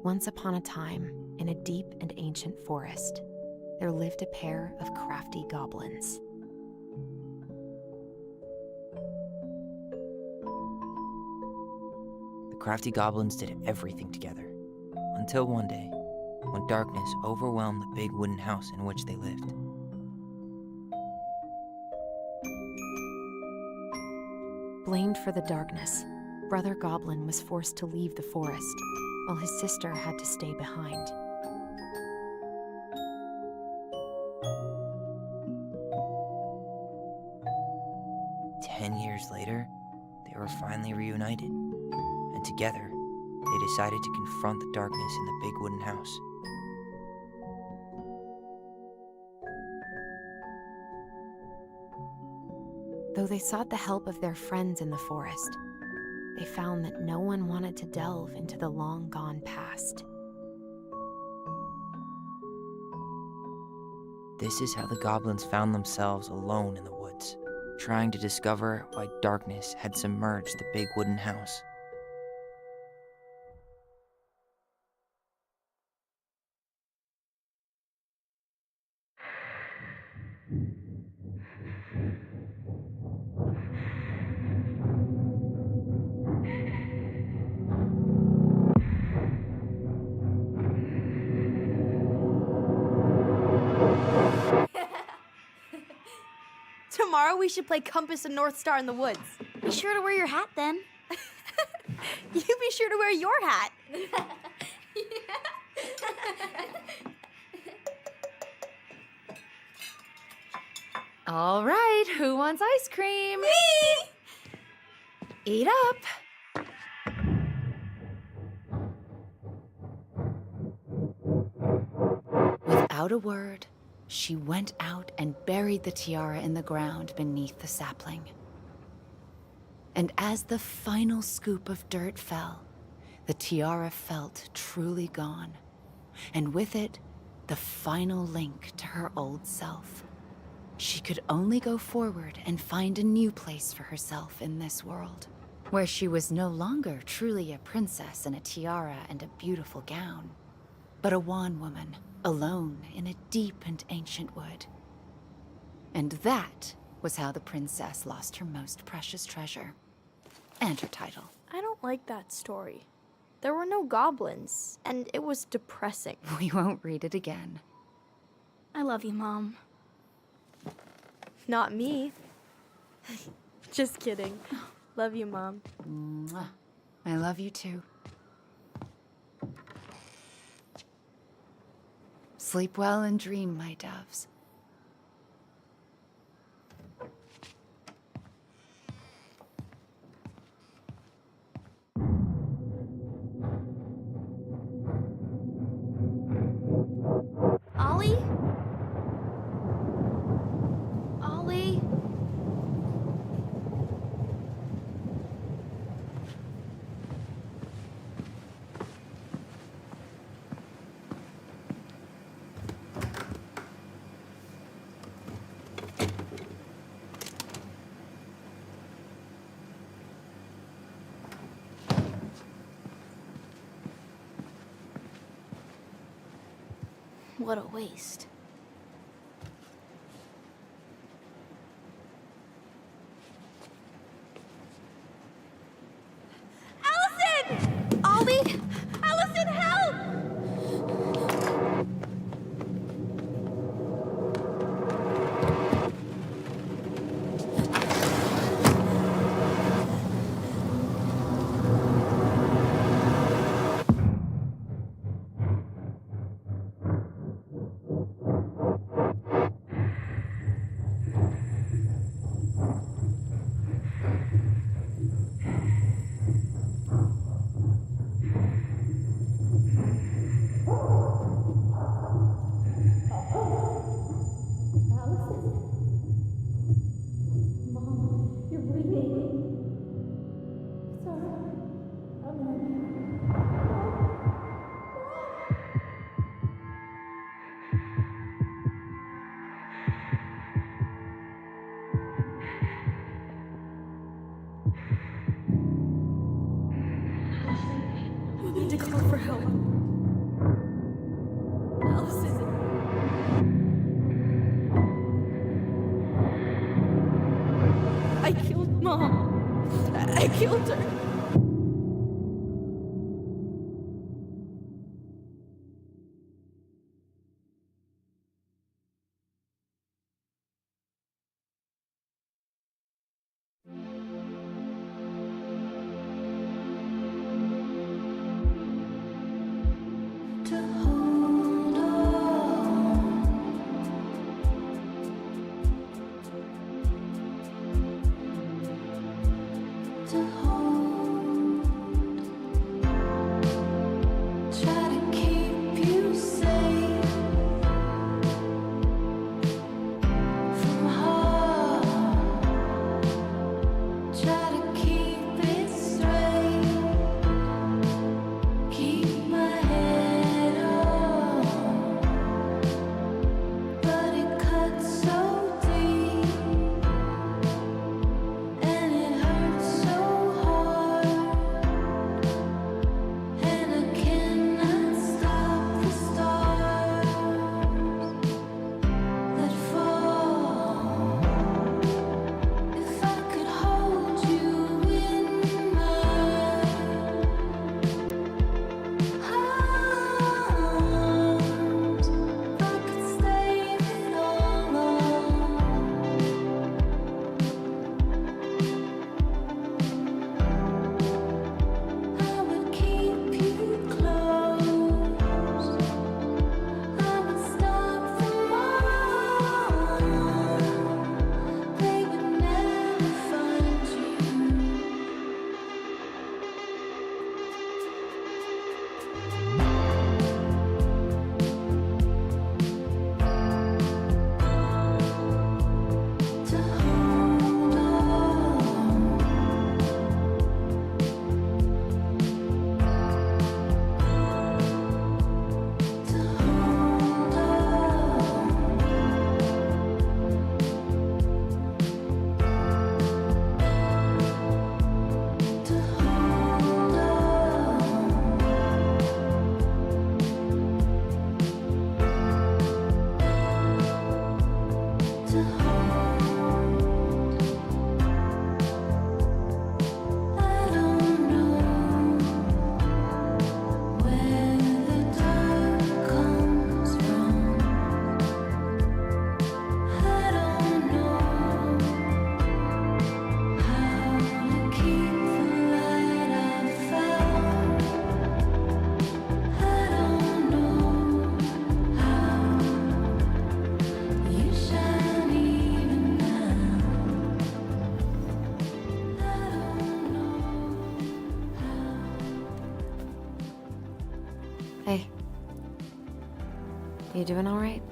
Once upon a time, in a deep and ancient forest, there lived a pair of crafty goblins. The crafty goblins did everything together, until one day, when darkness overwhelmed the big wooden house in which they lived. Blamed for the darkness, Brother Goblin was forced to leave the forest, while his sister had to stay behind. Years later, they were finally reunited, and together, they decided to confront the darkness in the big wooden house. Though they sought the help of their friends in the forest, they found that no one wanted to delve into the long-gone past. This is how the goblins found themselves alone in the woods, trying to discover why darkness had submerged the big wooden house. Tomorrow we should play Compass and North Star in the woods. Be sure to wear your hat then. You be sure to wear your hat. All right, who wants ice cream? Me! Eat up. Without a word, she went out and buried the tiara in the ground beneath the sapling. And as the final scoop of dirt fell, the tiara felt truly gone, and with it, the final link to her old self. She could only go forward and find a new place for herself in this world, where she was no longer truly a princess in a tiara and a beautiful gown, but a wan woman, alone in a deep and ancient wood. And that was how the princess lost her most precious treasure, and her title. I don't like that story. There were no goblins, and it was depressing. We won't read it again. I love you, Mom. Not me. Just kidding. Love you, Mom. Mwah. I love you too. Sleep well and dream, my doves. Ollie? Ollie? What a waste. Allison! Ollie! Allison, help! killed her. Hey. You doing all right?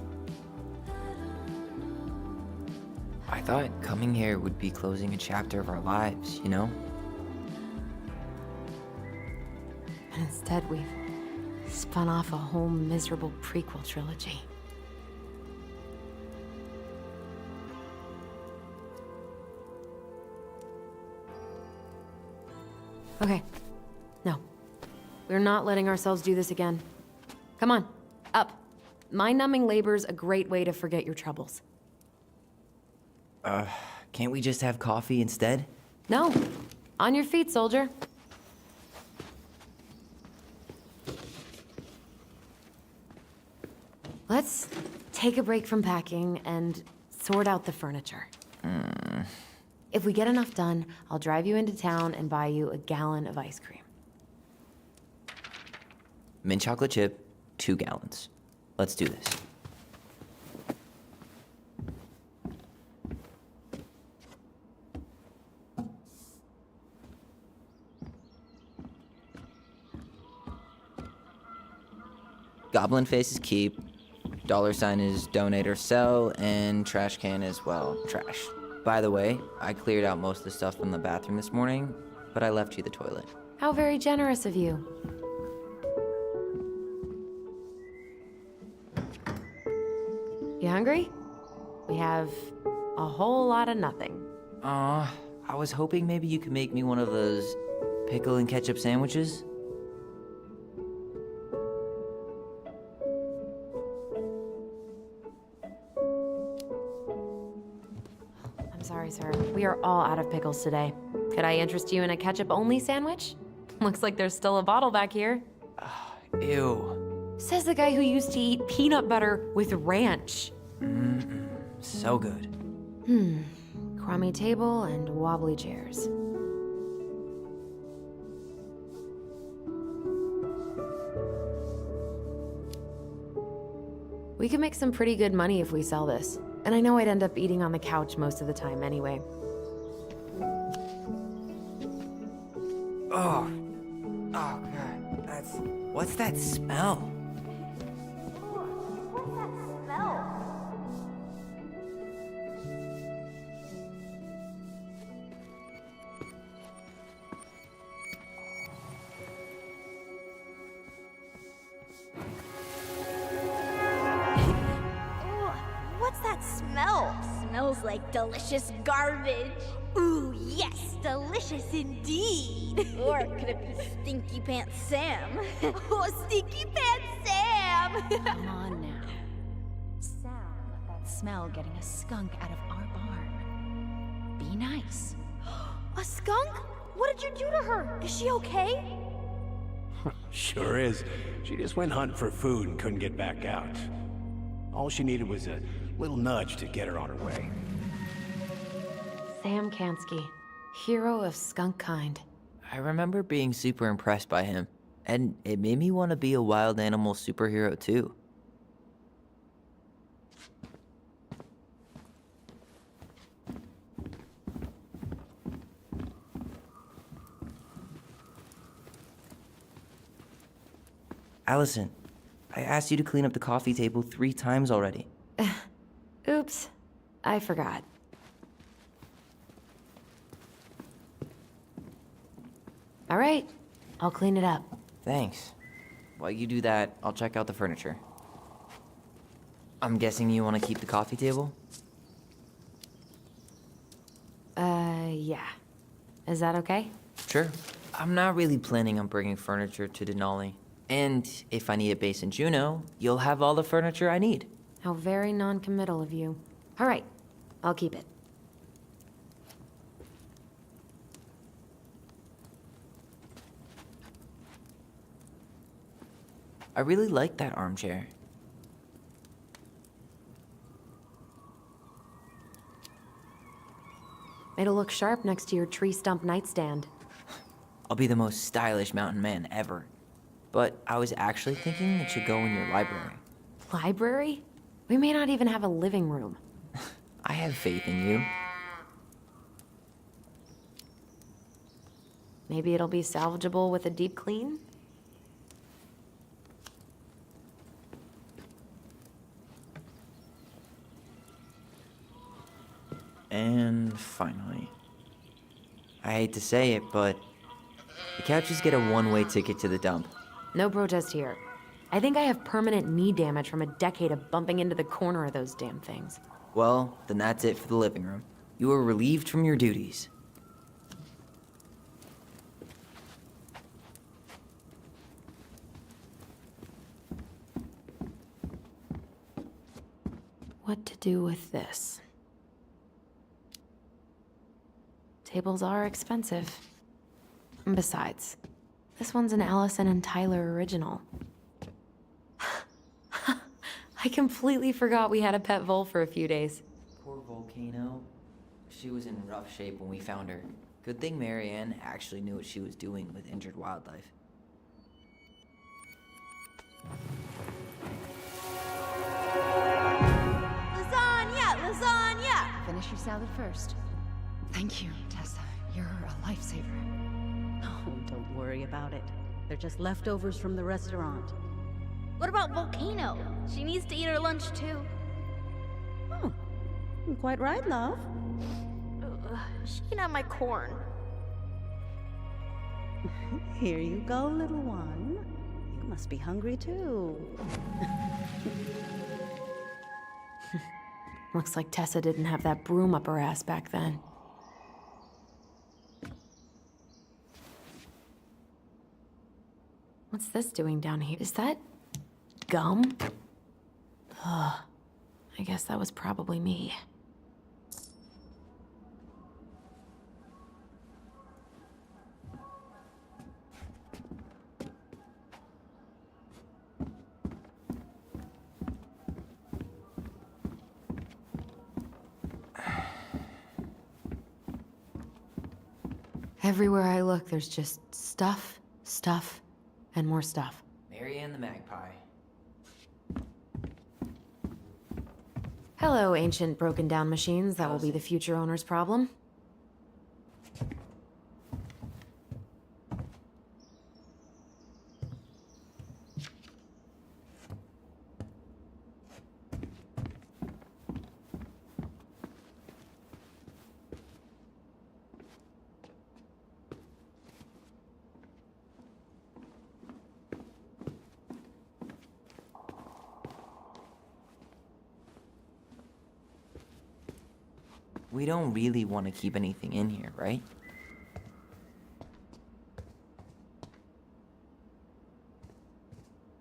I thought coming here would be closing a chapter of our lives, you know? And instead, we've spun off a whole miserable prequel trilogy. Okay. No. We're not letting ourselves do this again. Come on, up. Mind-numbing labor's a great way to forget your troubles. Can't we just have coffee instead? No. On your feet, soldier. Let's take a break from packing and sort out the furniture. If we get enough done, I'll drive you into town and buy you a gallon of ice cream. Mint chocolate chip, 2 gallons. Let's do this. Goblin face is keep, $sign is donate or sell, and trash can is, well, trash. By the way, I cleared out most of the stuff from the bathroom this morning, but I left you the toilet. How very generous of you. You hungry? We have a whole lot of nothing. Aw, I was hoping maybe you could make me one of those pickle and ketchup sandwiches. I'm sorry, sir. We are all out of pickles today. Could I interest you in a ketchup-only sandwich? Looks like there's still a bottle back here. Ew. Says the guy who used to eat peanut butter with ranch. So good. Crummy table and wobbly chairs. We could make some pretty good money if we sell this. And I know I'd end up eating on the couch most of the time anyway. Oh. Oh, God. What's that smell? What's that smell? Smells like delicious garbage. Ooh, yes, delicious indeed. Or could it be Stinky Pants Sam? Oh, Stinky Pants Sam! Come on now. Sam got that smell getting a skunk out of our barn. Be nice. A skunk? What did you do to her? Is she okay? Sure is. She just went hunting for food and couldn't get back out. All she needed was a little nudge to get her on her way. Sam Kansky, hero of skunk kind. I remember being super impressed by him, and it made me want to be a wild animal superhero too. Allison, I asked you to clean up the coffee table 3 times already. Oops, I forgot. All right, I'll clean it up. Thanks. While you do that, I'll check out the furniture. I'm guessing you want to keep the coffee table? Yeah. Is that okay? Sure. I'm not really planning on bringing furniture to Denali. And if I need a base in Juneau, you'll have all the furniture I need. How very non-committal of you. All right, I'll keep it. I really like that armchair. It'll look sharp next to your tree stump nightstand. I'll be the most stylish mountain man ever. But I was actually thinking it should go in your library. Library? We may not even have a living room. I have faith in you. Maybe it'll be salvageable with a deep clean? And finally, I hate to say it, but the couches get a one-way ticket to the dump. No protest here. I think I have permanent knee damage from a decade of bumping into the corner of those damn things. Well, then that's it for the living room. You are relieved from your duties. What to do with this? Tables are expensive. And besides, this one's an Allison and Tyler original. I completely forgot we had a pet vole for a few days. Poor Volcano. She was in rough shape when we found her. Good thing Marianne actually knew what she was doing with injured wildlife. Lasagna! Lasagna! Finish your salad first. Thank you, Tessa. You're a lifesaver. Oh, don't worry about it. They're just leftovers from the restaurant. What about Volcano? She needs to eat her lunch too. Oh, quite right, love. She can have my corn. Here you go, little one. You must be hungry too. Looks like Tessa didn't have that broom up her ass back then. What's this doing down here? Is that gum? Ugh. I guess that was probably me. Everywhere I look, there's just stuff, stuff, and more stuff. Mary Ann the Magpie. Hello, ancient broken down machines that will be the future owner's problem. We don't really want to keep anything in here, right?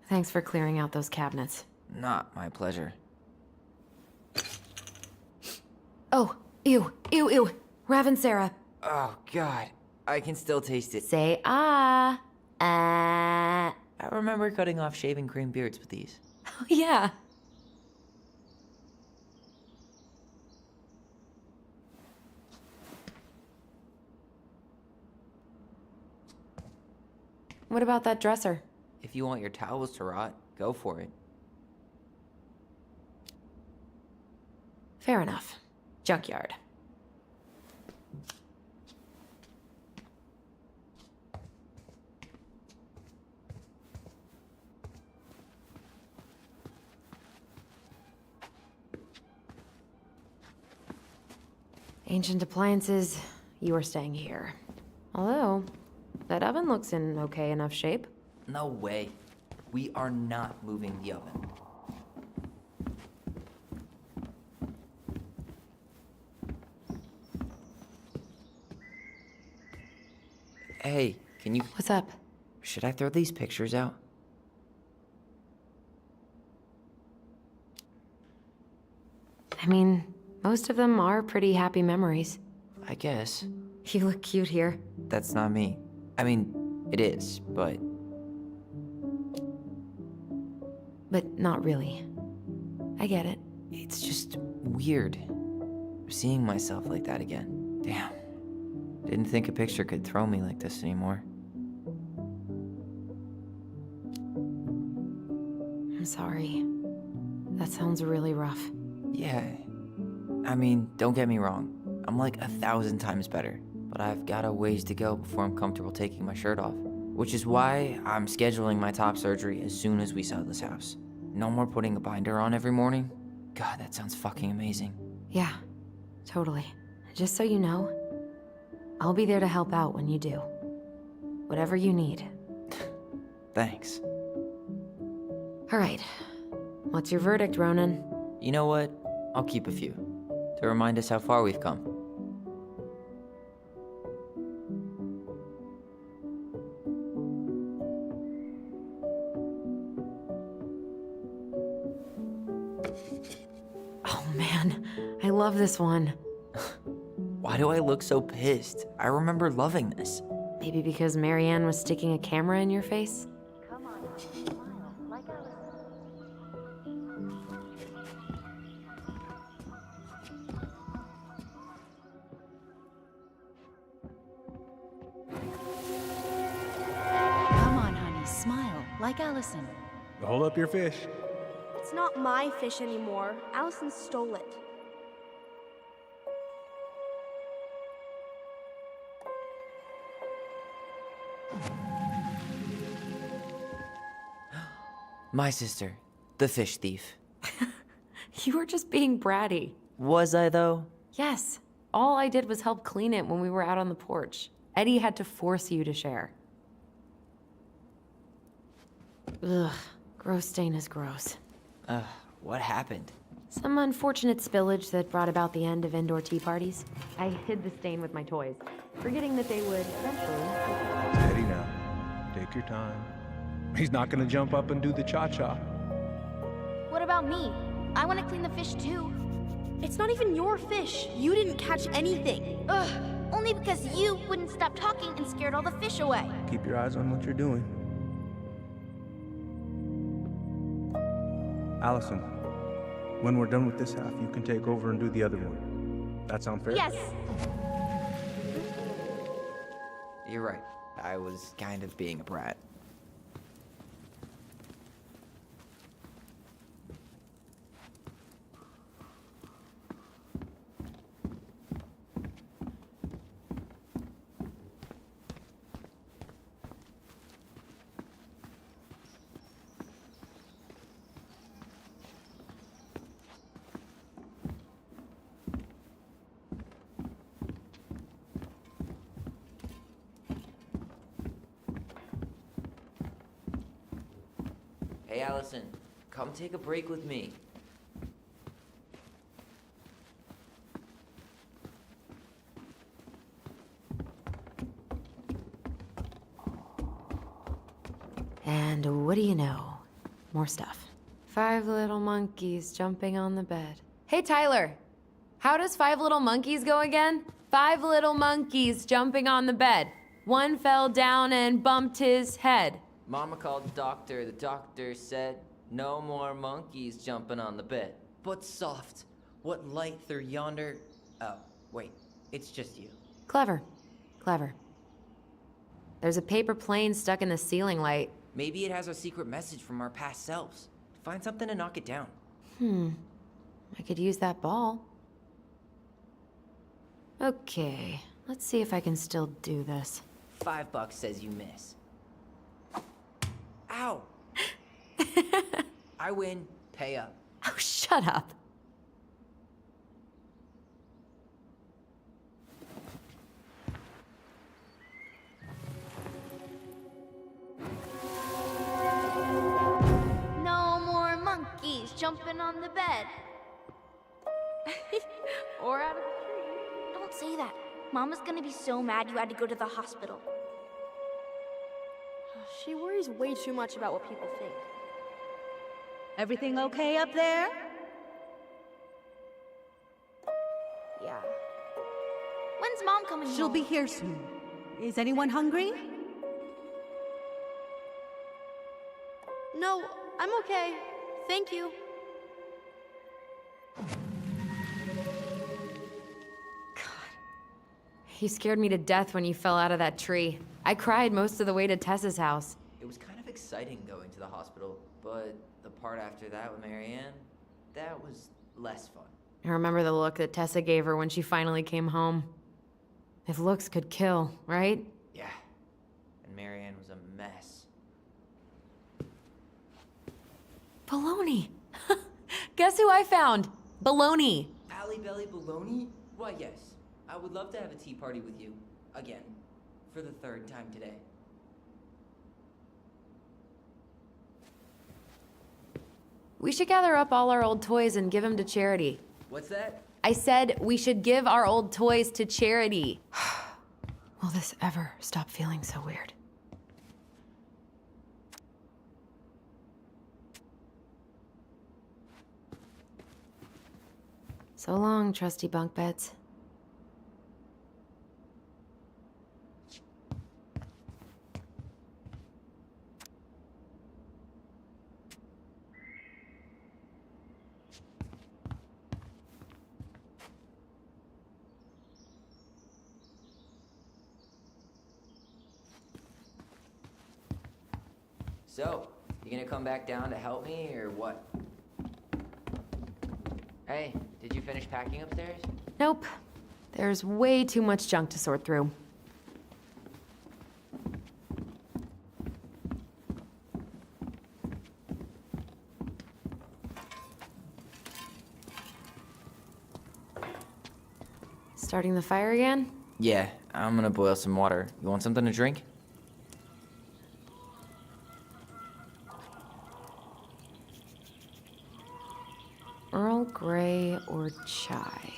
Thanks for clearing out those cabinets. Not my pleasure. Oh, ew, ew, ew. Ravensara. Oh, God. I can still taste it. Say ah. Ah. I remember cutting off shaving cream beards with these. Oh, yeah. What about that dresser? If you want your towels to rot, go for it. Fair enough. Junkyard. Ancient appliances, you are staying here. Although, that oven looks in okay enough shape. No way. We are not moving the oven. Hey, can you... What's up? Should I throw these pictures out? I mean, most of them are pretty happy memories. I guess. You look cute here. That's not me. I mean, it is, but... But not really. I get it. It's just weird. Seeing myself like that again. Damn. Didn't think a picture could throw me like this anymore. I'm sorry. That sounds really rough. Yeah. I mean, don't get me wrong. I'm like 1,000 times better. But I've got a ways to go before I'm comfortable taking my shirt off. Which is why I'm scheduling my top surgery as soon as we sell this house. No more putting a binder on every morning. God, that sounds fucking amazing. Yeah, totally. Just so you know, I'll be there to help out when you do. Whatever you need. Thanks. All right. What's your verdict, Ronan? You know what? I'll keep a few. To remind us how far we've come. Oh man, I love this one. Why do I look so pissed? I remember loving this. Maybe because Marianne was sticking a camera in your face? Come on, honey, smile, like Allison. Hold up your fish. It's not my fish anymore. Allison stole it. My sister, the fish thief. You were just being bratty. Was I, though? Yes. All I did was help clean it when we were out on the porch. Eddie had to force you to share. Ugh, gross stain is gross. What happened? Some unfortunate spillage that brought about the end of indoor tea parties. I hid the stain with my toys, forgetting that they would eventually... Steady now. Take your time. He's not gonna jump up and do the cha-cha. What about me? I want to clean the fish too. It's not even your fish. You didn't catch anything. Ugh, only because you wouldn't stop talking and scared all the fish away. Keep your eyes on what you're doing. Allison, when we're done with this half, you can take over and do the other one. That sound fair? Yes. You're right. I was kind of being a brat. Hey, Allison, come take a break with me. And what do you know? More stuff. 5 little monkeys jumping on the bed. Hey, Tyler! How does 5 little monkeys go again? 5 little monkeys jumping on the bed. One fell down and bumped his head. Mama called the doctor. The doctor said, no more monkeys jumping on the bed. But soft, what light through yonder... Oh, wait, it's just you. Clever. Clever. There's a paper plane stuck in the ceiling light. Maybe it has our secret message from our past selves. Find something to knock it down. I could use that ball. Okay, let's see if I can still do this. $5 says you miss. Ow! I win. Pay up. Oh, shut up. No more monkeys jumping on the bed. Or out of the tree. Don't say that. Mama's gonna be so mad you had to go to the hospital. She worries way too much about what people think. Everything okay up there? Yeah. When's Mom coming She'll home? be here soon. Is anyone hungry? No, I'm okay. Thank you. You scared me to death when you fell out of that tree. I cried most of the way to Tessa's house. It was kind of exciting going to the hospital, but the part after that with Marianne, that was less fun. I remember the look that Tessa gave her when she finally came home. If looks could kill, right? Yeah. And Marianne was a mess. Baloney! Guess who I found? Baloney! Alley Belly Baloney? Why, yes. I would love to have a tea party with you. Again. For the 3rd time today. We should gather up all our old toys and give them to charity. What's that? I said we should give our old toys to charity. Will this ever stop feeling so weird? So long, trusty bunk beds. So, you gonna come back down to help me, or what? Hey, did you finish packing upstairs? Nope. There's way too much junk to sort through. Starting the fire again? Yeah, I'm gonna boil some water. You want something to drink? Earl Grey or chai?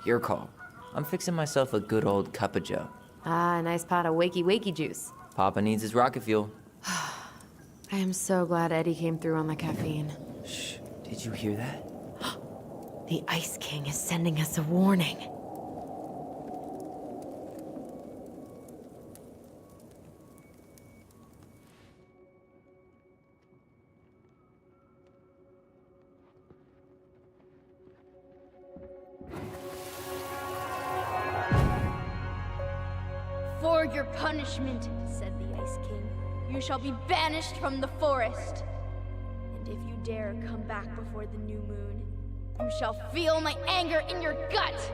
Your call. I'm fixing myself a good old cup of joe. Ah, a nice pot of wakey juice. Papa needs his rocket fuel. I am so glad Eddie came through on the caffeine. Shh, did you hear that? The Ice King is sending us a warning. For your punishment, said the Ice King. You shall be banished from the forest. And if you dare come back before the new moon, you shall feel my anger in your gut.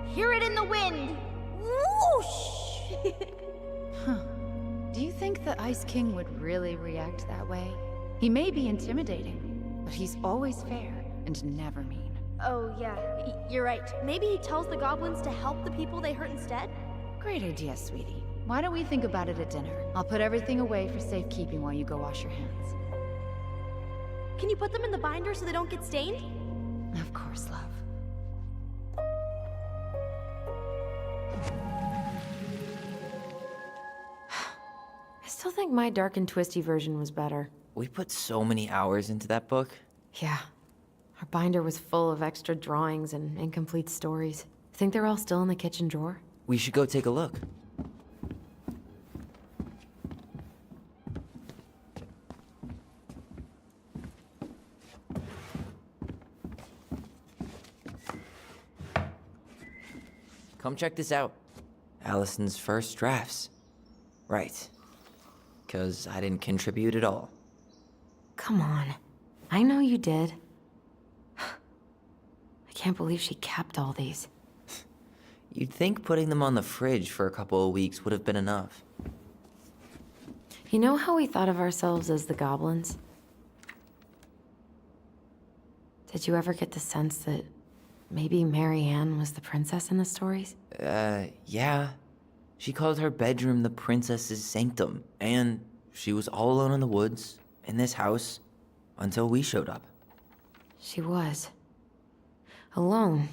Hear it in the wind. Whoosh! Do you think the Ice King would really react that way? He may be intimidating, but he's always fair and never mean. Oh, yeah, you're right. Maybe he tells the goblins to help the people they hurt instead? Great idea, sweetie. Why don't we think about it at dinner? I'll put everything away for safekeeping while you go wash your hands. Can you put them in the binder so they don't get stained? Of course, love. I still think my dark and twisty version was better. We put so many hours into that book. Yeah. Our binder was full of extra drawings and incomplete stories. Think they're all still in the kitchen drawer? We should go take a look. Come check this out. Allison's first drafts. Right. 'Cause I didn't contribute at all. Come on. I know you did. I can't believe she kept all these. You'd think putting them on the fridge for a couple of weeks would have been enough. You know how we thought of ourselves as the goblins? Did you ever get the sense that maybe Mary Ann was the princess in the stories? Yeah. She called her bedroom the princess's sanctum, and she was all alone in the woods, in this house, until we showed up. She was. Alone,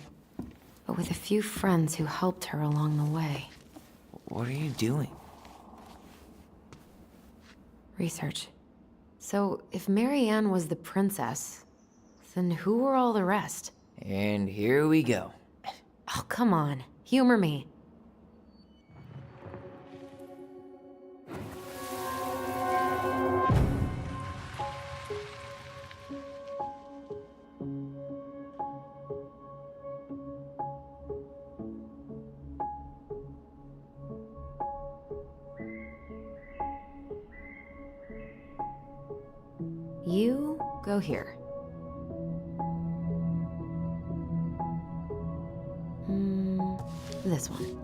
but with a few friends who helped her along the way. What are you doing? Research. So, if Mary Ann was the princess, then who were all the rest? And here we go. Oh, come on. Humor me. You go here. This one.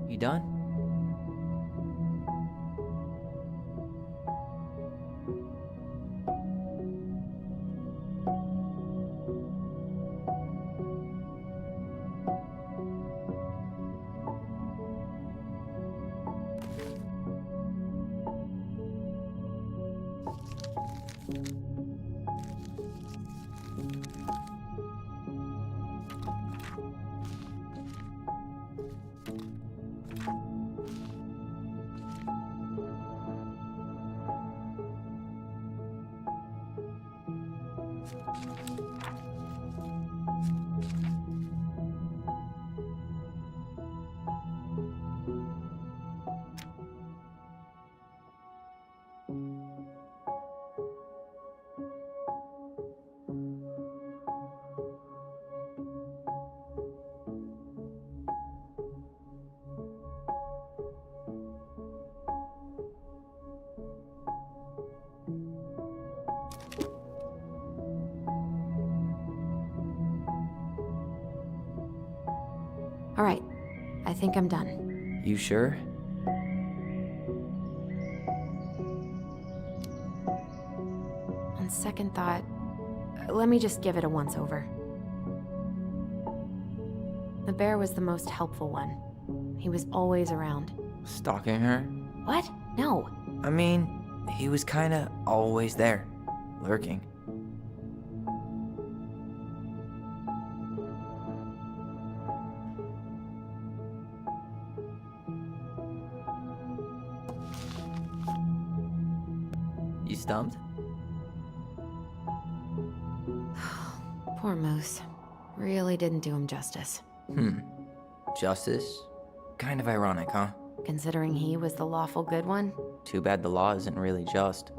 You done? All right, I think I'm done. You sure? On second thought, let me just give it a once-over. The bear was the most helpful one. He was always around. Stalking her? What? No. I mean, he was kinda always there, lurking. You stumped? Poor Moose. Really didn't do him justice. Justice? Kind of ironic, huh? Considering he was the lawful good one. Too bad the law isn't really just.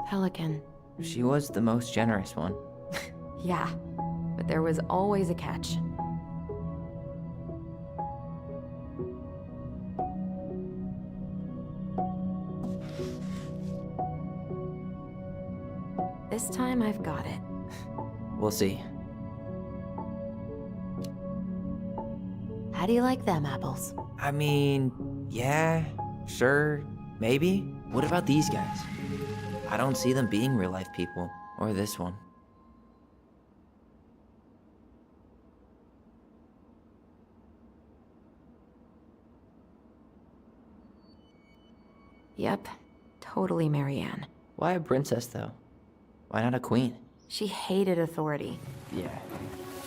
Pelican. She was the most generous one. Yeah, but there was always a catch. This time I've got it. We'll see. How do you like them apples? I mean, yeah, sure, maybe. What about these guys? I don't see them being real life people, or this one. Yep, totally Marianne. Why a princess, though? Why not a queen? She hated authority. Yeah,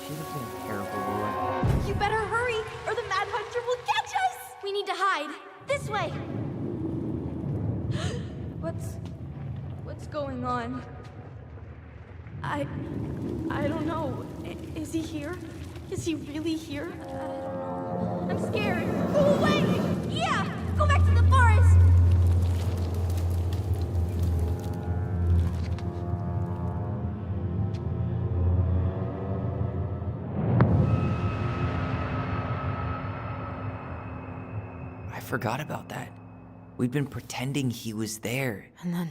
she would be a terrible ruler. You better hurry, or the Mad Hunter will catch us! We need to hide. This way! What's going on? I don't know. Is he here? Is he really here? I don't know. I'm scared. Go away! Yeah! Go back to the forest! I forgot about that. We'd been pretending he was there. And then,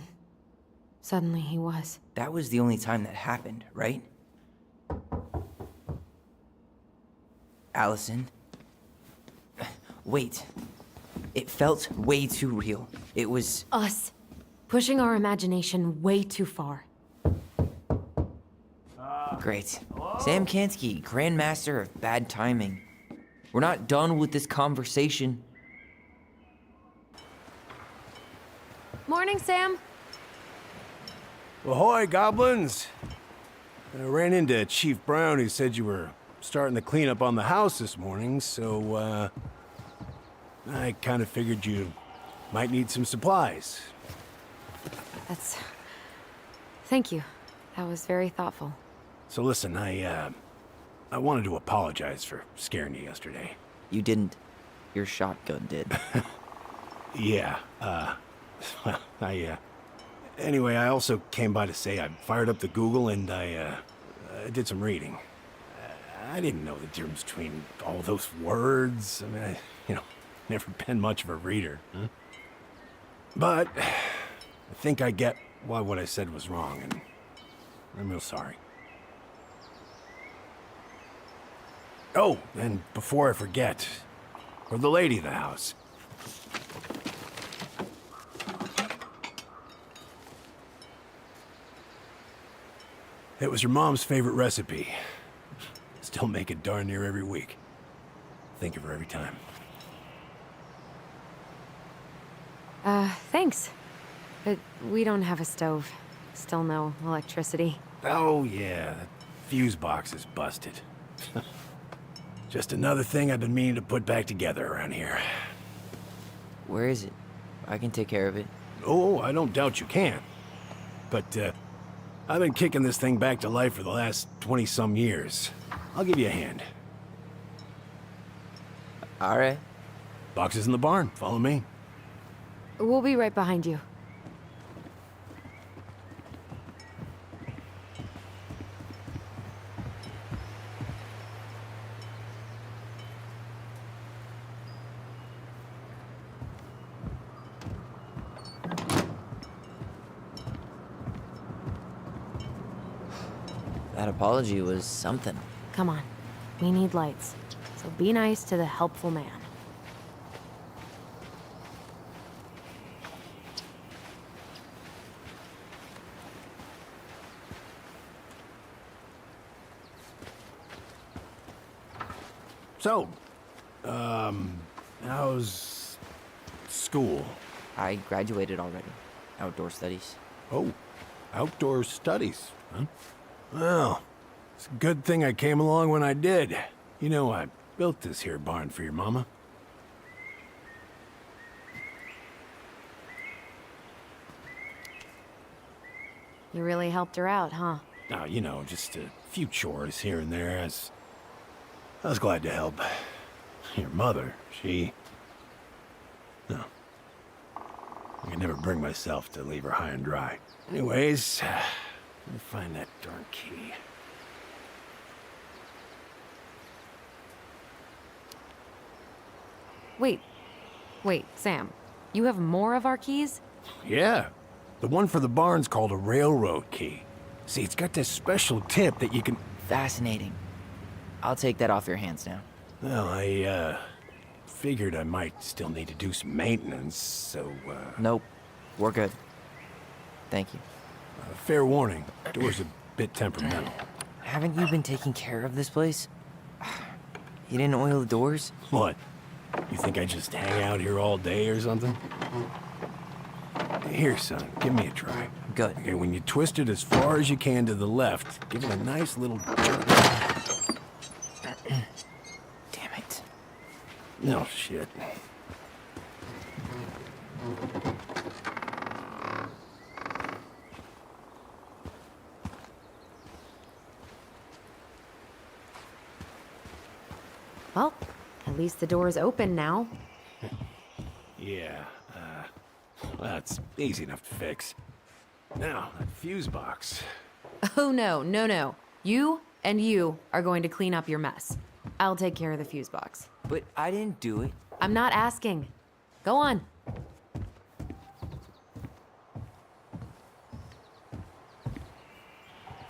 suddenly he was. That was the only time that happened, right? Allison? Wait. It felt way too real. It was... Us. Pushing our imagination way too far. Great. Sam Kansky, Grandmaster of Bad Timing. We're not done with this conversation. Morning, Sam. Ahoy, goblins! I ran into Chief Brown, who said you were starting the cleanup on the house this morning, so, I kind of figured you might need some supplies. That's... Thank you. That was very thoughtful. So listen, I wanted to apologize for scaring you yesterday. You didn't. Your shotgun did. Yeah, well, anyway, I also came by to say I fired up the Google and I did some reading. I didn't know the difference between all those words. I mean, never been much of a reader. Huh? But I think I get why what I said was wrong, and I'm real sorry. Oh, and before I forget, for the lady of the house. It was your mom's favorite recipe. Still make it darn near every week. Think of her every time. Thanks. But we don't have a stove. Still no electricity. Oh yeah, that fuse box is busted. Just another thing I've been meaning to put back together around here. Where is it? I can take care of it. Oh, I don't doubt you can. But, I've been kicking this thing back to life for the last 20-some years. I'll give you a hand. All right. Box is in the barn. Follow me. We'll be right behind you. That apology was something. Come on. We need lights. So be nice to the helpful man. So, how's school? I graduated already. Outdoor studies. Oh, outdoor studies, huh? Well, it's a good thing I came along when I did. You know, I built this here barn for your mama. You really helped her out, huh? Now, you know, just a few chores here and there. I was glad to help. Your mother, no. I could never bring myself to leave her high and dry. Anyways, let me find that darn key. Wait, Sam. You have more of our keys? Yeah, the one for the barn's called a railroad key. See, it's got this special tip that you can... Fascinating. I'll take that off your hands now. Well, I, figured I might still need to do some maintenance, so, Nope. We're good. Thank you. fair warning, door's a bit temperamental. Haven't you been taking care of this place? You didn't oil the doors? What? You think I just hang out here all day or something? Here, son, give me a try. Good. Okay, when you twist it as far as you can to the left, give it a nice little jerk. Damn it. No shit. Well, at least the door's open now. Yeah, that's easy enough to fix. Now, that fuse box. Oh, no. You and you are going to clean up your mess. I'll take care of the fuse box. But I didn't do it. I'm not asking. Go on.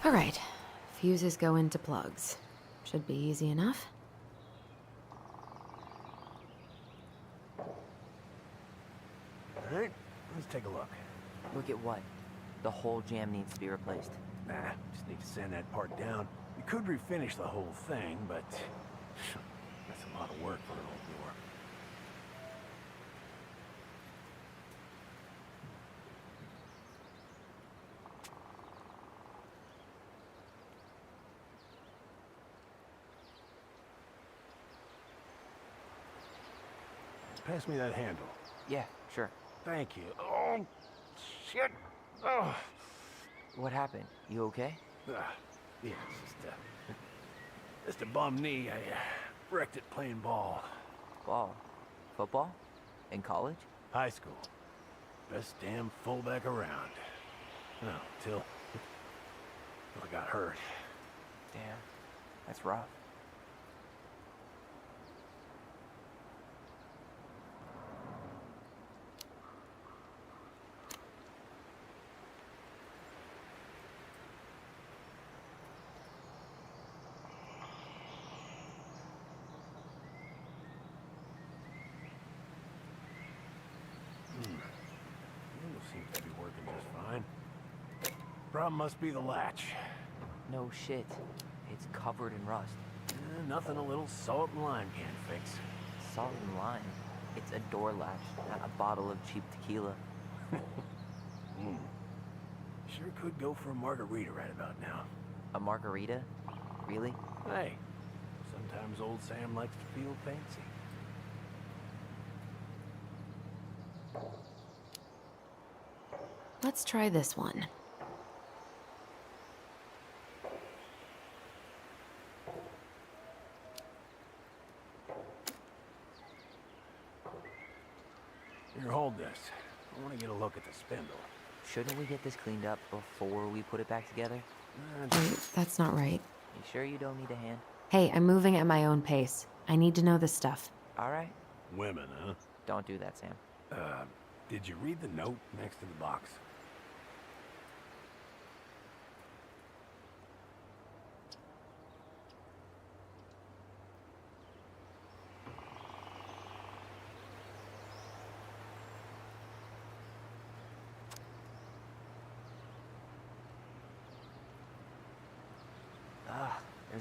All right. Fuses go into plugs. Should be easy enough. All right, let's take a look. Look at what? The whole jam needs to be replaced. Nah, just need to sand that part down. We could refinish the whole thing, but that's a lot of work for an old door. Pass me that handle. Yeah, sure. Thank you. Oh, shit. Oh. What happened? You okay? Yeah, just a bum knee. I wrecked it playing ball. Ball? Football? In college? High school. Best damn fullback around. No, till I got hurt. Damn. That's rough. Seems to be working just fine. Problem must be the latch. No shit. It's covered in rust. Nothing a little salt and lime can't fix. Salt and lime. It's a door latch, not a bottle of cheap tequila. Sure could go for a margarita right about now. A margarita? Really? Hey, sometimes old Sam likes to feel fancy. Let's try this one. Here, hold this. I want to get a look at the spindle. Shouldn't we get this cleaned up before we put it back together? Wait, that's not right. You sure you don't need a hand? Hey, I'm moving at my own pace. I need to know this stuff. All right. Women, huh? Don't do that, Sam. Did you read the note next to the box?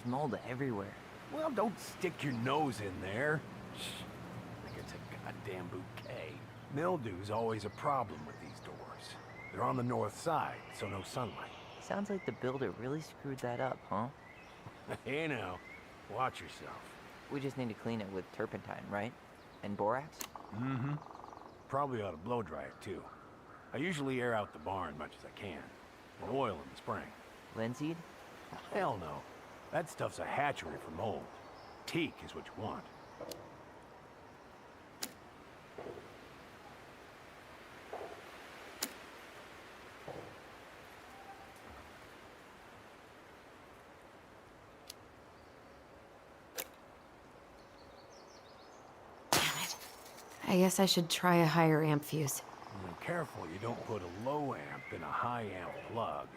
mold everywhere. Well, don't stick your nose in there. Shh. Like it's a goddamn bouquet. Mildew's always a problem with these doors. They're on the north side, so no sunlight. Sounds like the builder really screwed that up, huh? Hey now, watch yourself. We just need to clean it with turpentine, right? And borax? Mm-hmm. Probably ought to blow dry it, too. I usually air out the barn much as I can. And oil in the spring. Linseed? Hell no. That stuff's a hatchery for mold. Teak is what you want. I guess I should try a higher amp fuse. Careful you don't put a low amp in a high amp plug.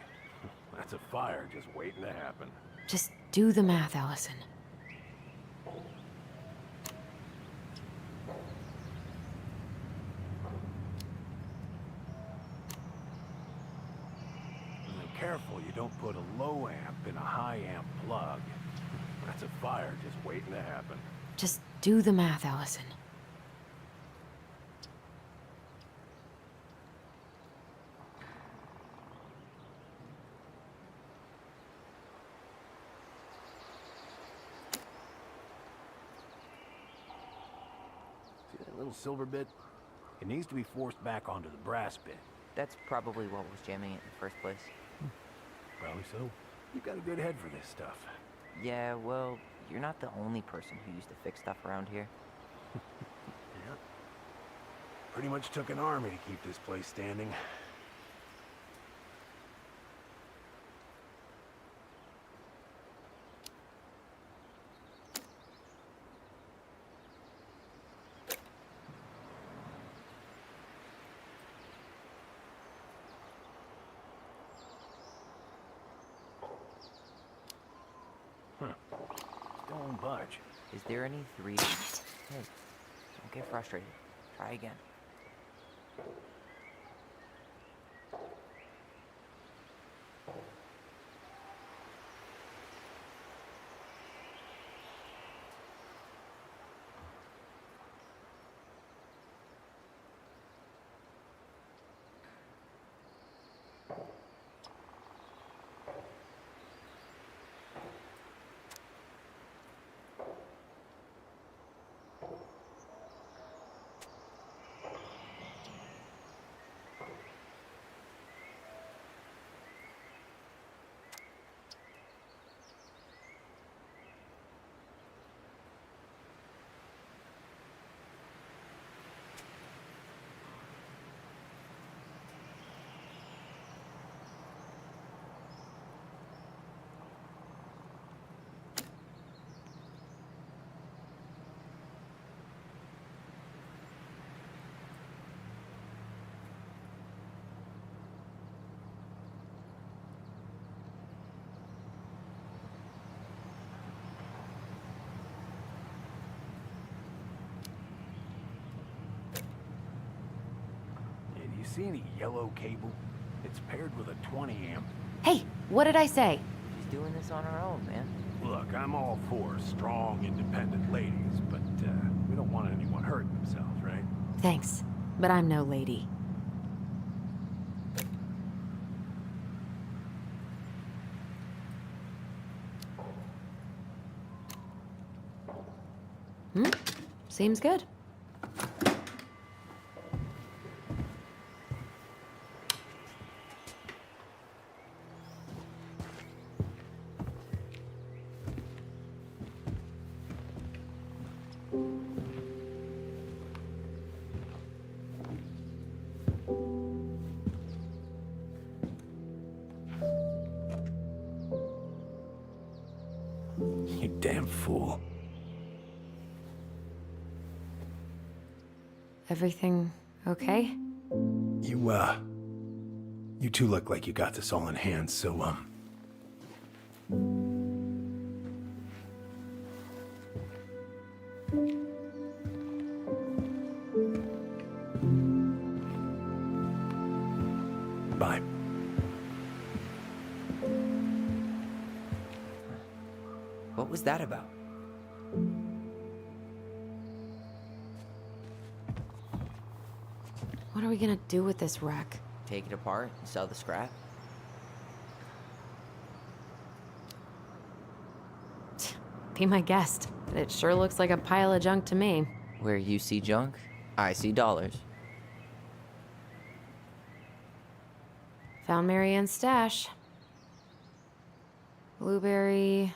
That's a fire just waiting to happen. Just do the math, Allison. Careful you don't put a low amp in a high amp plug. That's a fire just waiting to happen. Just do the math, Allison. See that little silver bit? It needs to be forced back onto the brass bit. That's probably what was jamming it in the first place. Probably so. You've got a good head for this stuff. Yeah, well, you're not the only person who used to fix stuff around here. Yeah. Pretty much took an army to keep this place standing. Still won't budge. Is there any 3D? Hey, don't get frustrated. Try again. You see any yellow cable? It's paired with a 20 amp. Hey, what did I say? She's doing this on her own, man. Look, I'm all for strong, independent ladies, but we don't want anyone hurting themselves, right? Thanks, but I'm no lady. Seems good. You damn fool. Everything okay? You two look like you got this all in hand, so, bye. What was that about? What are we gonna do with this wreck? Take it apart and sell the scrap? Be my guest. It sure looks like a pile of junk to me. Where you see junk, I see dollars. Found Marianne's stash. Blueberry.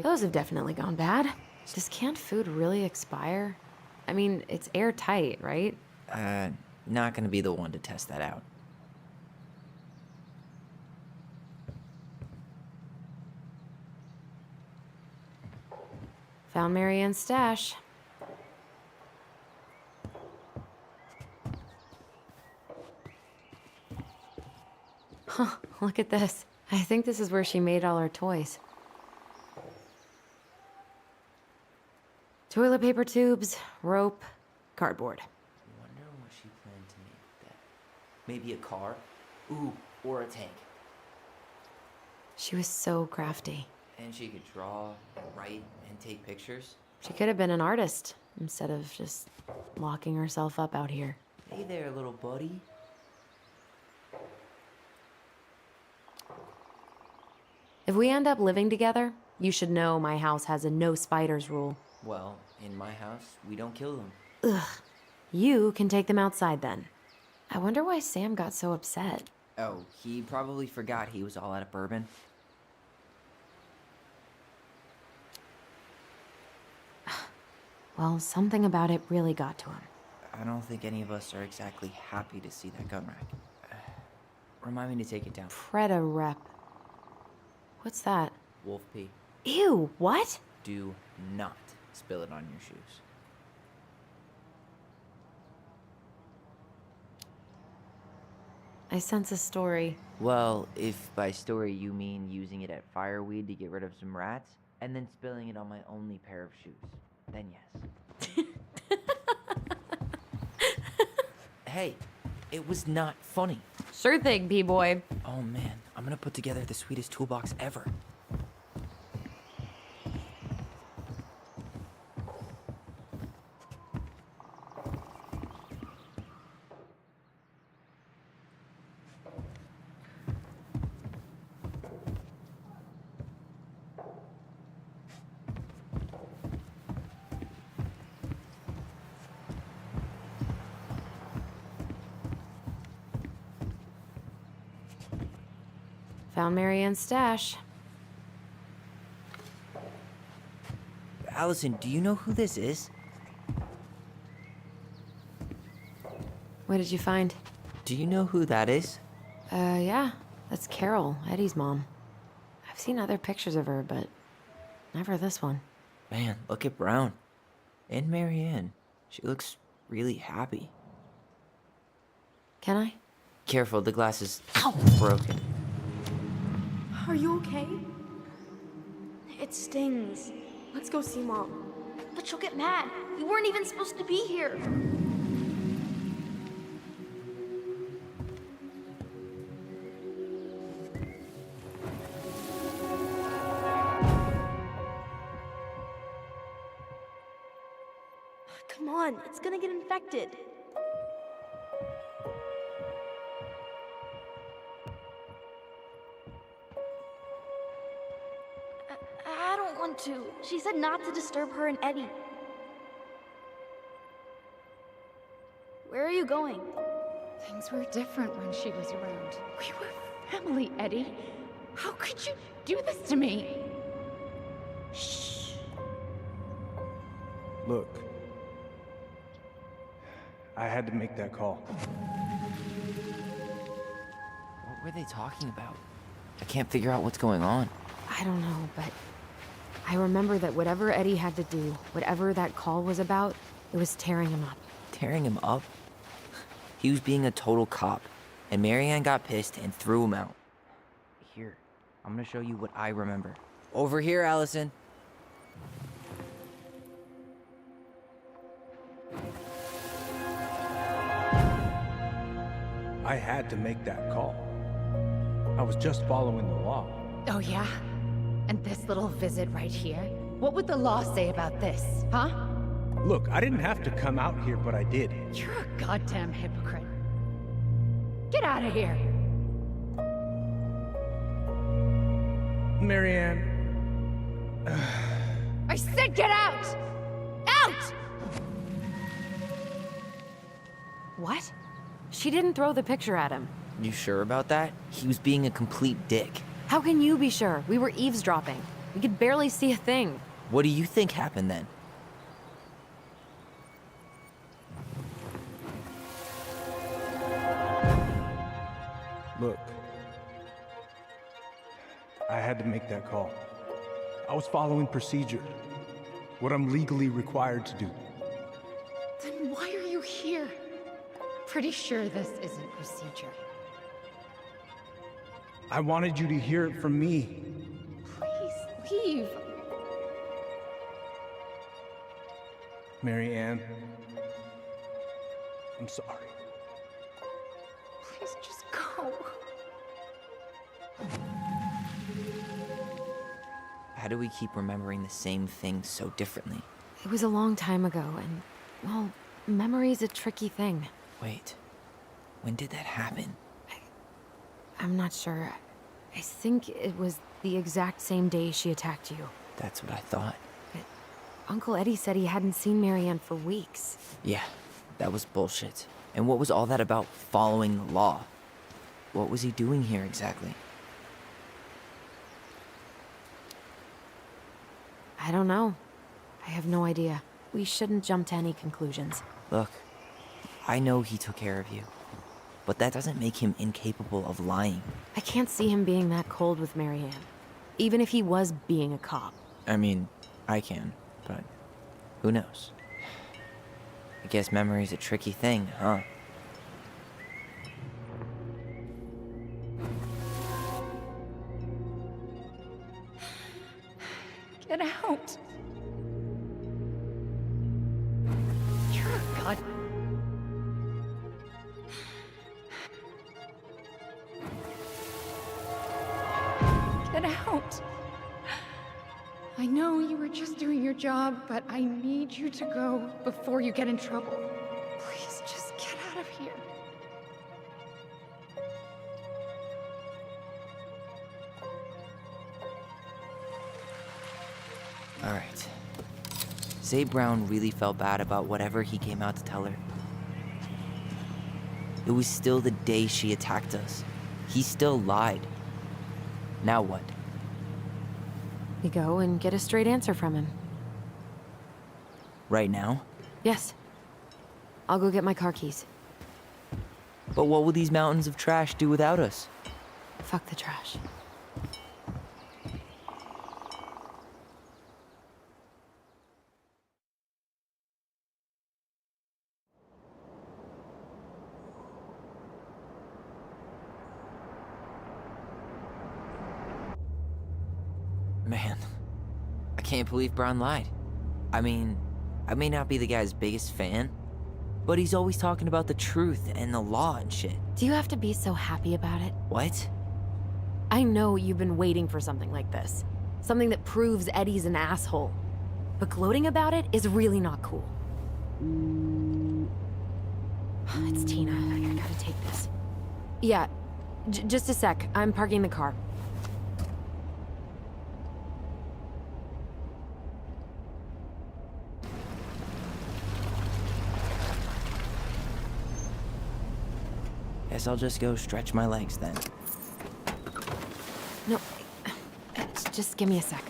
Those have definitely gone bad. Just can't food really expire? I mean, it's airtight, right? Not gonna be the one to test that out. Found Marianne's stash. Huh, look at this. I think this is where she made all her toys. Toilet paper tubes, rope, cardboard. I wonder what she planned to make with that. Maybe a car? Ooh, or a tank. She was so crafty. And she could draw, and write, and take pictures. She could have been an artist instead of just locking herself up out here. Hey there, little buddy. If we end up living together, you should know my house has a no spiders rule. Well, in my house, we don't kill them. Ugh. You can take them outside then. I wonder why Sam got so upset. Oh, he probably forgot he was all out of bourbon. Well, something about it really got to him. I don't think any of us are exactly happy to see that gun rack. Remind me to take it down. Preda rep. What's that? Wolf pee. Ew, what? Do not spill it on your shoes. I sense a story. Well, if by story you mean using it at fireweed to get rid of some rats, and then spilling it on my only pair of shoes, then yes. Hey, it was not funny. Sure thing, B-boy. Oh man, I'm gonna put together the sweetest toolbox ever. Found Marianne's stash. Allison, do you know who this is? What did you find? Do you know who that is? Yeah. That's Carol, Eddie's mom. I've seen other pictures of her, but never this one. Man, look at Brown. And Marianne. She looks really happy. Can I? Careful, the glass is broken. Are you okay? It stings. Let's go see Mom. But she'll get mad. We weren't even supposed to be here. Come on, it's gonna get infected. I don't want to. She said not to disturb her and Eddie. Where are you going? Things were different when she was around. We were family, Eddie. How could you do this to me? Shh. Look, I had to make that call. What were they talking about? I can't figure out what's going on. I don't know, but I remember that whatever Eddie had to do, whatever that call was about, it was tearing him up. Tearing him up? He was being a total cop, and Marianne got pissed and threw him out. Here, I'm gonna show you what I remember. Over here, Allison. I had to make that call. I was just following the law. Oh, yeah? And this little visit right here? What would the law say about this, huh? Look, I didn't have to come out here, but I did. You're a goddamn hypocrite. Get out of here! Marianne. I said get out! Out! What? She didn't throw the picture at him. You sure about that? He was being a complete dick. How can you be sure? We were eavesdropping. We could barely see a thing. What do you think happened then? Look. I had to make that call. I was following procedure. What I'm legally required to do. Then why are you here? Pretty sure this isn't procedure. I wanted you to hear it from me. Please, leave. Marianne. I'm sorry. Please just go. How do we keep remembering the same thing so differently? It was a long time ago, and, well, memory's a tricky thing. Wait, when did that happen? I'm not sure. I think it was the exact same day she attacked you. That's what I thought. But Uncle Eddie said he hadn't seen Marianne for weeks. Yeah, that was bullshit. And what was all that about following the law? What was he doing here exactly? I don't know. I have no idea. We shouldn't jump to any conclusions. Look, I know he took care of you, but that doesn't make him incapable of lying. I can't see him being that cold with Marianne, even if he was being a cop. I mean, I can, but who knows? I guess memory's a tricky thing, huh? Get out. You're a god. Get out. I know you were just doing your job, but I need you to go before you get in trouble. Please just get out of here. All right. Say Brown really felt bad about whatever he came out to tell her. It was still the day she attacked us. He still lied. Now what? We go and get a straight answer from him. Right now? Yes. I'll go get my car keys. But what will these mountains of trash do without us? Fuck the trash. Man, I can't believe Brown lied. I mean, I may not be the guy's biggest fan, but he's always talking about the truth and the law and shit. Do you have to be so happy about it? What? I know you've been waiting for something like this. Something that proves Eddie's an asshole. But gloating about it is really not cool. It's Tina. I gotta take this. Yeah, just a sec. I'm parking the car. Guess I'll just go stretch my legs then. No, just give me a sec.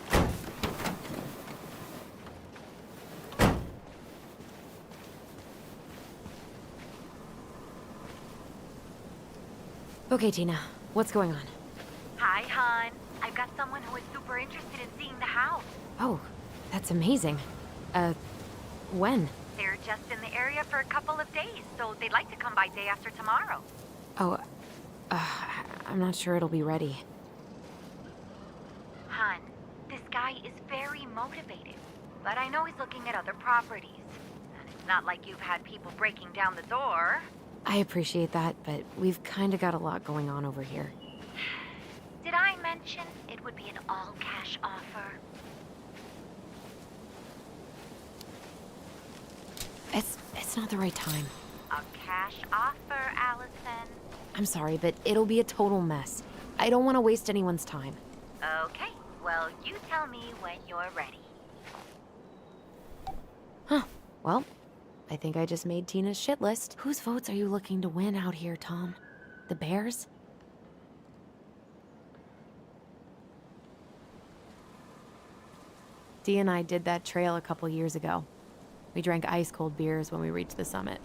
Okay, Tina, what's going on? Hi, hon. I've got someone who is super interested in seeing the house. Oh, that's amazing. When? They're just in the area for a couple of days, so they'd like to come by day after tomorrow. Oh, I'm not sure it'll be ready. Hun, this guy is very motivated, but I know he's looking at other properties. And it's not like you've had people breaking down the door. I appreciate that, but we've kind of got a lot going on over here. Did I mention it would be an all-cash offer? It's not the right time. A cash offer, Allison. I'm sorry, but it'll be a total mess. I don't want to waste anyone's time. Okay, well, you tell me when you're ready. Huh. Well, I think I just made Tina's shit list. Whose votes are you looking to win out here, Tom? The Bears? Dee and I did that trail a couple years ago. We drank ice-cold beers when we reached the summit.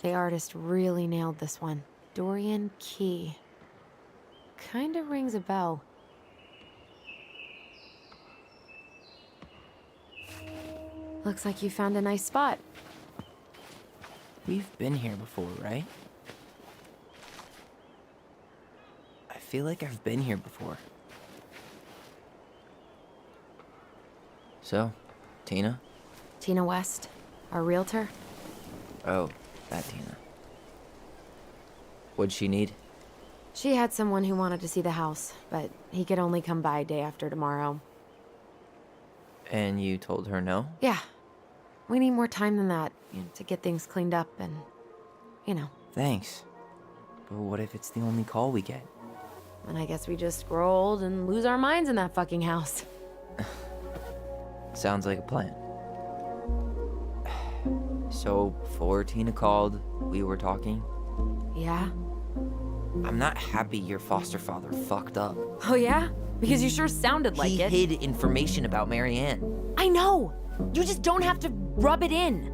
The artist really nailed this one. Dorian Key. Kinda rings a bell. Looks like you found a nice spot. We've been here before, right? I feel like I've been here before. So, Tina? Tina West, our realtor. Oh, that Tina. What'd she need? She had someone who wanted to see the house, but he could only come by day after tomorrow. And you told her no? Yeah. We need more time than that, to get things cleaned up and, Thanks. But what if it's the only call we get? And I guess we just grow old and lose our minds in that fucking house. Sounds like a plan. So, before Tina called, we were talking. Yeah? I'm not happy your foster father fucked up. Oh yeah? Because you sure sounded like it. He hid information about Marianne. I know! You just don't have to rub it in.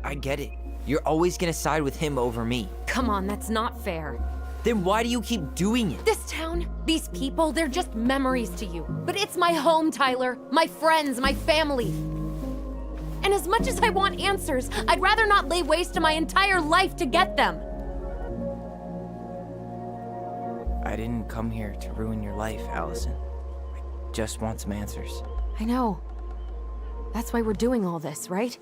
I get it. You're always gonna side with him over me. Come on, that's not fair. Then why do you keep doing it? This town, these people, they're just memories to you. But it's my home, Tyler. My friends, my family. And as much as I want answers, I'd rather not lay waste to my entire life to get them. I didn't come here to ruin your life, Allison. I just want some answers. I know. That's why we're doing all this, right?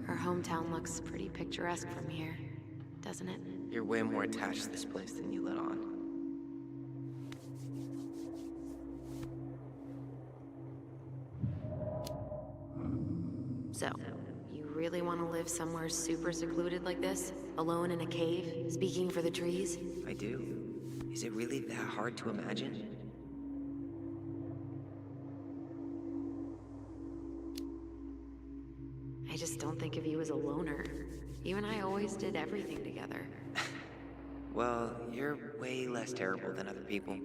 Our hometown looks pretty picturesque from here, doesn't it? You're way more attached to this place than you let on. So, you really want to live somewhere super secluded like this? Alone in a cave, speaking for the trees? I do. Is it really that hard to imagine? I just don't think of you as a loner. You and I always did everything together. Well, you're way less terrible than other people.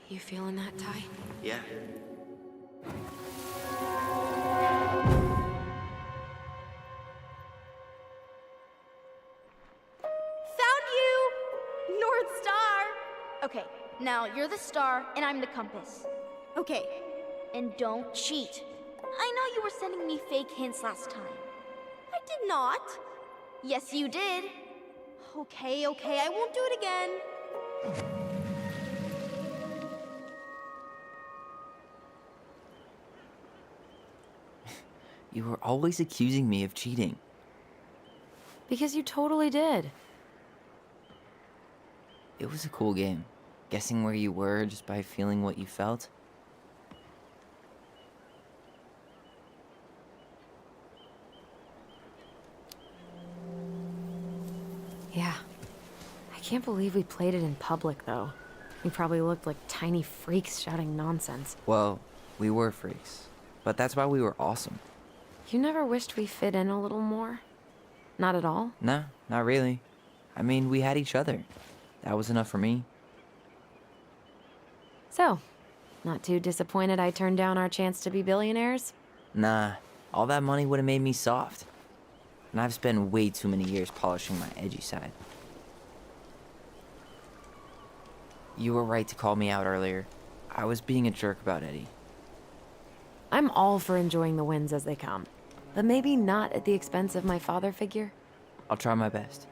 You feeling that, Ty? Yeah. Found you! North Star! Okay, now you're the star and I'm the compass. Okay, and don't cheat. I know you were sending me fake hints last time. I did not. Yes, you did. Okay, I won't do it again. You were always accusing me of cheating. Because you totally did. It was a cool game. Guessing where you were just by feeling what you felt. can't believe we played it in public, though. We probably looked like tiny freaks shouting nonsense. Well, we were freaks. But that's why we were awesome. You never wished we fit in a little more? Not at all? No, not really. I mean, we had each other. That was enough for me. So, not too disappointed I turned down our chance to be billionaires? Nah, all that money would have made me soft. And I've spent way too many years polishing my edgy side. You were right to call me out earlier. I was being a jerk about Eddie. I'm all for enjoying the wins as they come, but maybe not at the expense of my father figure. I'll try my best.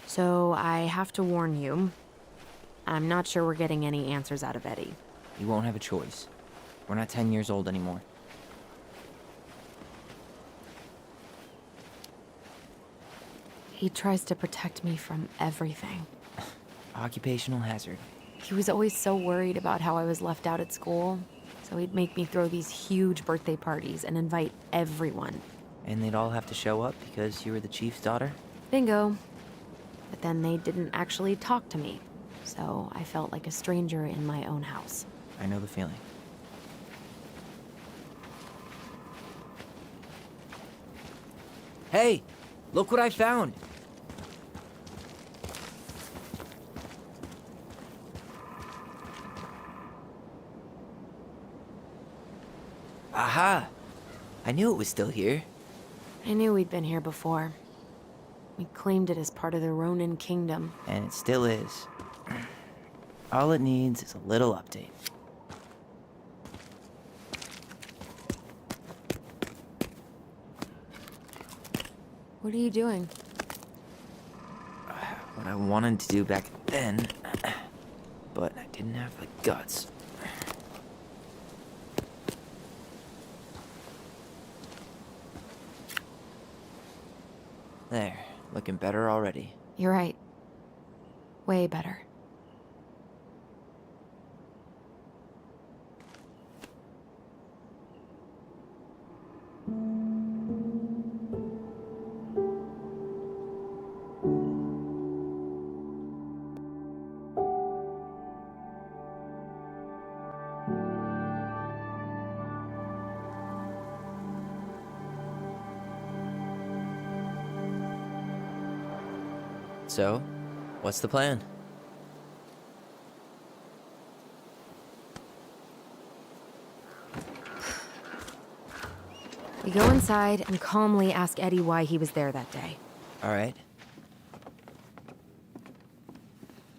So I have to warn you, I'm not sure we're getting any answers out of Eddie. You won't have a choice. We're not 10 years old anymore. He tries to protect me from everything. Occupational hazard. He was always so worried about how I was left out at school, so he'd make me throw these huge birthday parties and invite everyone. And they'd all have to show up because you were the chief's daughter? Bingo. But then they didn't actually talk to me, so I felt like a stranger in my own house. I know the feeling. Hey! Look what I found! Aha! I knew it was still here. I knew we'd been here before. We claimed it as part of the Ronin kingdom. And it still is. All it needs is a little update. What are you doing? What I wanted to do back then, but I didn't have the guts. There, looking better already. You're right. Way better. So, what's the plan? We go inside and calmly ask Eddie why he was there that day. All right.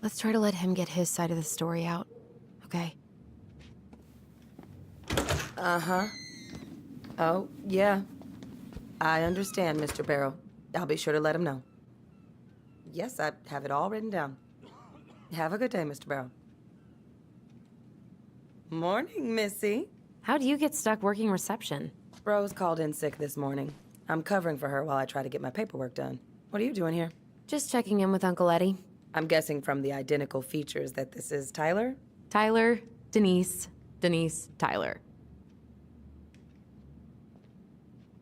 Let's try to let him get his side of the story out, okay? Uh-huh. Oh, yeah. I understand, Mr. Barrow. I'll be sure to let him know. Yes, I have it all written down. Have a good day, Mr. Barrow. Morning, Missy. How do you get stuck working reception? Rose called in sick this morning. I'm covering for her while I try to get my paperwork done. What are you doing here? Just checking in with Uncle Eddie. I'm guessing from the identical features that this is Tyler? Tyler, Denise, Tyler.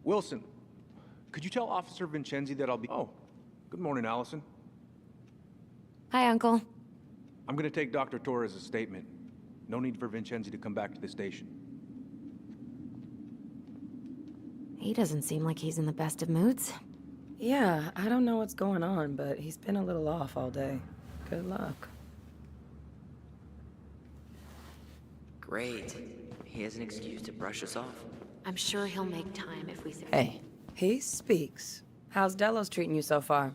Wilson, could you tell Officer Vincenzi that I'll be... Oh, good morning, Allison. Hi, Uncle. I'm gonna take Dr. Torres' statement. No need for Vincenzi to come back to the station. He doesn't seem like he's in the best of moods. Yeah, I don't know what's going on, but he's been a little off all day. Good luck. Great. He has an excuse to brush us off. I'm sure he'll make time if we say... Hey, He speaks. How's Delos treating you so far?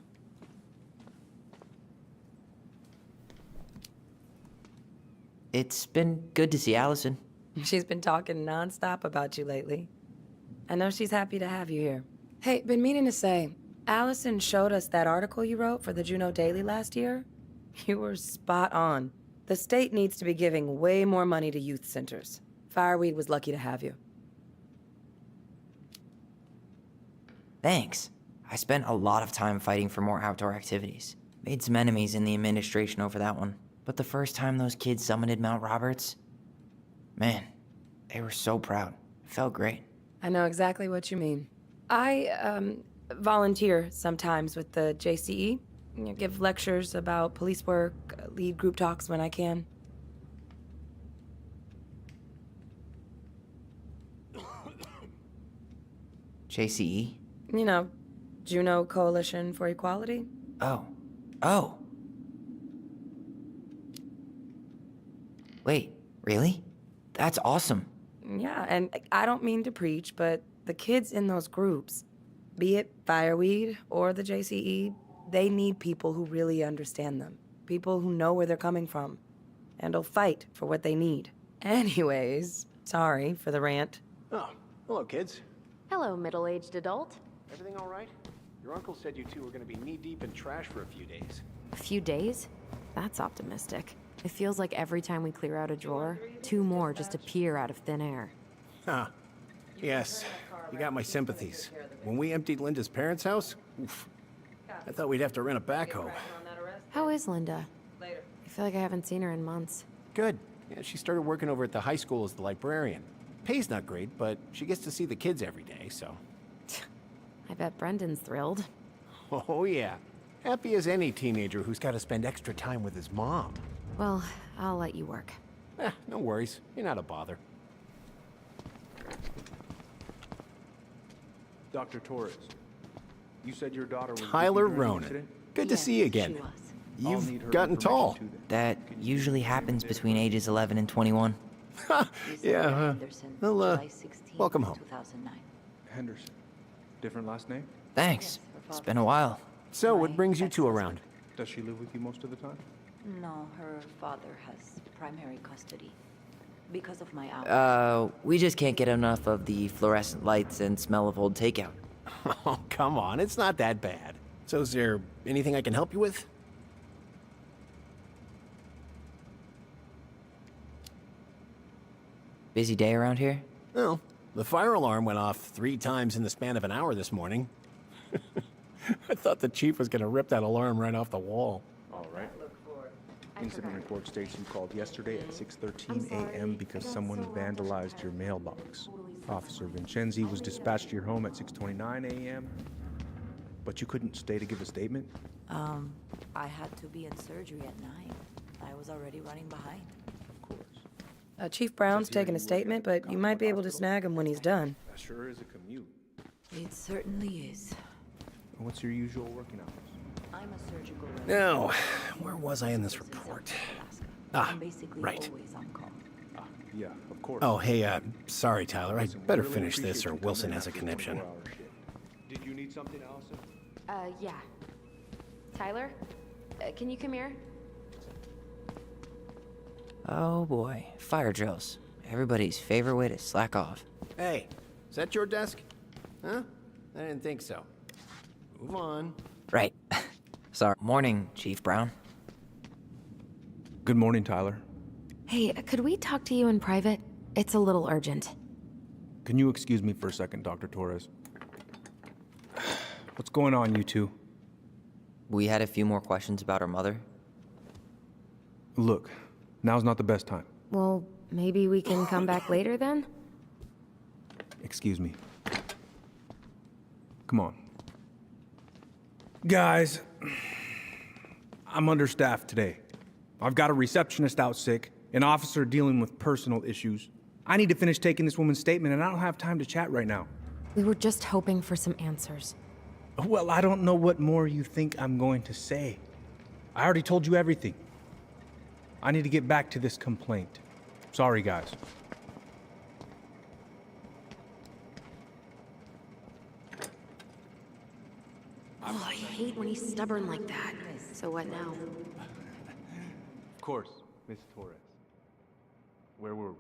it's been good to see Allison. She's been talking nonstop about you lately. I know she's happy to have you here. Hey, been meaning to say, Allison showed us that article you wrote for the Juneau Daily last year. You were spot on. The state needs to be giving way more money to youth centers. Fireweed was lucky to have you. Thanks. I spent a lot of time fighting for more outdoor activities. Made some enemies in the administration over that one. But the first time those kids summited Mount Roberts, man, they were so proud. Felt great. I know exactly what you mean. I, volunteer sometimes with the JCE. You know, give lectures about police work, lead group talks when I can. JCE? You know, Juno Coalition for Equality. Oh. Oh. Wait, really? That's awesome. Yeah, and I don't mean to preach, but the kids in those groups, be it Fireweed or the JCE, they need people who really understand them. People who know where they're coming from and will fight for what they need. Anyways, sorry for the rant. Oh, hello, kids. Hello, middle-aged adult. Everything all right? Your uncle said you two were gonna be knee-deep in trash for a few days. A few days? That's optimistic. It feels like every time we clear out a drawer, 2 more just appear out of thin air. Huh. Yes, you got my sympathies. When we emptied Linda's parents' house, oof, I thought we'd have to rent a backhoe. How is Linda? I feel like I haven't seen her in months. Good. Yeah, she started working over at the high school as the librarian. Pay's not great, but she gets to see the kids every day, so... I bet Brendan's thrilled. Oh, yeah. Happy as any teenager who's got to spend extra time with his mom. Well, I'll let you work. No worries. You're not a bother. Dr. Torres, you said your daughter was... Tyler Ronan. Good to see you again. You've gotten tall. That usually happens between ages 11 and 21. Yeah, well, welcome home. Henderson. Different last name? Thanks. It's been a while. So, what brings you two around? Does she live with you most of the time? No, her father has primary custody. Because of my hours. We just can't get enough of the fluorescent lights and smell of old takeout. Oh, come on. It's not that bad. So, is there anything I can help you with? Busy day around here? No. The fire alarm went off 3 times in the span of an hour this morning. I thought the chief was going to rip that alarm right off the wall. All right. Incident report states you called yesterday at 6:13 a.m. because someone vandalized your mailbox. Officer Vincenzi was dispatched to your home at 6:29 a.m. But you couldn't stay to give a statement? I had to be in surgery at 9. I was already running behind. Of course. Chief Brown's taking a statement, but you might be able to snag him when he's done. That sure is a commute. It certainly is. What's your usual working hours? I'm a surgical Now, where was I in this report? Ah, right. Yeah, of course. Oh, hey, sorry, Tyler. I better finish this or Wilson has a conniption. Did you need something, Allison? Yeah. Tyler? Can you come here? Oh boy, fire drills. Everybody's favorite way to slack off. Hey, is that your desk? Huh? I didn't think so. Move on. Right. Sorry. Morning, Chief Brown. Good morning, Tyler. Hey, could we talk to you in private? It's a little urgent. Can you excuse me for a second, Dr. Torres? What's going on, you two? We had a few more questions about our mother. Look, now's not the best time. Well, maybe we can come back later then? Excuse me. Come on. Guys, I'm understaffed today. I've got a receptionist out sick, an officer dealing with personal issues. I need to finish taking this woman's statement, and I don't have time to chat right now. We were just hoping for some answers. Well, I don't know what more you think I'm going to say. I already told you everything. I need to get back to this complaint. Sorry, guys. Oh, I hate when he's stubborn like that. So what now? Of course, Miss Torres. Where were we?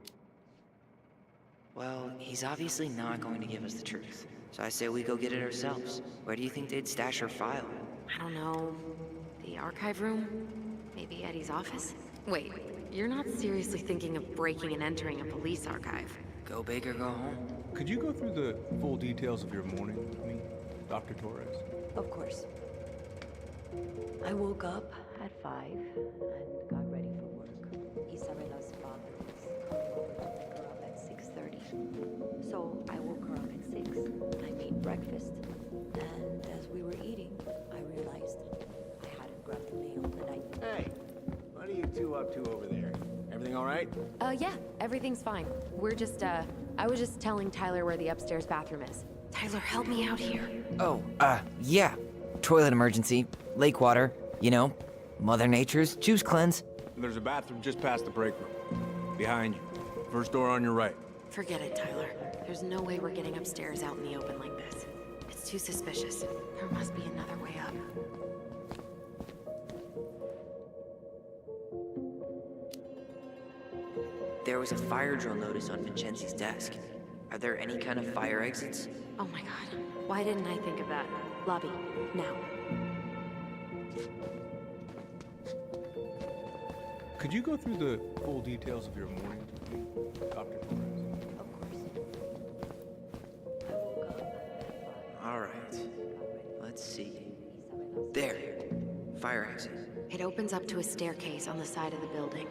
Well, he's obviously not going to give us the truth. So I say we go get it ourselves. Where do you think they'd stash her file? I don't know. The archive room? Maybe Eddie's office? Wait, you're not seriously thinking of breaking and entering a police archive? Go big or go home. Could you go through the full details of your morning with me, Dr. Torres? Of course. I woke up at 5 and got ready for work. Isabella's father was coming over to pick her up at 6:30. So So I woke her up at 6. I made breakfast, and as we were eating, I realized I hadn't grabbed the mail, and Hey, what are you two up to over there? Everything all right? Yeah, everything's fine. I was just telling Tyler where the upstairs bathroom is. Tyler, help me out here. Oh, yeah. Toilet emergency, lake water, you know, Mother Nature's juice cleanse. There's a bathroom just past the break room. Behind you. First door on your right. Forget it, Tyler. There's no way we're getting upstairs out in the open like this. It's too suspicious. There must be another way up. There was a fire drill notice on Vincenzi's desk. Are there any kind of fire exits? Oh my god. Why didn't I think of that? Lobby, now. Could you go through the full details of your morning, Dr. Torres? of course, I woke up. All right. Let's see. There. Fire exit. It opens up to a staircase on the side of the building,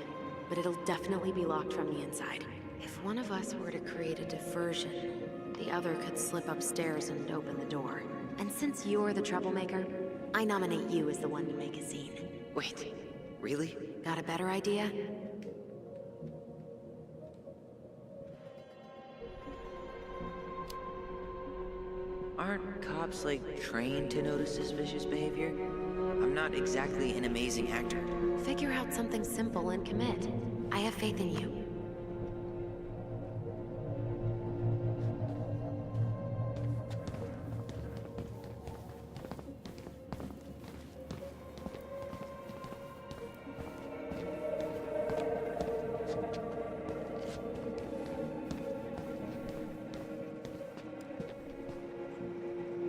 but it'll definitely be locked from the inside. If one of us were to create a diversion, the other could slip upstairs and open the door. And since you're the troublemaker, I nominate you as the one to make a scene. Wait, really? Got a better idea? Aren't cops, like, trained to notice suspicious behavior? I'm not exactly an amazing actor. Figure out something simple and commit. I have faith in you.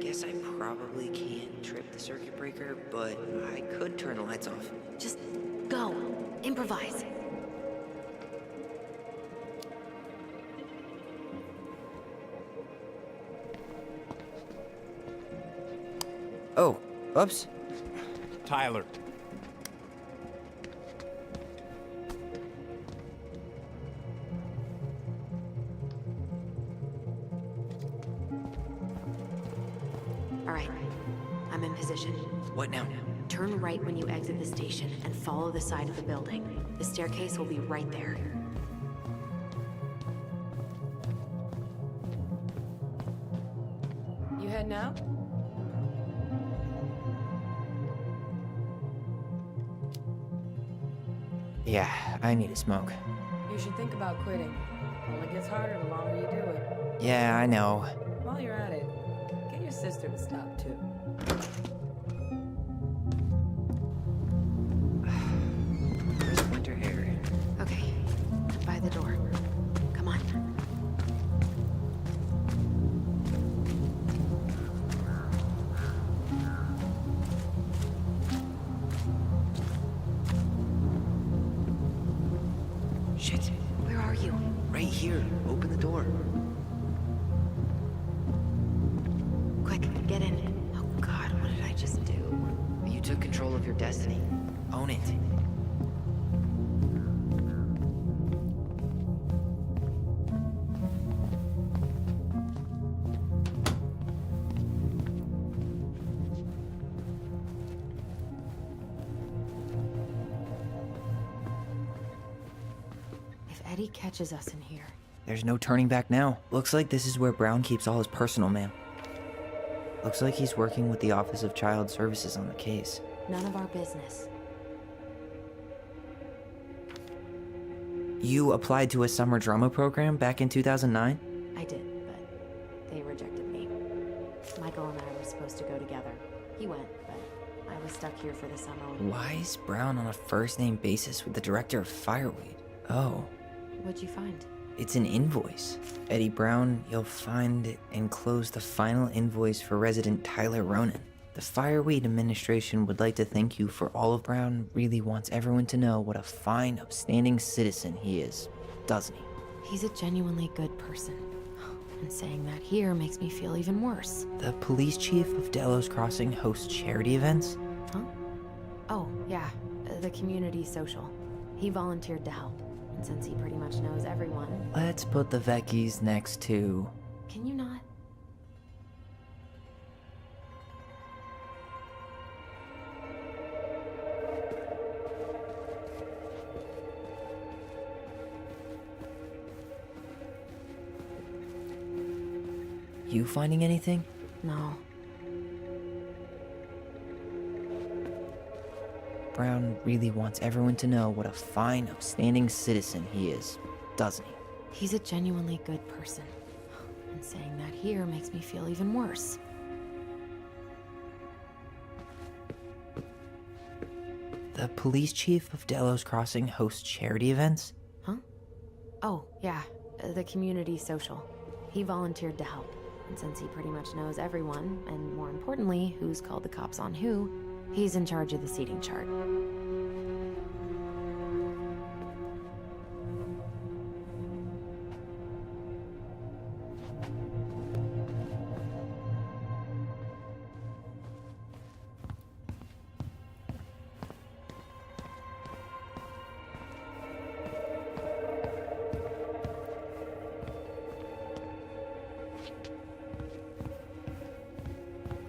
Guess I probably can't trip the circuit breaker, but I could turn the lights off. Just go. Improvise. Oh, oops. Tyler. All right. I'm in position. What now? Turn right when you exit the station and follow the side of the building. The staircase will be right there. You heading out? Yeah, I need a smoke. You should think about quitting. Only gets harder the longer you do it. Yeah, I know. While you're at it, get your sister to stop too. Where's winter hair? Okay. By the door. Come on. Shit. Where are you? Right here. Open the door. Quick, get in. Oh god, what did I just do? You took control of your destiny. Own it. If Eddie catches us in here. There's no turning back now. Looks like this is where Brown keeps all his personal mail. Looks like he's working with the Office of Child Services on the case. None of our business. You applied to a summer drama program back in 2009? I did, but they rejected me. Michael and I were supposed to go together. He went, but I was stuck here for the summer. Why is Brown on a first-name basis with the director of Fireweed? Oh, What'd you find? it's an invoice. Eddie Brown, you'll find enclosed the final invoice for resident Tyler Ronan. The Fireweed administration would like to thank you for all of Brown really wants everyone to know what a fine, upstanding citizen he is, doesn't he? He's a genuinely good person. And saying that here makes me feel even worse. The police chief of Delos Crossing hosts charity events? Huh? Oh, yeah. The community social. He volunteered to help. And since he pretty much knows everyone... Let's put the Vecchies next to Can you not? You finding anything? No. Brown really wants everyone to know what a fine, upstanding citizen he is, doesn't he? He's a genuinely good person. And saying that here makes me feel even worse. The police chief of Delos Crossing hosts charity events? Huh? Oh, yeah. The community social. He volunteered to help. And since he pretty much knows everyone, and more importantly, who's called the cops on who, he's in charge of the seating chart.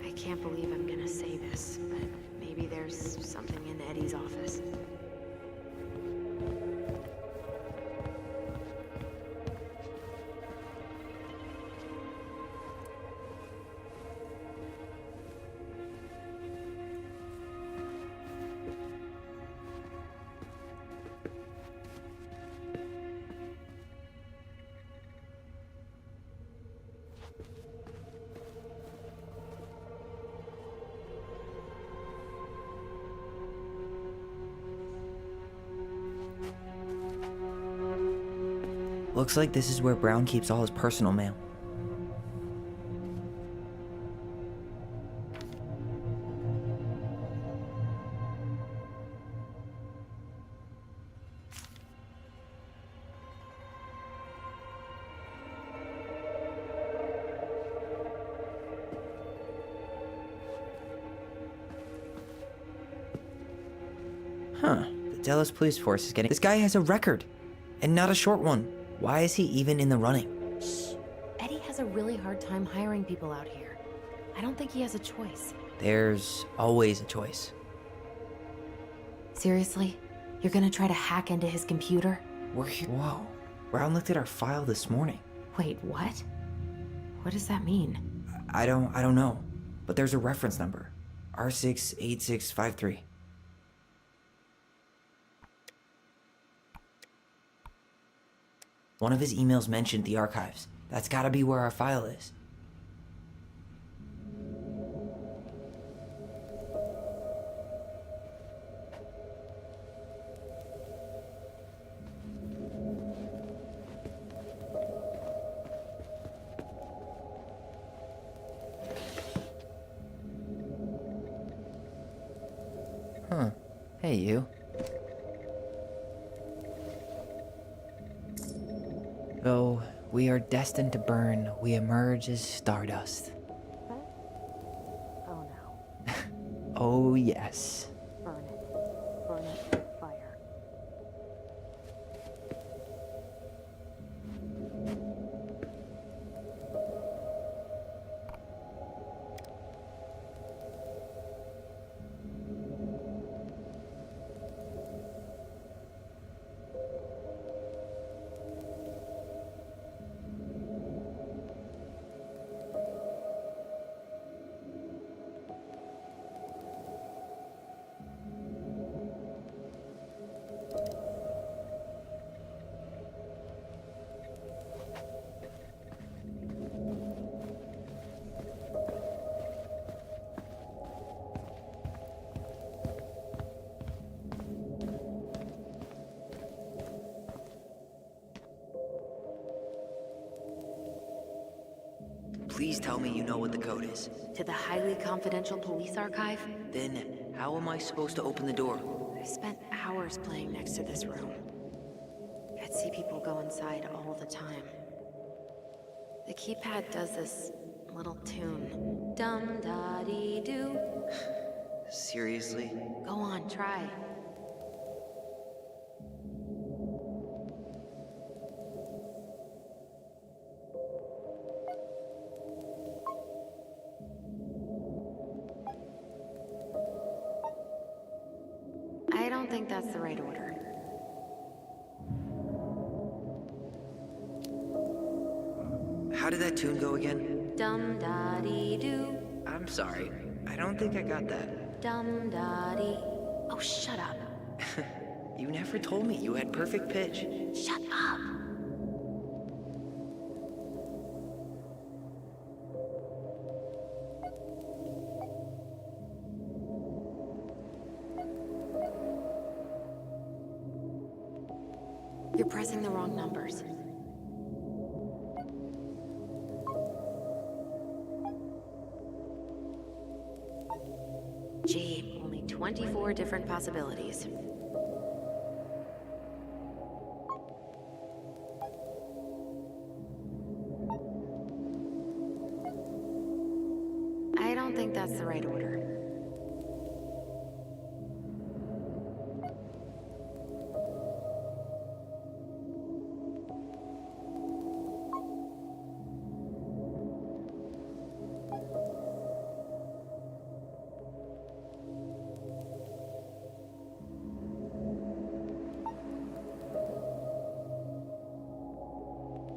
I can't believe I'm gonna say this, but maybe there's something in Eddie's office. Looks like this is where Brown keeps all his personal mail. Huh. The Delos police force is getting... This guy has a record, and not a short one. Why is he even in the running? Shh. Eddie has a really hard time hiring people out here. I don't think he has a choice. There's always a choice. Seriously? You're gonna try to hack into his computer? We're here. Whoa. Brown looked at our file this morning. Wait, what? What does that mean? I don't know. But there's a reference number. R68653. One of his emails mentioned the archives. That's gotta be where our file is. Huh. Hey, you. Though we are destined to burn, we emerge as stardust. What? Oh no. Oh, yes. Burn it. Burn it with fire. Please tell me you know what the code is. To the highly confidential police archive? Then, how am I supposed to open the door? I spent hours playing next to this room. I'd see people go inside all the time. The keypad does this little tune. Dum-da-dee-doo. Seriously? Go on, try. don't think that's the right order. How did that tune go again? Dum-da-dee-doo. I'm sorry. I don't think I got that. Dum-da-dee. Oh, shut up. You never told me you had perfect pitch. Shut up. You're pressing the wrong numbers. Gee, only 24 different possibilities. I don't think that's the right order.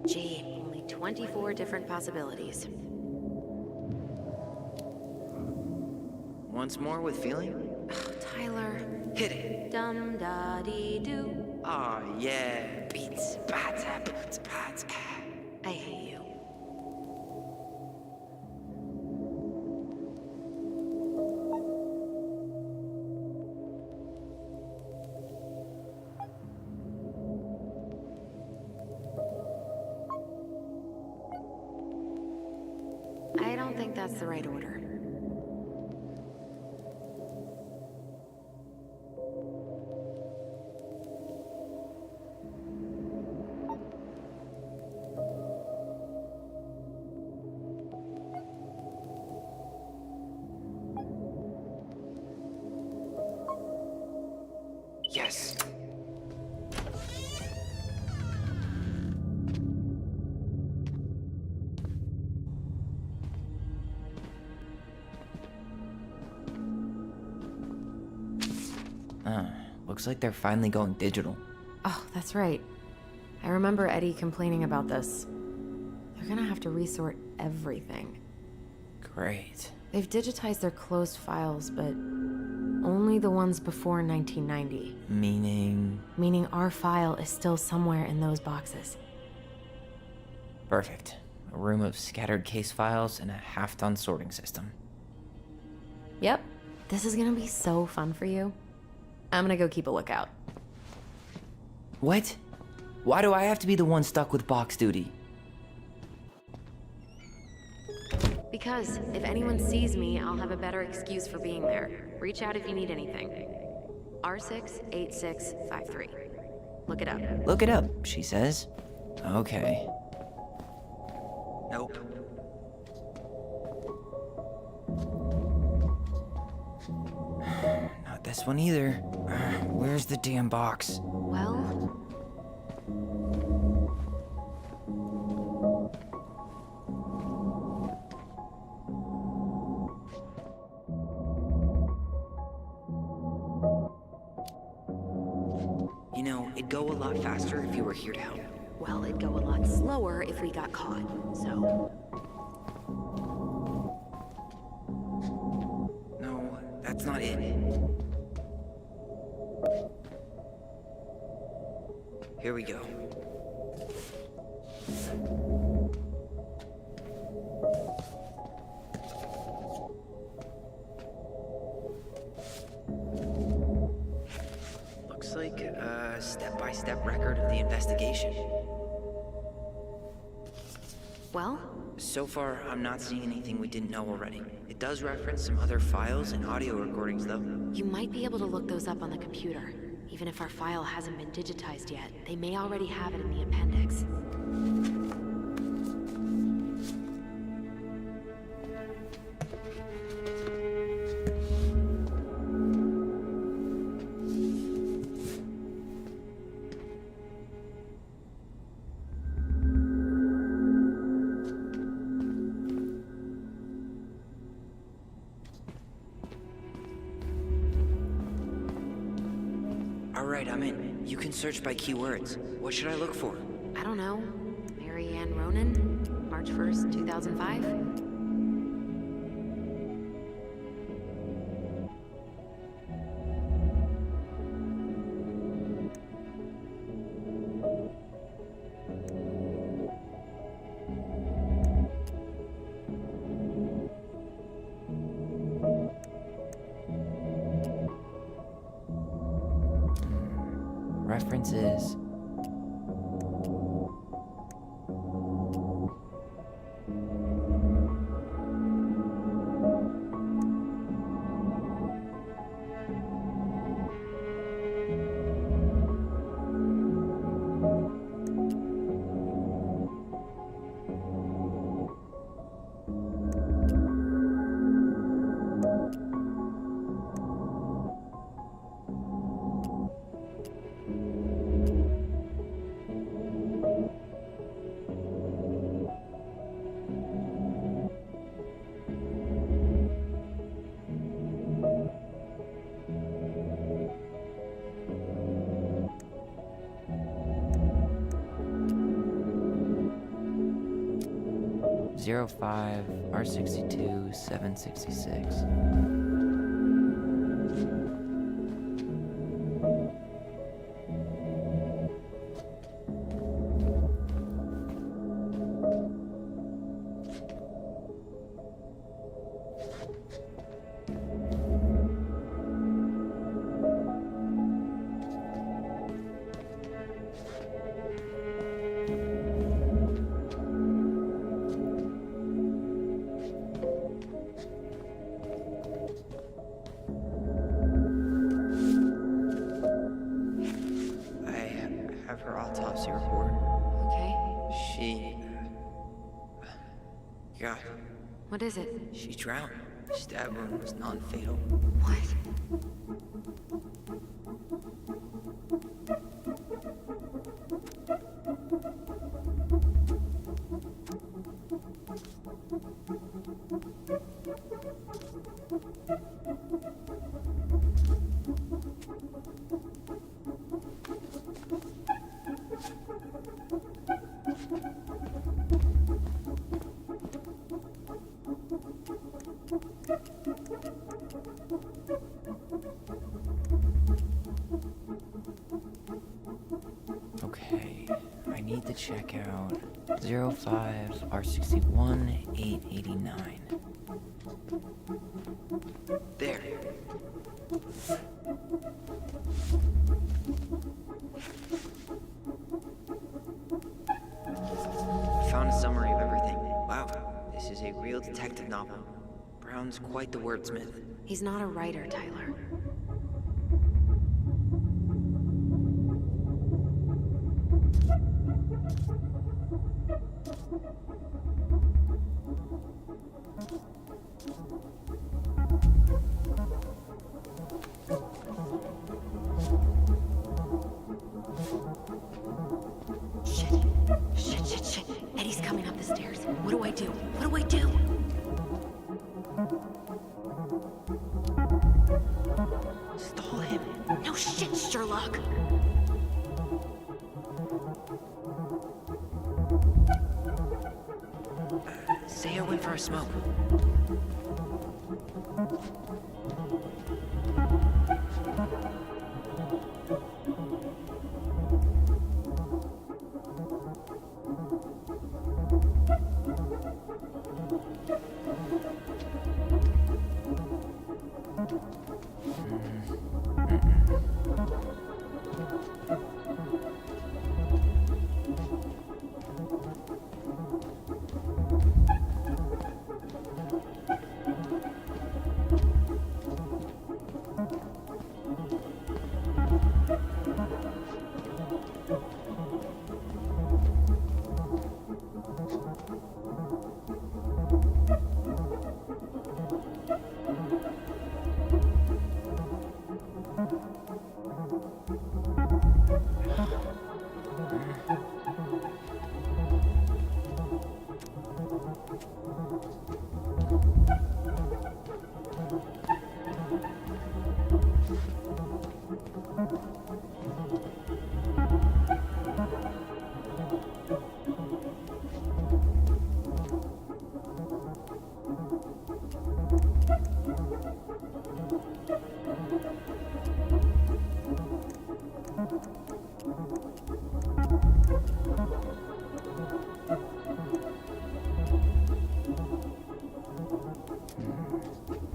Gee, only 24 different possibilities. Once more with feeling? Tyler. Hit it. Dum-da-dee-doo. Aw, yeah. Beats, bats, bats, bats. I hate you. I don't think that's the right order. Yes. Looks like they're finally going digital. Oh, that's right. I remember Eddie complaining about this. They're gonna have to resort everything. Great. They've digitized their closed files, but only the ones before 1990. Meaning? Meaning our file is still somewhere in those boxes. Perfect. A room of scattered case files and a half-done sorting system. Yep. This is gonna be so fun for you. I'm gonna go keep a lookout. What? Why do I have to be the one stuck with box duty? Because if anyone sees me, I'll have a better excuse for being there. Reach out if you need anything. R68653. Look it up. Look it up, she says. Okay. Nope. Not this one either. Where's the damn box? Well... You know, it'd go a lot faster if you were here to help. Well, it'd go a lot slower if we got caught, so... No, that's not it. Here we go. Looks like a step-by-step record of the investigation. Well? So far, I'm not seeing anything we didn't know already. It does reference some other files and audio recordings, though. You might be able to look those up on the computer. Even if our file hasn't been digitized yet, they may already have it in the appendix. right, I'm in. You can search by keywords. What should I look for? I don't know. Mary Ann Ronan? March 1st, 2005? References. '05 R62 766. Have her autopsy report. Okay. She... God, What is it? she drowned. Stab wound was non-fatal. What? Okay, I need to check out 05 R61 889. There. Found a summary of everything. Wow, this is a real detective novel. Brown's quite the wordsmith. He's not a writer, Tyler. Shit. Eddie's coming up the stairs. What do I do? What do I do? Stall him. No shit, Sherlock. Say I went for a smoke.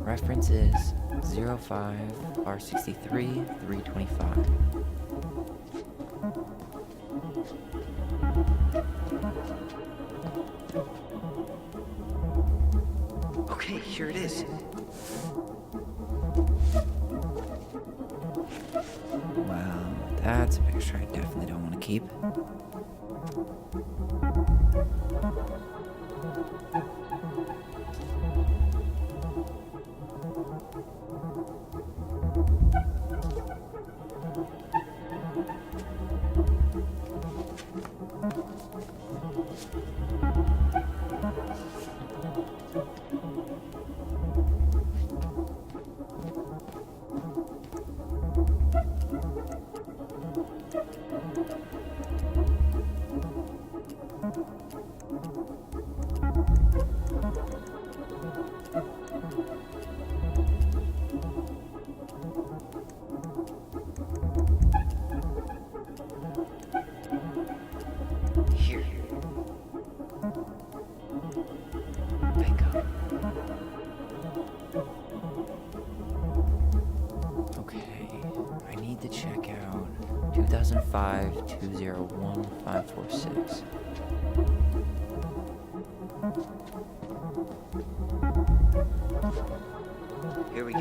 Reference is 05R63-325. Okay, here it is. Well, that's a picture I definitely don't want to keep. Here. Bingo. Okay, I need to check out 2005-201-546. Here we go.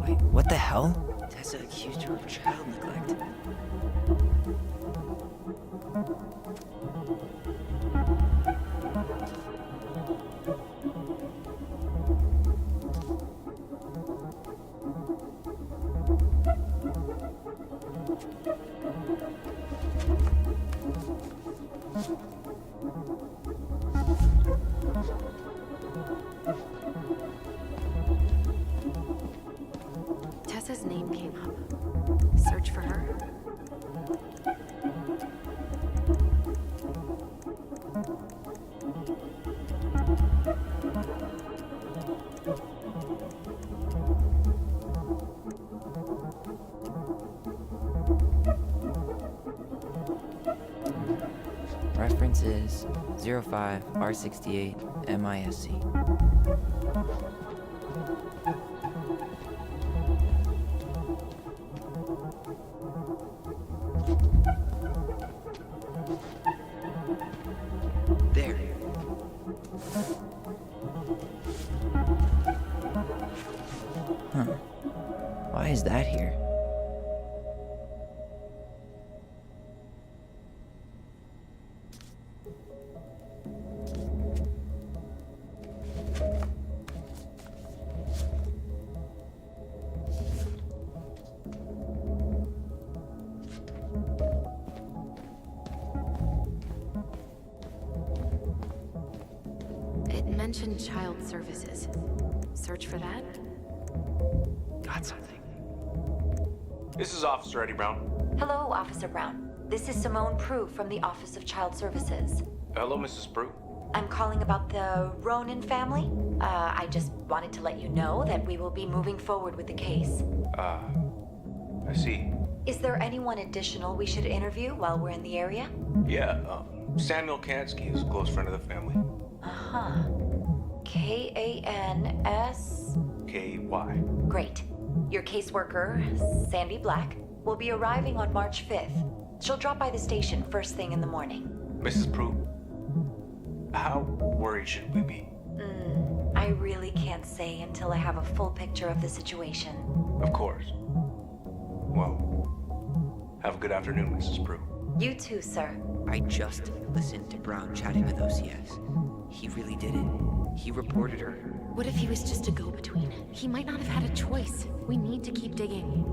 Wait, what the hell? Tessa accused her of child neglect. Tessa's name came up. Search for her. Reference is 05R68-MISC. There. Huh. Why is that here? It mentioned child services. Search for that? Got something. This is Officer Eddie Brown. Hello, Officer Brown. This is Simone Prue from the Office of Child Services. Hello, Mrs. Prue. I'm calling about the Ronan family. I just wanted to let you know that we will be moving forward with the case. I see. Is there anyone additional we should interview while we're in the area? Yeah, Samuel Kansky is a close friend of the family. Uh-huh. K-A-N-S... K-Y. Great. Your caseworker, Sandy Black, will be arriving on March 5th. She'll drop by the station first thing in the morning. Mrs. Prue, how worried should we be? I really can't say until I have a full picture of the situation. Of course. Well, have a good afternoon, Mrs. Prue. You too, sir. I just listened to Brown chatting with OCS. He really did it. He reported her. What if he was just a go-between? He might not have had a choice. We need to keep digging.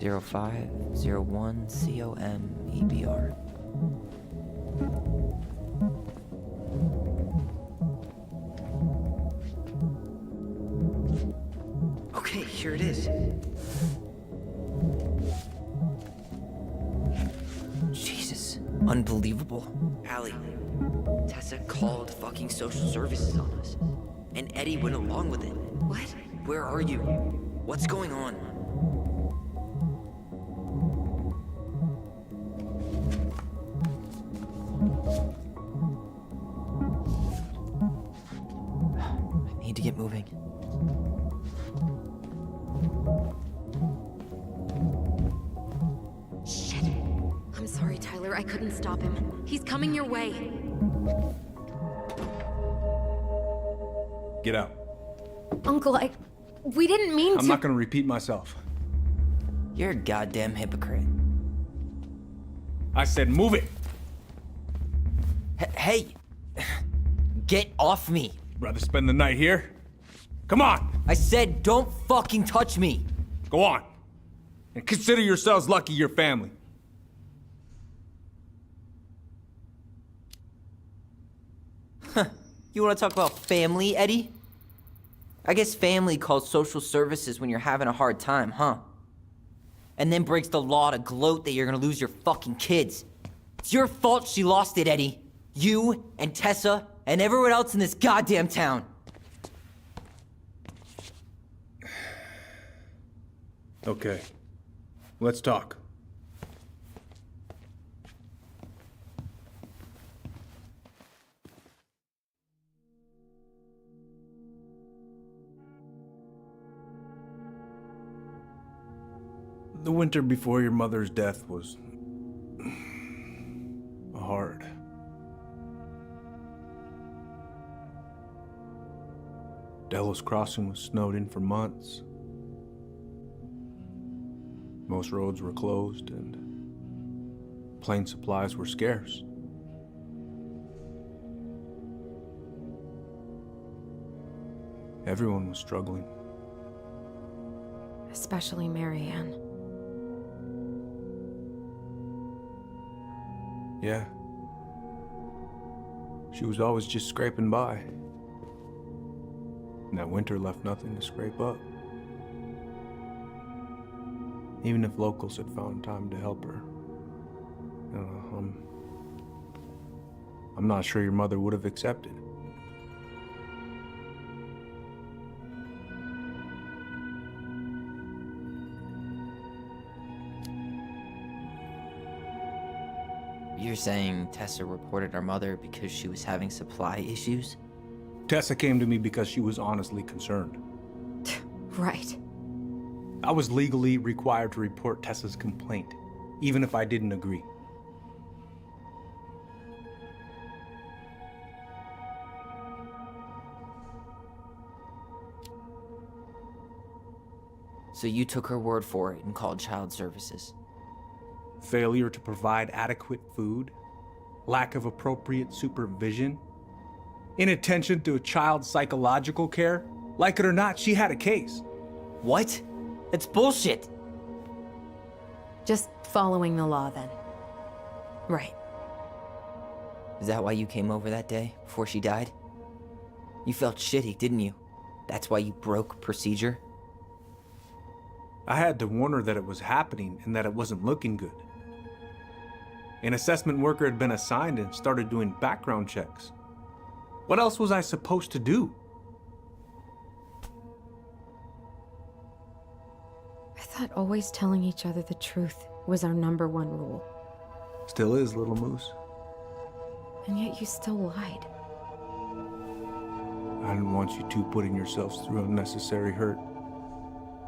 0501 COMEBR. Okay, here it is. Jesus, unbelievable. Allie, Tessa called fucking social services on us. And Eddie went along with it. What? Where are you? What's going on? I need to get moving. Shit. I'm sorry, Tyler. I couldn't stop him. He's coming your way. Get out. Uncle, we didn't mean to. I'm not gonna repeat myself. You're a goddamn hypocrite. I said move it! Hey! Get off me! Rather spend the night here? Come on! I said don't fucking touch me! Go on! And consider yourselves lucky you're family. Huh. You wanna talk about family, Eddie? I guess family calls social services when you're having a hard time, huh? And then breaks the law to gloat that you're gonna lose your fucking kids. It's your fault she lost it, Eddie. You and Tessa and everyone else in this goddamn town. Okay. Let's talk. The winter before your mother's death was hard. Delos Crossing was snowed in for months. Most roads were closed and plane supplies were scarce. Everyone was struggling. Especially Marianne. Yeah. She was always just scraping by. And that winter left nothing to scrape up. Even if locals had found time to help her. I'm not sure your mother would have accepted. You're saying Tessa reported our mother because she was having supply issues? Tessa came to me because she was honestly concerned. Right. I was legally required to report Tessa's complaint, even if I didn't agree. So you took her word for it and called child services? Failure to provide adequate food, lack of appropriate supervision, inattention to a child's psychological care. Like it or not, she had a case. What? That's bullshit! Just following the law, then. Right. Is that why you came over that day, before she died? You felt shitty, didn't you? That's why you broke procedure? I had to warn her that it was happening and that it wasn't looking good. An assessment worker had been assigned and started doing background checks. What else was I supposed to do? I thought always telling each other the truth was our #1 rule. Still is, little moose. And yet you still lied. I didn't want you two putting yourselves through unnecessary hurt.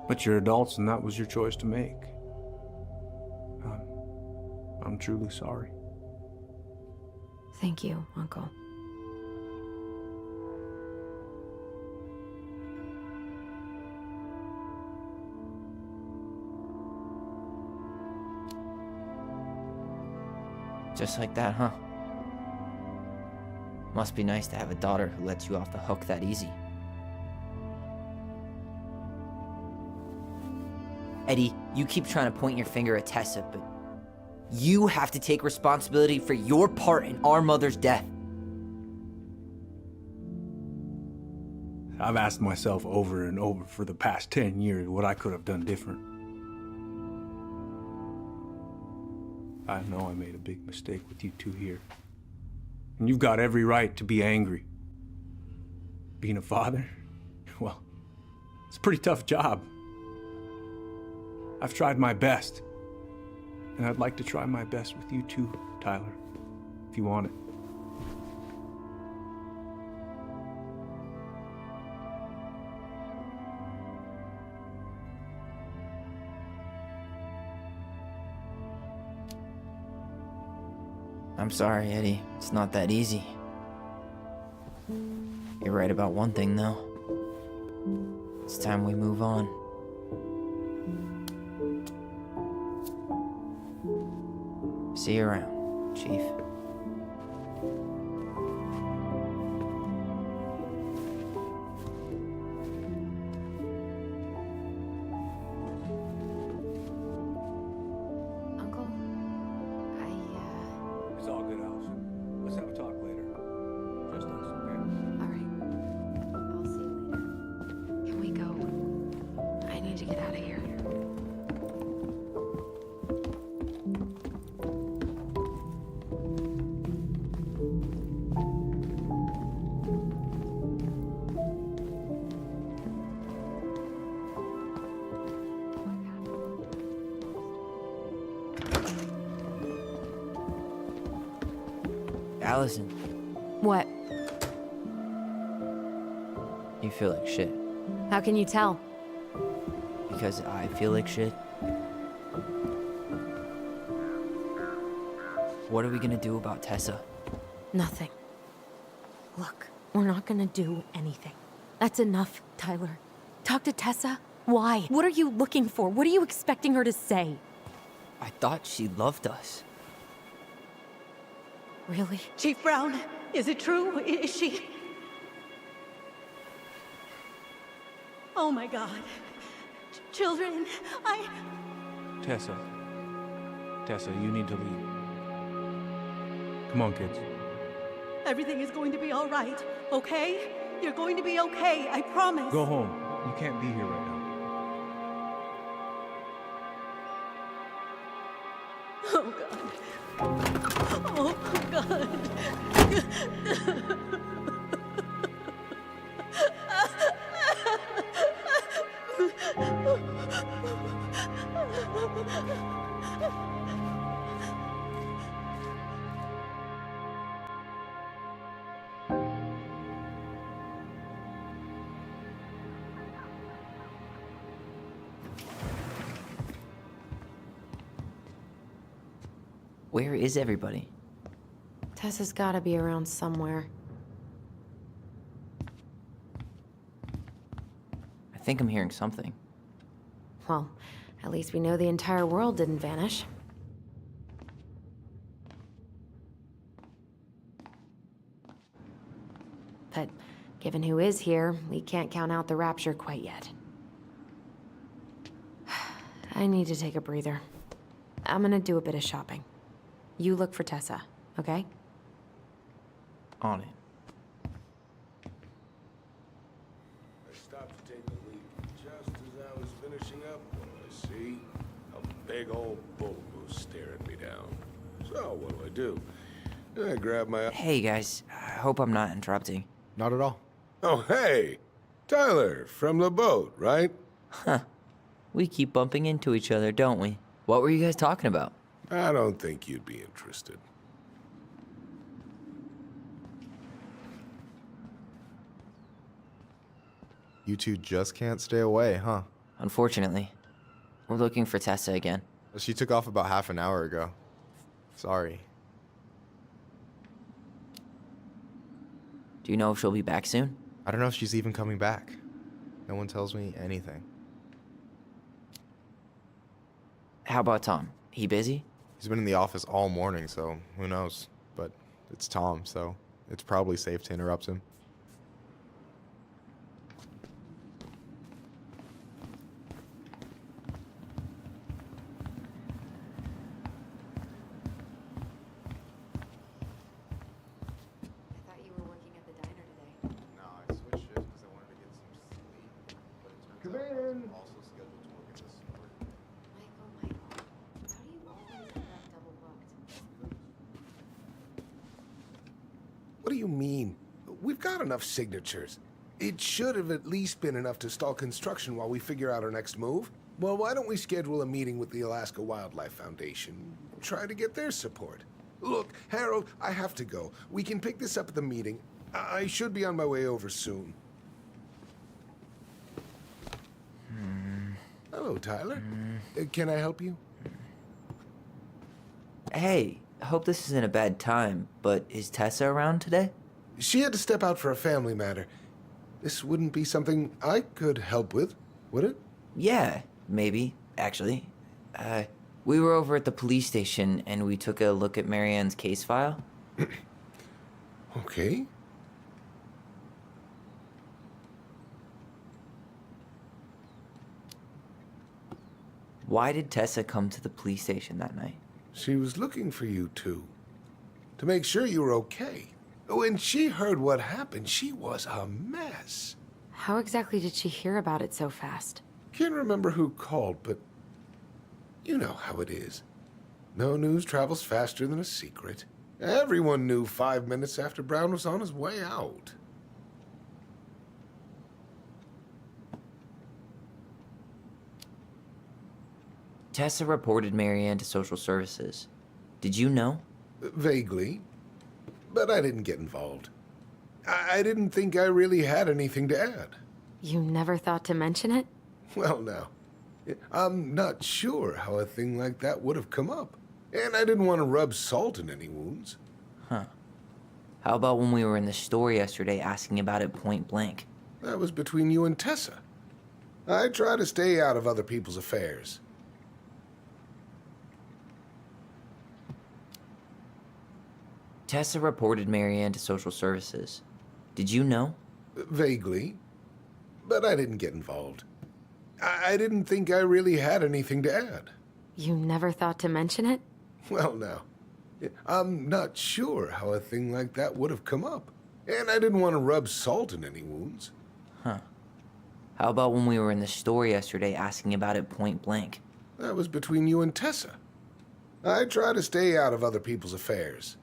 But you're adults and that was your choice to make. I'm truly sorry. Thank you, Uncle. Just like that, huh? Must be nice to have a daughter who lets you off the hook that easy. Eddie, you keep trying to point your finger at Tessa, but you have to take responsibility for your part in our mother's death. I've asked myself over and over for the past 10 years what I could have done different. I know I made a big mistake with you two here. And you've got every right to be angry. Being a father, well, it's a pretty tough job. I've tried my best. And I'd like to try my best with you too, Tyler, if you want it. I'm sorry, Eddie. It's not that easy. You're right about one thing, though. It's time we move on. See you around, Chief. Uncle, It's all good, Allison. Let's have a talk later. Just us, okay? all right. I'll see you later. Can we go? I need to get out of here. Allison, What? you feel like shit. How can you tell? Because I feel like shit. What are we gonna do about Tessa? Nothing. Look, we're not gonna do anything. That's enough, Tyler. Talk to Tessa? Why? What are you looking for? What are you expecting her to say? I thought she loved us. Really? Chief Brown, is it true? Is she... Oh my God. Children, Tessa, you need to leave. Come on, kids. Everything is going to be all right, okay? You're going to be okay, I promise. Go home. You can't be here right now. Oh God. Oh God. Where is everybody? Tessa's gotta be around somewhere. I think I'm hearing something. Well, at least we know the entire world didn't vanish. But given who is here, we can't count out the rapture quite yet. I need to take a breather. I'm gonna do a bit of shopping. You look for Tessa, okay? On it. I stopped to take a leak. Just as I was finishing up, I see a big old bullgoose staring me down. So what do? I grab my... Hey, guys. I hope I'm not interrupting. Not at all. Oh, hey! Tyler, from the boat, right? Huh. We keep bumping into each other, don't we? What were you guys talking about? I don't think you'd be interested. You two just can't stay away, huh? Unfortunately. We're looking for Tessa again. She took off about half an hour ago. Sorry. Do you know if she'll be back soon? I don't know if she's even coming back. No one tells me anything. How about Tom? He busy? He's been in the office all morning, so who knows? But it's Tom, so it's probably safe to interrupt him. Come in. Also scheduled to work at this store. Michael, how do you always end up double booked? What do you mean? We've got enough signatures. It should have at least been enough to stall construction while we figure out our next move. Well, why don't we schedule a meeting with the Alaska Wildlife Foundation? Try to get their support. Look, Harold, I have to go. We can pick this up at the meeting. I should be on my way over soon. Hello, Tyler. Can I help you? Hey, I hope this isn't a bad time, but is Tessa around today? She had to step out for a family matter. This wouldn't be something I could help with, would it? Yeah, maybe, actually. We were over at the police station and we took a look at Marianne's case file. Okay. Why did Tessa come to the police station that night? She was looking for you two. To make sure you were okay. When she heard what happened, she was a mess. How exactly did she hear about it so fast? Can't remember who called, but you know how it is. No news travels faster than a secret. Everyone knew 5 minutes after Brown was on his way out. Tessa reported Marianne to social services. Did you know? Vaguely. But I didn't get involved. I didn't think I really had anything to add. You never thought to mention it? Well, now, I'm not sure how a thing like that would have come up. And I didn't want to rub salt in any wounds. Huh. How about when we were in the store yesterday asking about it point blank? That was between you and Tessa. I try to stay out of other people's affairs. Tessa reported Marianne to social services. Did you know? Vaguely. But I didn't get involved. I didn't think I really had anything to add. You never thought to mention it? Well, now, I'm not sure how a thing like that would have come up. And I didn't want to rub salt in any wounds. Huh. How about when we were in the store yesterday asking about it point blank? That was between you and Tessa. I try to stay out of other people's affairs.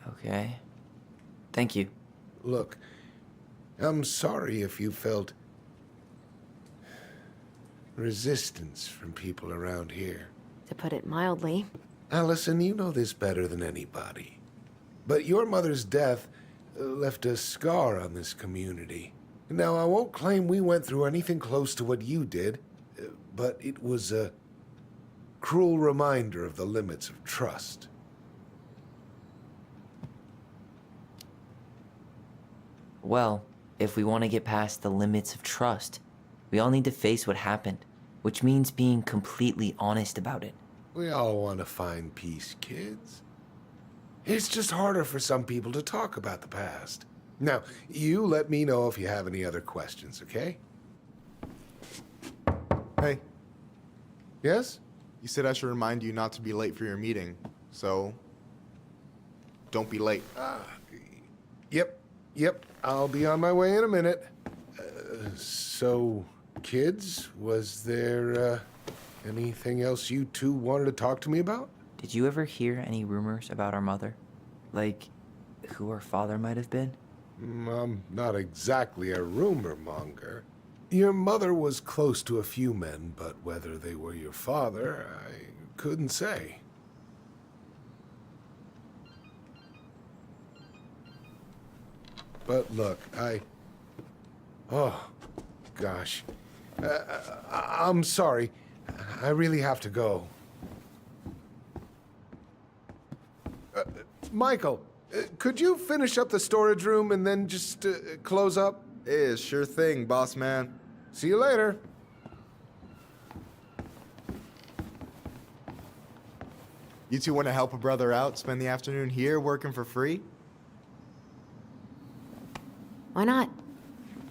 Okay. Thank you. Look, I'm sorry if you felt resistance from people around here. To put it mildly. Allison, you know this better than anybody. But your mother's death left a scar on this community. Now, I won't claim we went through anything close to what you did, but it was a cruel reminder of the limits of trust. Well, if we want to get past the limits of trust, we all need to face what happened, which means being completely honest about it. We all want to find peace, kids. It's just harder for some people to talk about the past. Now, you let me know if you have any other questions, okay? Hey, Yes? you said I should remind you not to be late for your meeting, so don't be late. Yep. I'll be on my way in a minute. So, kids, was there anything else you two wanted to talk to me about? Did you ever hear any rumors about our mother? Like, who her father might have been? I'm not exactly a rumor monger. Your mother was close to a few men, but whether they were your father, I couldn't say. But look, oh, gosh. I'm sorry. I really have to go. Michael, could you finish up the storage room and then just close up? Yeah, sure thing, boss man. See you later. You two want to help a brother out, spend the afternoon here working for free? Why not?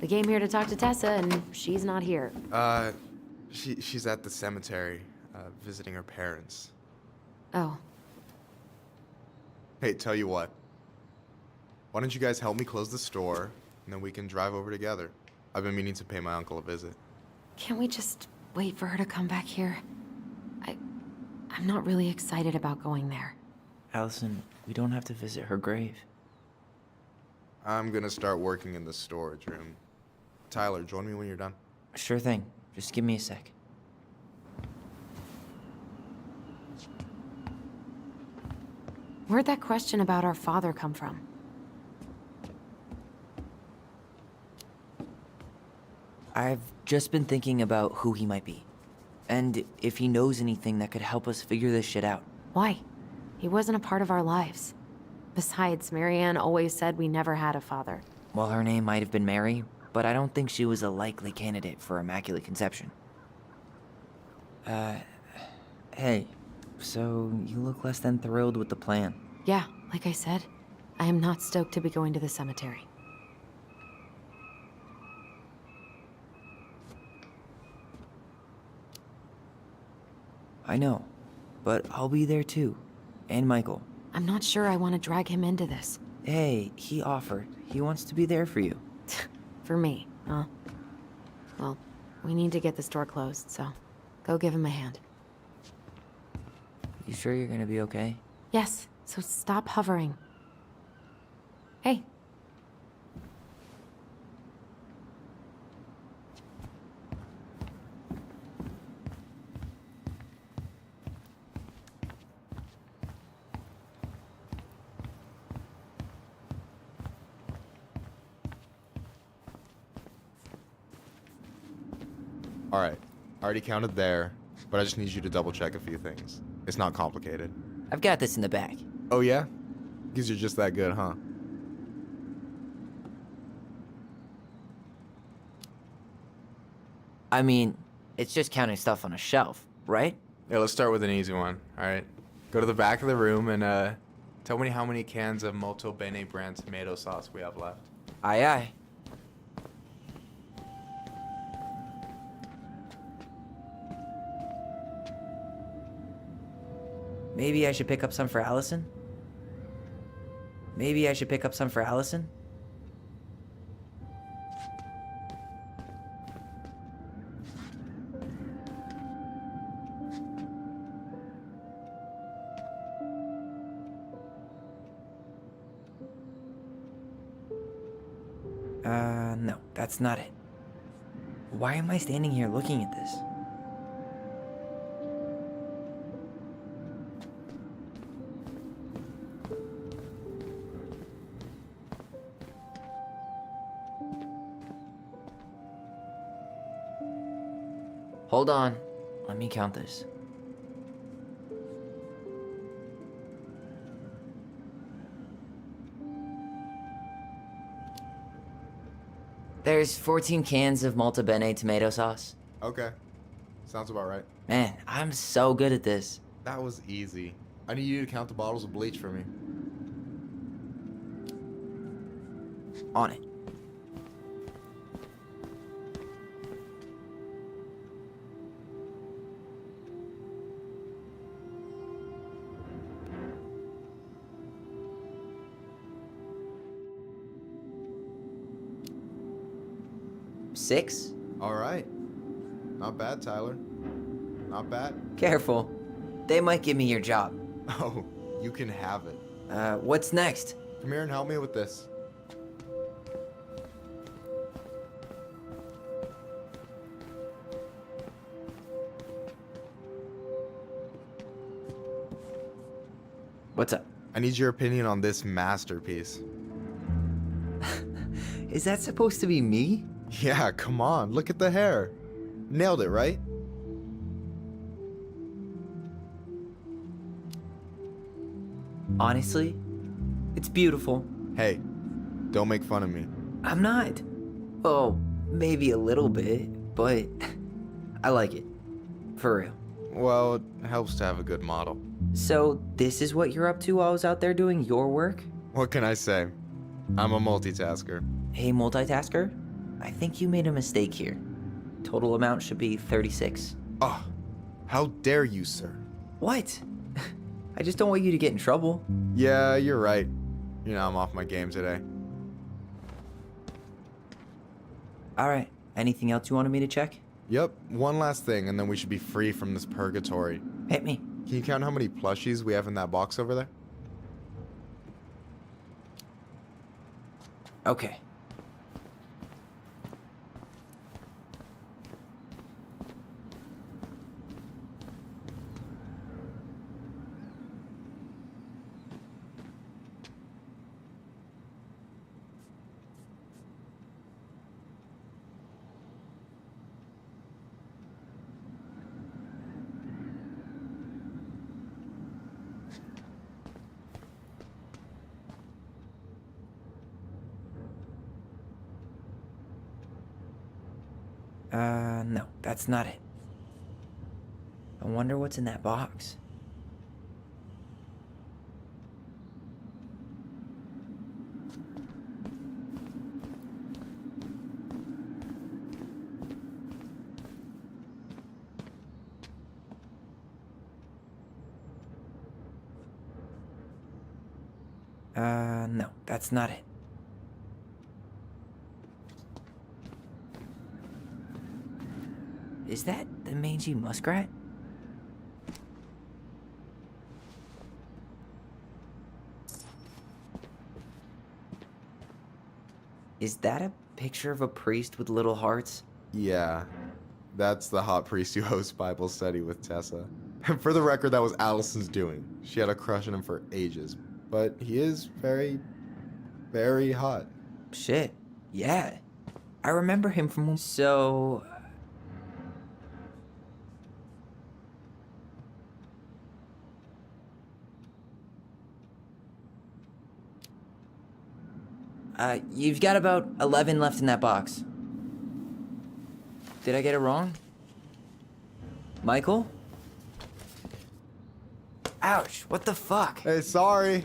We came here to talk to Tessa, and she's not here. She's at the cemetery, visiting her parents. Oh. Hey, tell you what. Why don't you guys help me close the store, and then we can drive over together? I've been meaning to pay my uncle a visit. Can't we just wait for her to come back here? I'm not really excited about going there. Allison, we don't have to visit her grave. I'm gonna start working in the storage room. Tyler, join me when you're done. Sure thing. Just give me a sec. Where'd that question about our father come from? I've just been thinking about who he might be. And if he knows anything that could help us figure this shit out. Why? He wasn't a part of our lives. Besides, Marianne always said we never had a father. Well, her name might have been Mary, but I don't think she was a likely candidate for Immaculate Conception. Hey, so you look less than thrilled with the plan. Yeah, like I said, I am not stoked to be going to the cemetery. I know, but I'll be there too. And Michael. I'm not sure I want to drag him into this. Hey, he offered. He wants to be there for you. For me, huh? Well, we need to get the store closed, so go give him a hand. You sure you're gonna be okay? Yes, so stop hovering. Hey. Alright, I already counted there, but I just need you to double check a few things. It's not complicated. I've got this in the bag. Oh yeah? Because you're just that good, huh? I mean, it's just counting stuff on a shelf, right? Yeah, let's start with an easy one, alright? Go to the back of the room and tell me how many cans of Molto Bene brand tomato sauce we have left. Aye aye. Maybe I should pick up some for Allison? Maybe I should pick up some for Allison? No, that's not it. Why am I standing here looking at this? Hold on. Let me count this. There's 14 cans of Molto Bene tomato sauce. Okay. Sounds about right. Man, I'm so good at this. That was easy. I need you to count the bottles of bleach for me. On it. Six? All right. Not bad, Tyler. Not bad. Careful. They might give me your job. Oh, you can have it. What's next? Come here and help me with this. What's up? I need your opinion on this masterpiece. Is that supposed to be me? Yeah, come on. Look at the hair. Nailed it, right? Honestly, it's beautiful. Hey, don't make fun of me. I'm not. Oh, maybe a little bit, but I like it. For real. Well, it helps to have a good model. So, this is what you're up to while I was out there doing your work? What can I say? I'm a multitasker. Hey, multitasker. I think you made a mistake here. Total amount should be 36. Oh, how dare you, sir? What? I just don't want you to get in trouble. Yeah, you're right. You know, I'm off my game today. Alright, anything else you wanted me to check? Yep, one last thing, and then we should be free from this purgatory. Hit me. Can you count how many plushies we have in that box over there? Okay. No, that's not it. I wonder what's in that box. No, that's not it. Is that the mangy muskrat? Is that a picture of a priest with little hearts? Yeah, that's the hot priest who hosts Bible study with Tessa. And for the record, that was Allison's doing. She had a crush on him for ages. But he is very, very hot. Shit, yeah. I remember him from... So... you've got about 11 left in that box. Did I get it wrong? Michael? Ouch, what the fuck? Hey, sorry.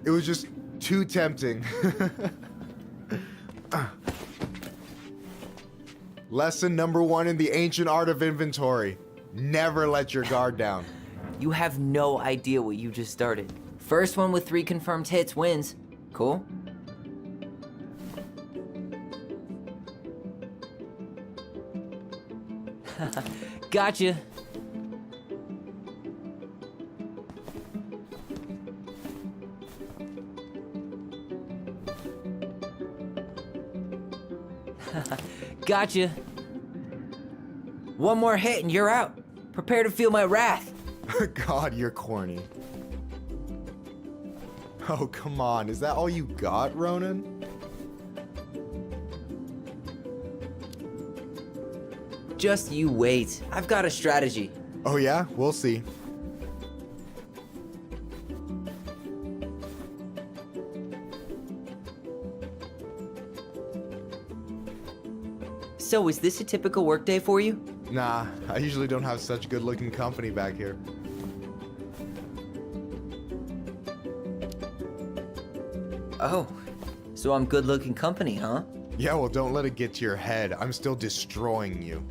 It was just too tempting. Lesson number 1 in the ancient art of inventory. Never let your guard down. You have no idea what you just started. First one with 3 confirmed hits wins. Cool? Gotcha. Gotcha. One more hit and you're out. Prepare to feel my wrath. God, you're corny. Oh, come on. Is that all you got, Ronan? Just you wait. I've got a strategy. Oh yeah? We'll see. So, is this a typical workday for you? Nah, I usually don't have such good-looking company back here. Oh, so I'm good-looking company, huh? Yeah, well, don't let it get to your head. I'm still destroying you.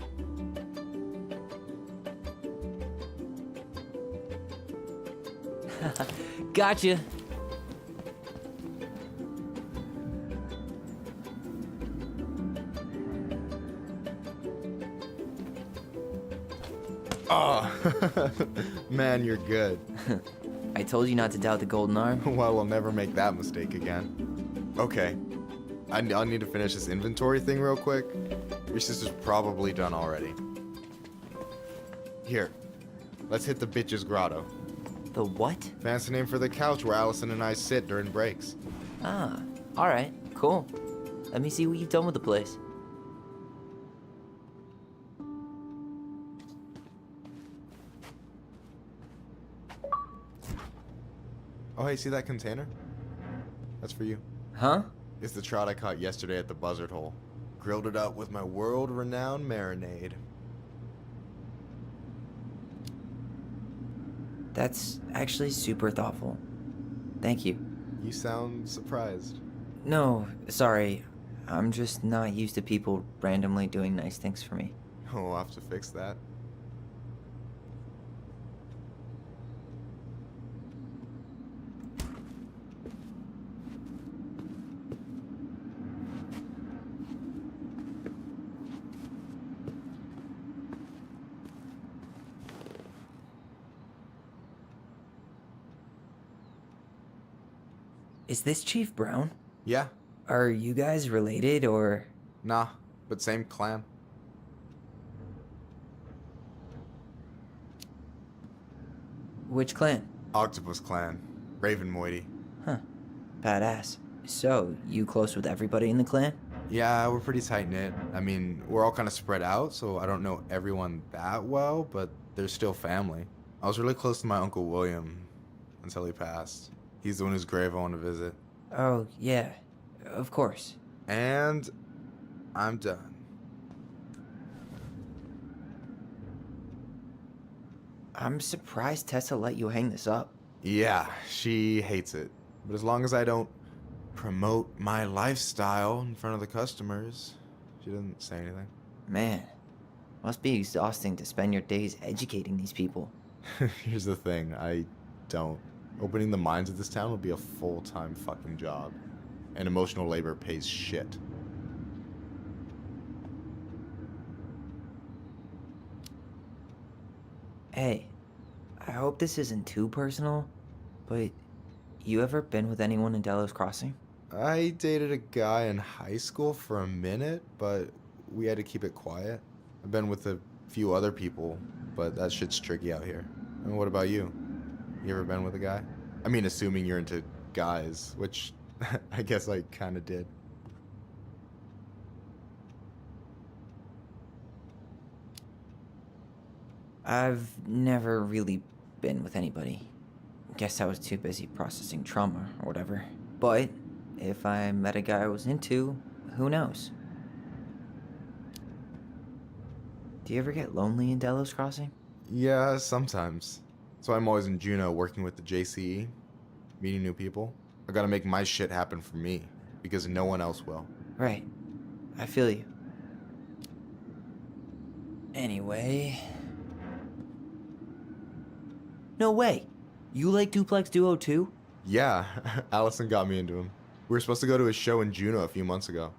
Gotcha. Oh, man, you're good. I told you not to doubt the golden arm. Well, we'll never make that mistake again. Okay, I need to finish this inventory thing real quick. Your sister's probably done already. Here, let's hit the bitch's grotto. The what? Fancy name for the couch where Allison and I sit during breaks. Ah, alright, cool. Let me see what you've done with the place. Oh, hey, see that container? That's for you. Huh? It's the trout I caught yesterday at the buzzard hole. Grilled it up with my world-renowned marinade. That's actually super thoughtful. Thank you. You sound surprised. No, sorry. I'm just not used to people randomly doing nice things for me. We'll have to fix that. Is this Chief Brown? Yeah. Are you guys related, or...? Nah, but same clan. Which clan? Octopus Clan. Raven Moiety. Huh. Badass. So, you close with everybody in the clan? Yeah, we're pretty tight-knit. I mean, we're all kind of spread out, so I don't know everyone that well, but they're still family. I was really close to my Uncle William until he passed. He's the one whose grave I want to visit. Oh, yeah. Of course. And I'm done. I'm surprised Tessa let you hang this up. Yeah, she hates it. But as long as I don't promote my lifestyle in front of the customers, she doesn't say anything. Man, must be exhausting to spend your days educating these people. Here's the thing, I don't. Opening the mines of this town would be a full-time fucking job. And emotional labor pays shit. Hey, I hope this isn't too personal, but you ever been with anyone in Delos Crossing? I dated a guy in high school for a minute, but we had to keep it quiet. I've been with a few other people, but that shit's tricky out here. And what about you? You ever been with a guy? I mean, assuming you're into guys, which I guess I kind of did. I've never really been with anybody. Guess I was too busy processing trauma or whatever. But if I met a guy I was into, who knows? Do you ever get lonely in Delos Crossing? Yeah, sometimes. So I'm always in Juneau working with the JCE, meeting new people. I gotta make my shit happen for me, because no one else will. Right. I feel you. Anyway... No way! You like Duplex Duo too? Yeah, Allison got me into him. We were supposed to go to a show in Juneau a few months ago.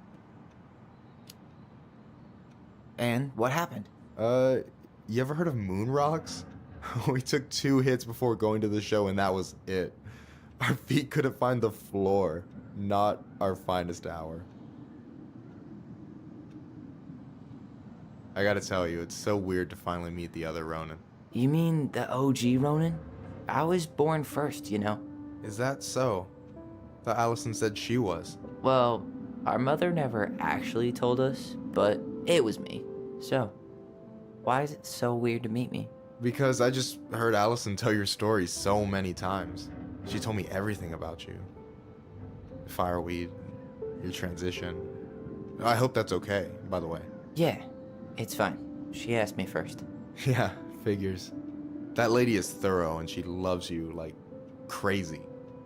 And what happened? You ever heard of Moon Rocks? We took 2 hits before going to the show and that was it. Our feet couldn't find the floor. Not our finest hour. I gotta tell you, it's so weird to finally meet the other Ronin. You mean the OG Ronin? I was born first, you know. Is that so? Thought Allison said she was. Well, our mother never actually told us, but it was me. So, why is it so weird to meet me? Because I just heard Allison tell your story so many times. She told me everything about you. Fireweed, your transition. I hope that's okay, by the way. Yeah, it's fine. She asked me first. Yeah, figures. That lady is thorough and she loves you like crazy.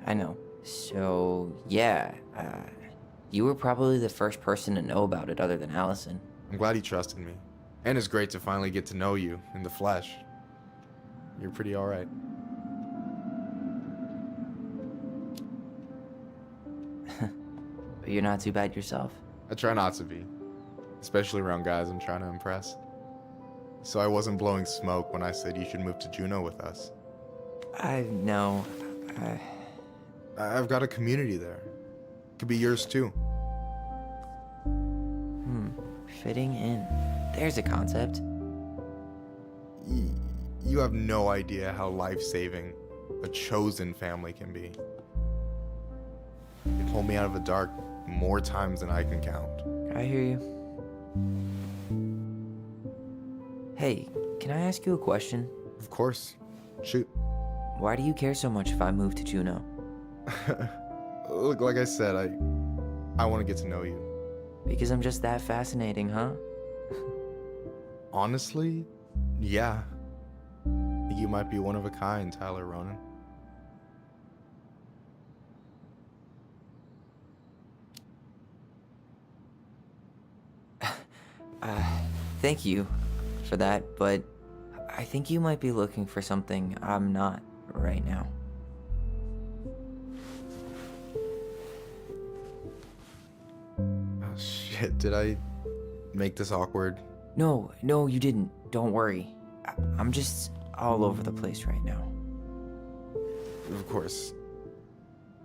I know. So, yeah, you were probably the first person to know about it other than Allison. I'm glad he trusted me. And it's great to finally get to know you in the flesh. You're pretty alright. But you're not too bad yourself. I try not to be. Especially around guys I'm trying to impress. So I wasn't blowing smoke when I said you should move to Juneau with us. I know. I've got a community there. Could be yours too. Fitting in. There's a concept. You have no idea how life-saving a chosen family can be. They pulled me out of the dark more times than I can count. I hear you. Hey, can I ask you a question? Of course. Shoot. Why do you care so much if I move to Juneau? Look, like I said, I want to get to know you. Because I'm just that fascinating, huh? Honestly, yeah. I think you might be one of a kind, Tyler Ronin. Thank you for that, but I think you might be looking for something I'm not right now. Oh shit, did I make this awkward? No, you didn't. Don't worry. I'm just all over the place right now. Of course.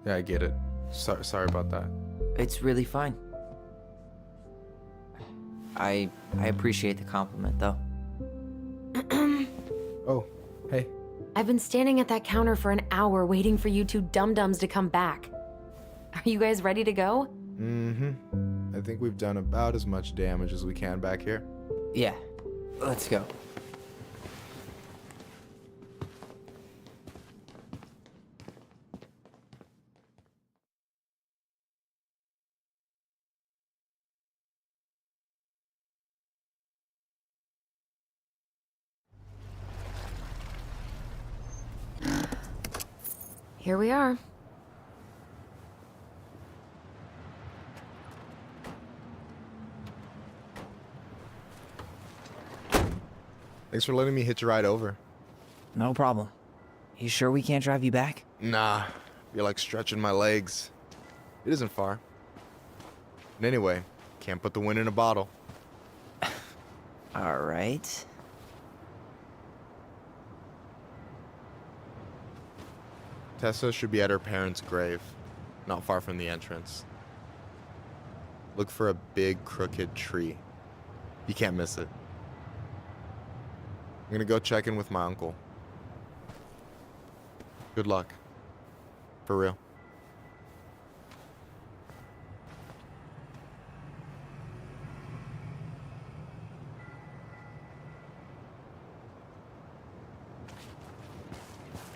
Yeah, I get it. Sorry about that. It's really fine. I appreciate the compliment, though. Oh, hey. I've been standing at that counter for an hour waiting for you two dum-dums to come back. Are you guys ready to go? I think we've done about as much damage as we can back here. Yeah, let's go. Here we are. Thanks for letting me hitch a ride over. No problem. You sure we can't drive you back? Nah, you're like stretching my legs. It isn't far. And anyway, can't put the wind in a bottle. All right. Tessa should be at her parents' grave, not far from the entrance. Look for a big crooked tree. You can't miss it. I'm gonna go check in with my uncle. Good luck. For real.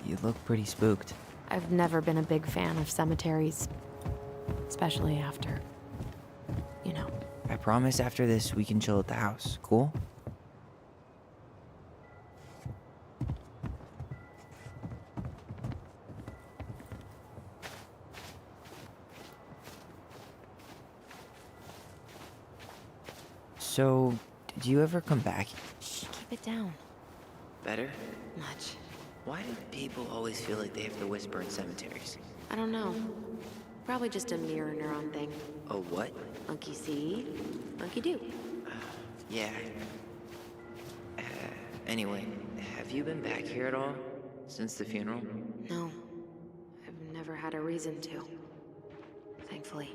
You look pretty spooked. I've never been a big fan of cemeteries, especially after, you know. I promise after this we can chill at the house. Cool? So, did you ever come back? Shh, keep it down. Better? Much. Why do people always feel like they have to whisper in cemeteries? I don't know. Probably just a mirror neuron thing. A what? Monkey see, monkey do. Yeah. Anyway, have you been back here at all? Since the funeral? No. I've never had a reason to. Thankfully.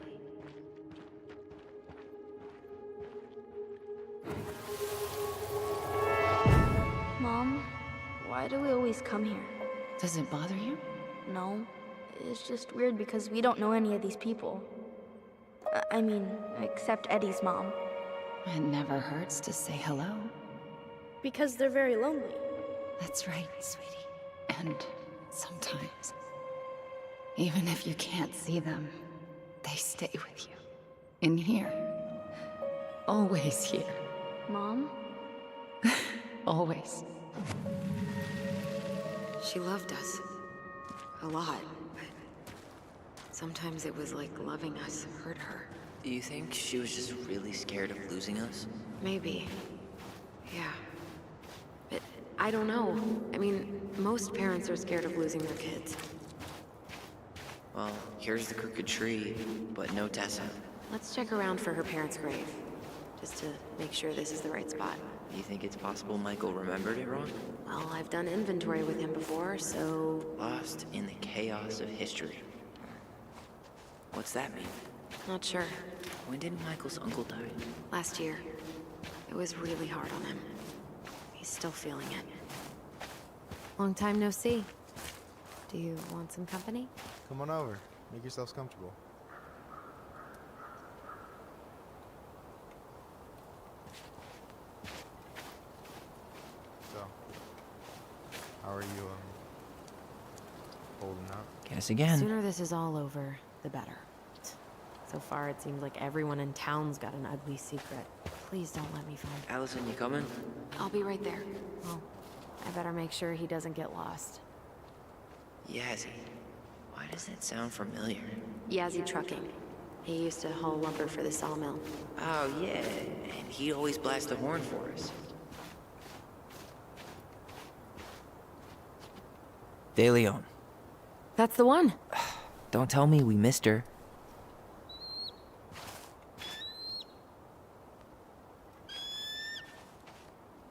Mom, why do we always come here? Does it bother you? No. It's just weird because we don't know any of these people. I mean, except Eddie's mom. It never hurts to say hello. Because they're very lonely. That's right, sweetie. And sometimes, even if you can't see them, they stay with you. In here. Always here. Mom? Always. She loved us. A lot, but sometimes it was like loving us hurt her. Do you think she was just really scared of losing us? Maybe. Yeah. But I don't know. I mean, most parents are scared of losing their kids. Well, here's the crooked tree, but no Tessa. Let's check around for her parents' grave, just to make sure this is the right spot. You think it's possible Michael remembered it wrong? Well, I've done inventory with him before, so... Lost in the chaos of history. What's that mean? Not sure. When did Michael's uncle die? Last year. It was really hard on him. He's still feeling it. Long time no see. Do you want some company? Come on over. Make yourselves comfortable. So, how are you, holding up? Guess again. The sooner this is all over, the better. So far, it seems like everyone in town's got an ugly secret. Please don't let me find it. Allison, you coming? I'll be right there. Well, I better make sure he doesn't get lost. Yazzie. Why does that sound familiar? Yazzie Trucking. He used to haul lumber for the sawmill. Oh, yeah. And he'd always blast the horn for us. De Leon. That's the one. Don't tell me we missed her.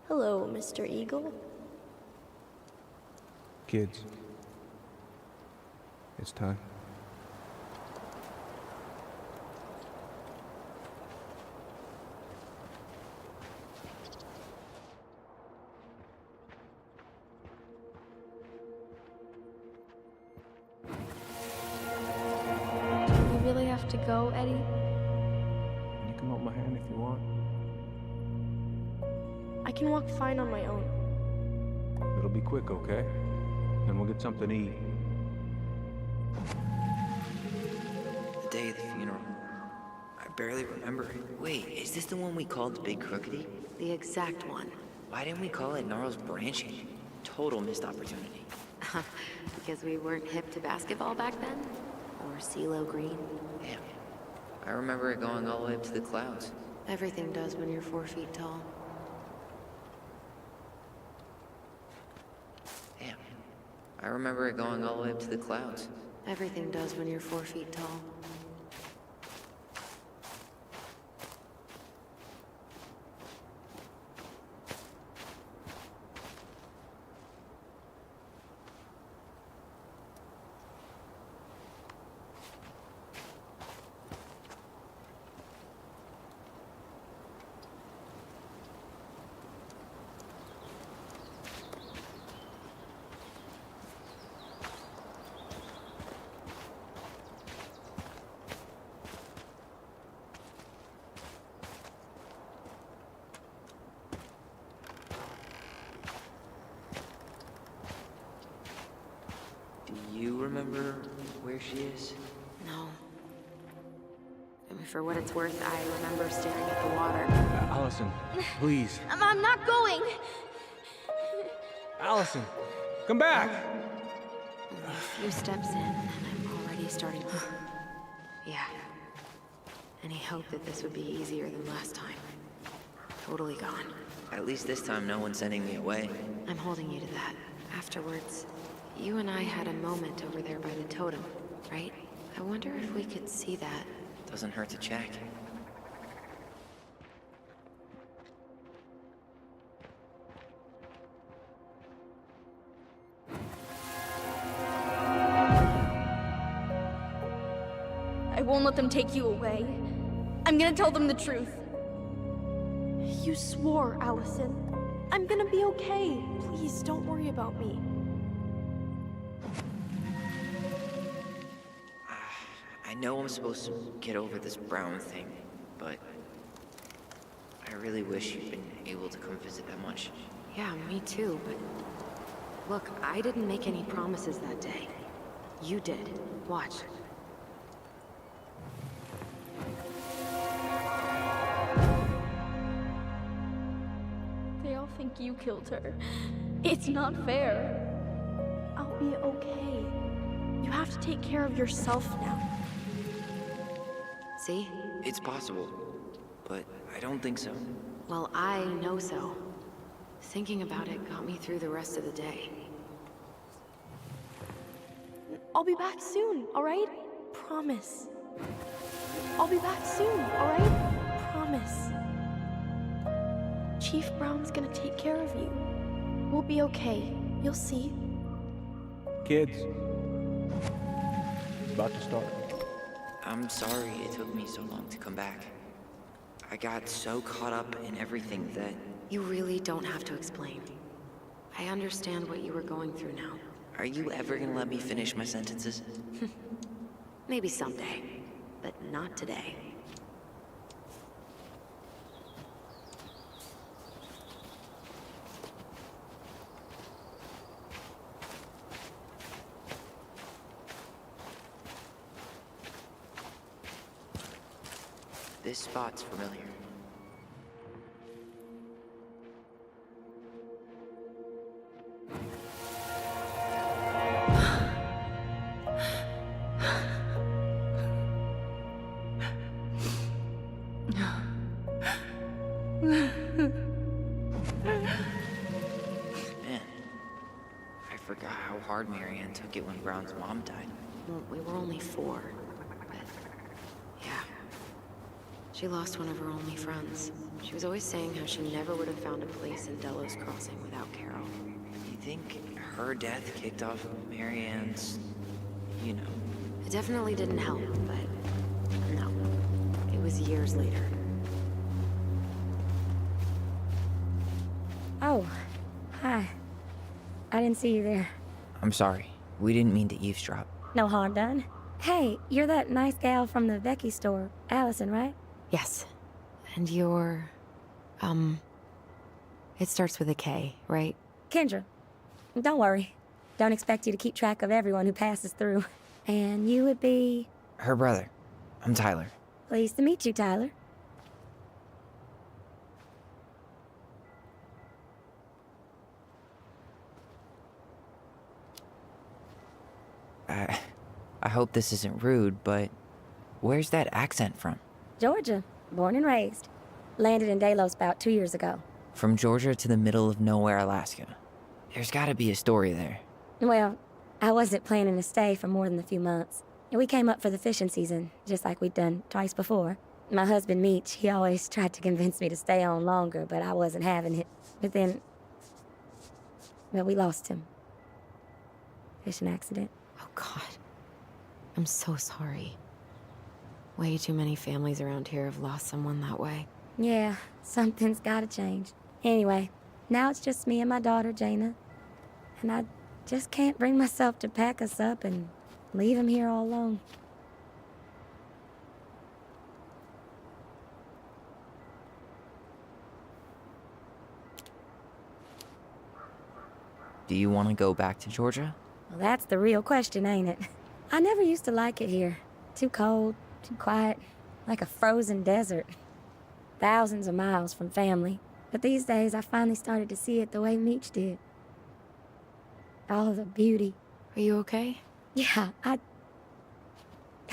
Hello, Mr. Eagle. Kids, it's time. have to go, Eddie? You can hold my hand if you want. I can walk fine on my own. It'll be quick, okay? Then we'll get something to eat. The day of the funeral. I barely remember it. Wait, is this the one we called the Big Crookedy? The exact one. Why didn't we call it Gnarls Branching? Total missed opportunity. Because we weren't hip to basketball back then? Or CeeLo Green? Damn. I remember it going all the way up to the clouds. Everything does when you're 4 feet tall. Damn. I remember it going all the way up to the clouds. Everything does when you're 4 feet tall. Do you remember where she is? No. I mean, for what it's worth, I remember staring at the water. Allison, please. I'm not going! Allison, come back! Only a few steps in, and I'm already starting to... Yeah. Any hope that this would be easier than last time? Totally gone. At least this time no one's sending me away. I'm holding you to that. Afterwards, you and I had a moment over there by the totem, right? I wonder if we could see that. Doesn't hurt to check. I won't let them take you away. I'm gonna tell them the truth. You swore, Allison. I'm gonna be okay. Please, don't worry about me. I know I'm supposed to get over this Brown thing, but I really wish you'd been able to come visit that much. Yeah, me too, but... Look, I didn't make any promises that day. You did. Watch. They all think you killed her. It's not fair. I'll be okay. You have to take care of yourself now. See? It's possible, but I don't think so. Well, I know so. Thinking about it got me through the rest of the day. I'll be back soon, alright? Promise. I'll be back soon, alright? Promise. Chief Brown's gonna take care of you. We'll be okay. You'll see. Kids. It's about to start. I'm sorry it took me so long to come back. I got so caught up in everything that... You really don't have to explain. I understand what you were going through now. Are you ever gonna let me finish my sentences? Maybe someday, but not today. This spot's familiar. Man, I forgot how hard Marianne took it when Brown's mom died. Well, we were only 4, but... Yeah. She lost one of her only friends. She was always saying how she never would have found a place in Delos Crossing without Carol. You think her death kicked off Marianne's... you know... It definitely didn't help, but... No. It was years later. Oh, hi. I didn't see you there. I'm sorry. We didn't mean to eavesdrop. No harm done. Hey, you're that nice gal from the Becky store, Allison, right? Yes. And you're... It starts with a K, right? Kendra. Don't worry. Don't expect you to keep track of everyone who passes through. And you would be... Her brother. I'm Tyler. Pleased to meet you, Tyler. I hope this isn't rude, but where's that accent from? Georgia. Born and raised. Landed in Delos about 2 years ago. From Georgia to the middle of nowhere, Alaska. There's gotta be a story there. Well, I wasn't planning to stay for more than a few months. We came up for the fishing season, just like we'd done twice before. My husband, Meech, he always tried to convince me to stay on longer, but I wasn't having it. But then... well, we lost him. Fishing accident. Oh, God. I'm so sorry. Way too many families around here have lost someone that way. Yeah, something's gotta change. Anyway, now it's just me and my daughter, Jaina. And I just can't bring myself to pack us up and leave him here all alone. Do you want to go back to Georgia? Well, that's the real question, ain't it? I never used to like it here. Too cold, too quiet, like a frozen desert. Thousands of miles from family. But these days, I finally started to see it the way Meech did. All the beauty. Are you okay? Yeah, I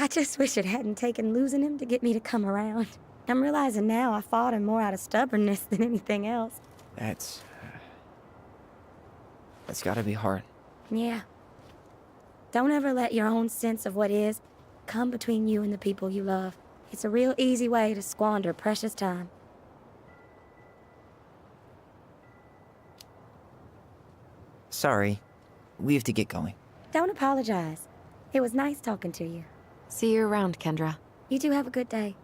just wish it hadn't taken losing him to get me to come around. I'm realizing now I fought him more out of stubbornness than anything else. That's gotta be hard. Yeah. Don't ever let your own sense of what is come between you and the people you love. It's a real easy way to squander precious time. Sorry. We have to get going. Don't apologize. It was nice talking to you. See you around, Kendra. You two have a good day.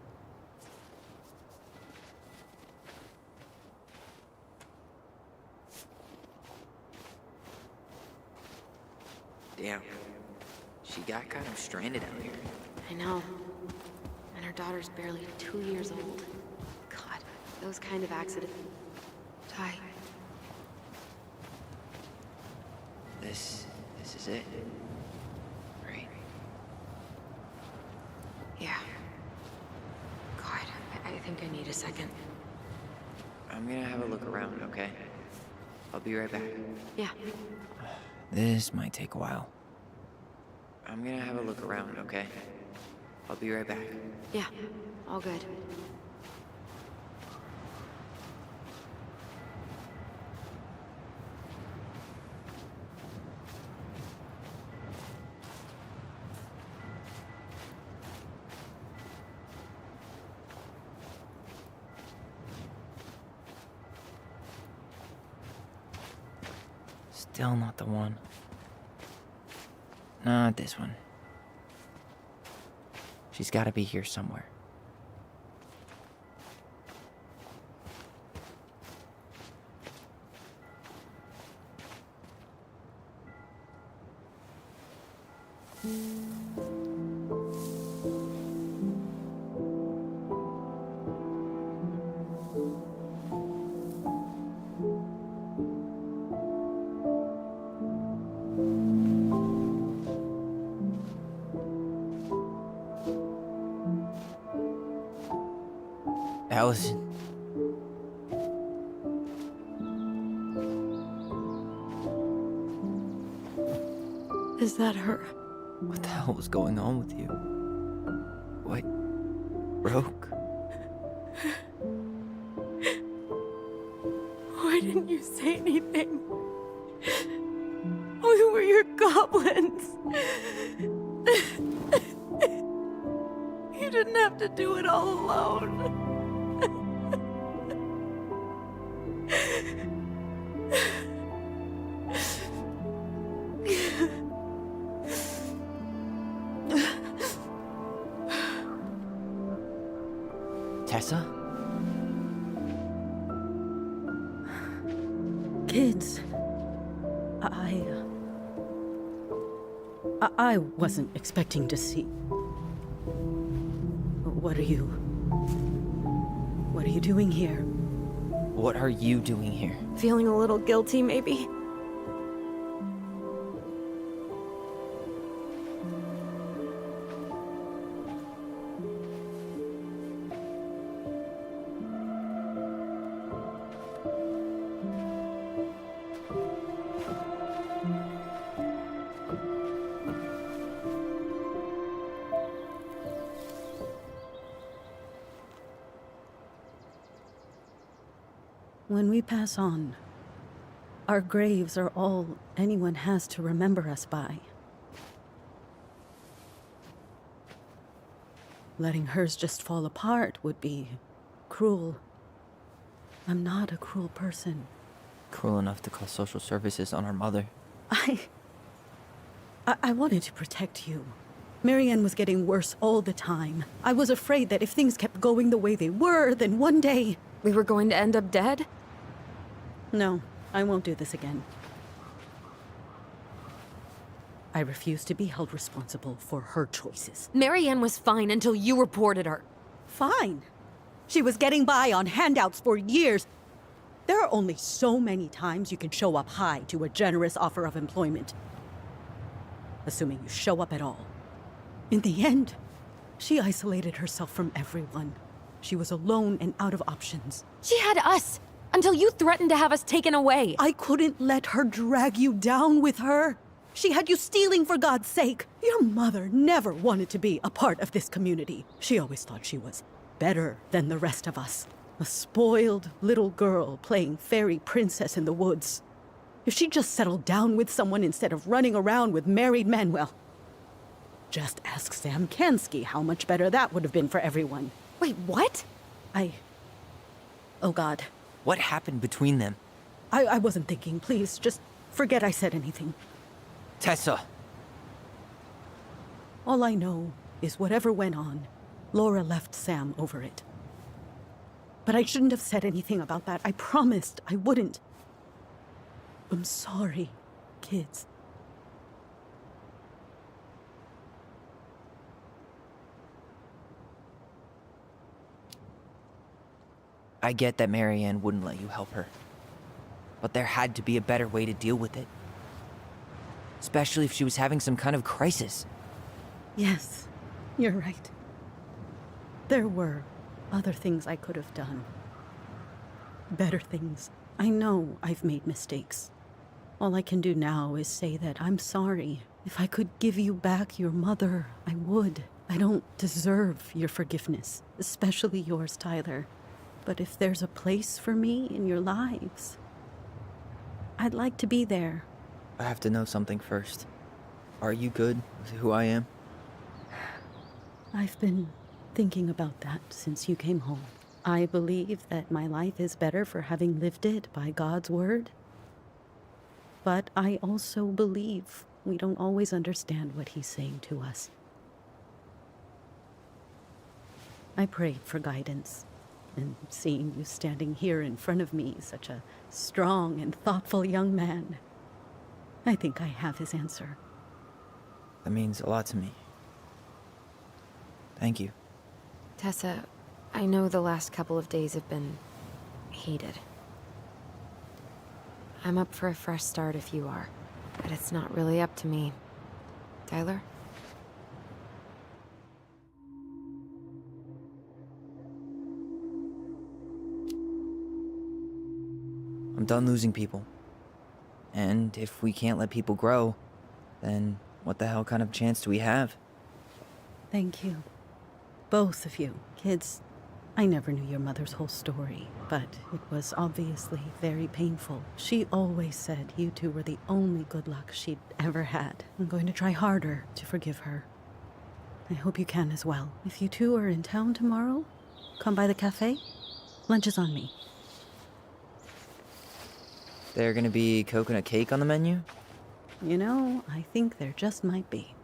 Damn. She got kind of stranded out here. I know. And her daughter's barely 2 years old. God, those kind of accidents... Ty. This is it. Right? Yeah. God, I think I need a second. I'm gonna have a look around, okay? I'll be right back. Yeah. This might take a while. I'm gonna have a look around, okay? I'll be right back. Yeah, all good. Still not the one. Not this one. She's gotta be here somewhere. Allison. Is that her? What the hell was going on with you? What broke? Why didn't you say anything? We were your goblins. You didn't have to do it all alone. Tessa? Kids, I wasn't expecting to see. What are you doing here? What are you doing here? Feeling a little guilty, maybe? When we pass on, our graves are all anyone has to remember us by. Letting hers just fall apart would be cruel. I'm not a cruel person. Cruel enough to call social services on our mother. I wanted to protect you. Marianne was getting worse all the time. I was afraid that if things kept going the way they were, then one day... We were going to end up dead? No, I won't do this again. I refuse to be held responsible for her choices. Marianne was fine until you reported her. Fine. She was getting by on handouts for years. There are only so many times you can show up high to a generous offer of employment. Assuming you show up at all. In the end, she isolated herself from everyone. She was alone and out of options. She had us, until you threatened to have us taken away. I couldn't let her drag you down with her. She had you stealing for God's sake. Your mother never wanted to be a part of this community. She always thought she was better than the rest of us. A spoiled little girl playing fairy princess in the woods. If she just settled down with someone instead of running around with married men, well, just ask Sam Kansky how much better that would have been for everyone. Wait, what? Oh God. What happened between them? I wasn't thinking. Please, just forget I said anything. Tessa! All I know is whatever went on, Laura left Sam over it. But I shouldn't have said anything about that. I promised I wouldn't. I'm sorry, kids. I get that Marianne wouldn't let you help her. But there had to be a better way to deal with it. Especially if she was having some kind of crisis. Yes, you're right. There were other things I could have done. Better things. I know I've made mistakes. All I can do now is say that I'm sorry. If I could give you back your mother, I would. I don't deserve your forgiveness, especially yours, Tyler. But if there's a place for me in your lives, I'd like to be there. I have to know something first. Are you good with who I am? I've been thinking about that since you came home. I believe that my life is better for having lived it by God's word. But I also believe we don't always understand what he's saying to us. I prayed for guidance. And seeing you standing here in front of me, such a strong and thoughtful young man, I think I have his answer. That means a lot to me. Thank you. Tessa, I know the last couple of days have been heated. I'm up for a fresh start if you are, but it's not really up to me. Tyler? I'm done losing people. And if we can't let people grow, then what the hell kind of chance do we have? Thank you. Both of you. Kids, I never knew your mother's whole story, but it was obviously very painful. She always said you two were the only good luck she'd ever had. I'm going to try harder to forgive her. I hope you can as well. If you two are in town tomorrow, come by the cafe. Lunch is on me. There gonna be coconut cake on the menu? You know, I think there just might be.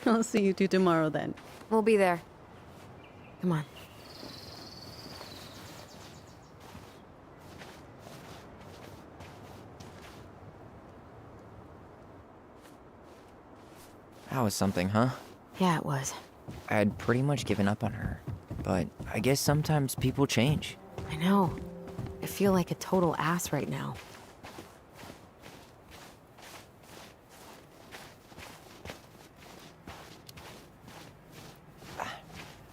I'll see you two tomorrow then. We'll be there. Come on. That was something, huh? Yeah, it was. I had pretty much given up on her, but I guess sometimes people change. I know. I feel like a total ass right now.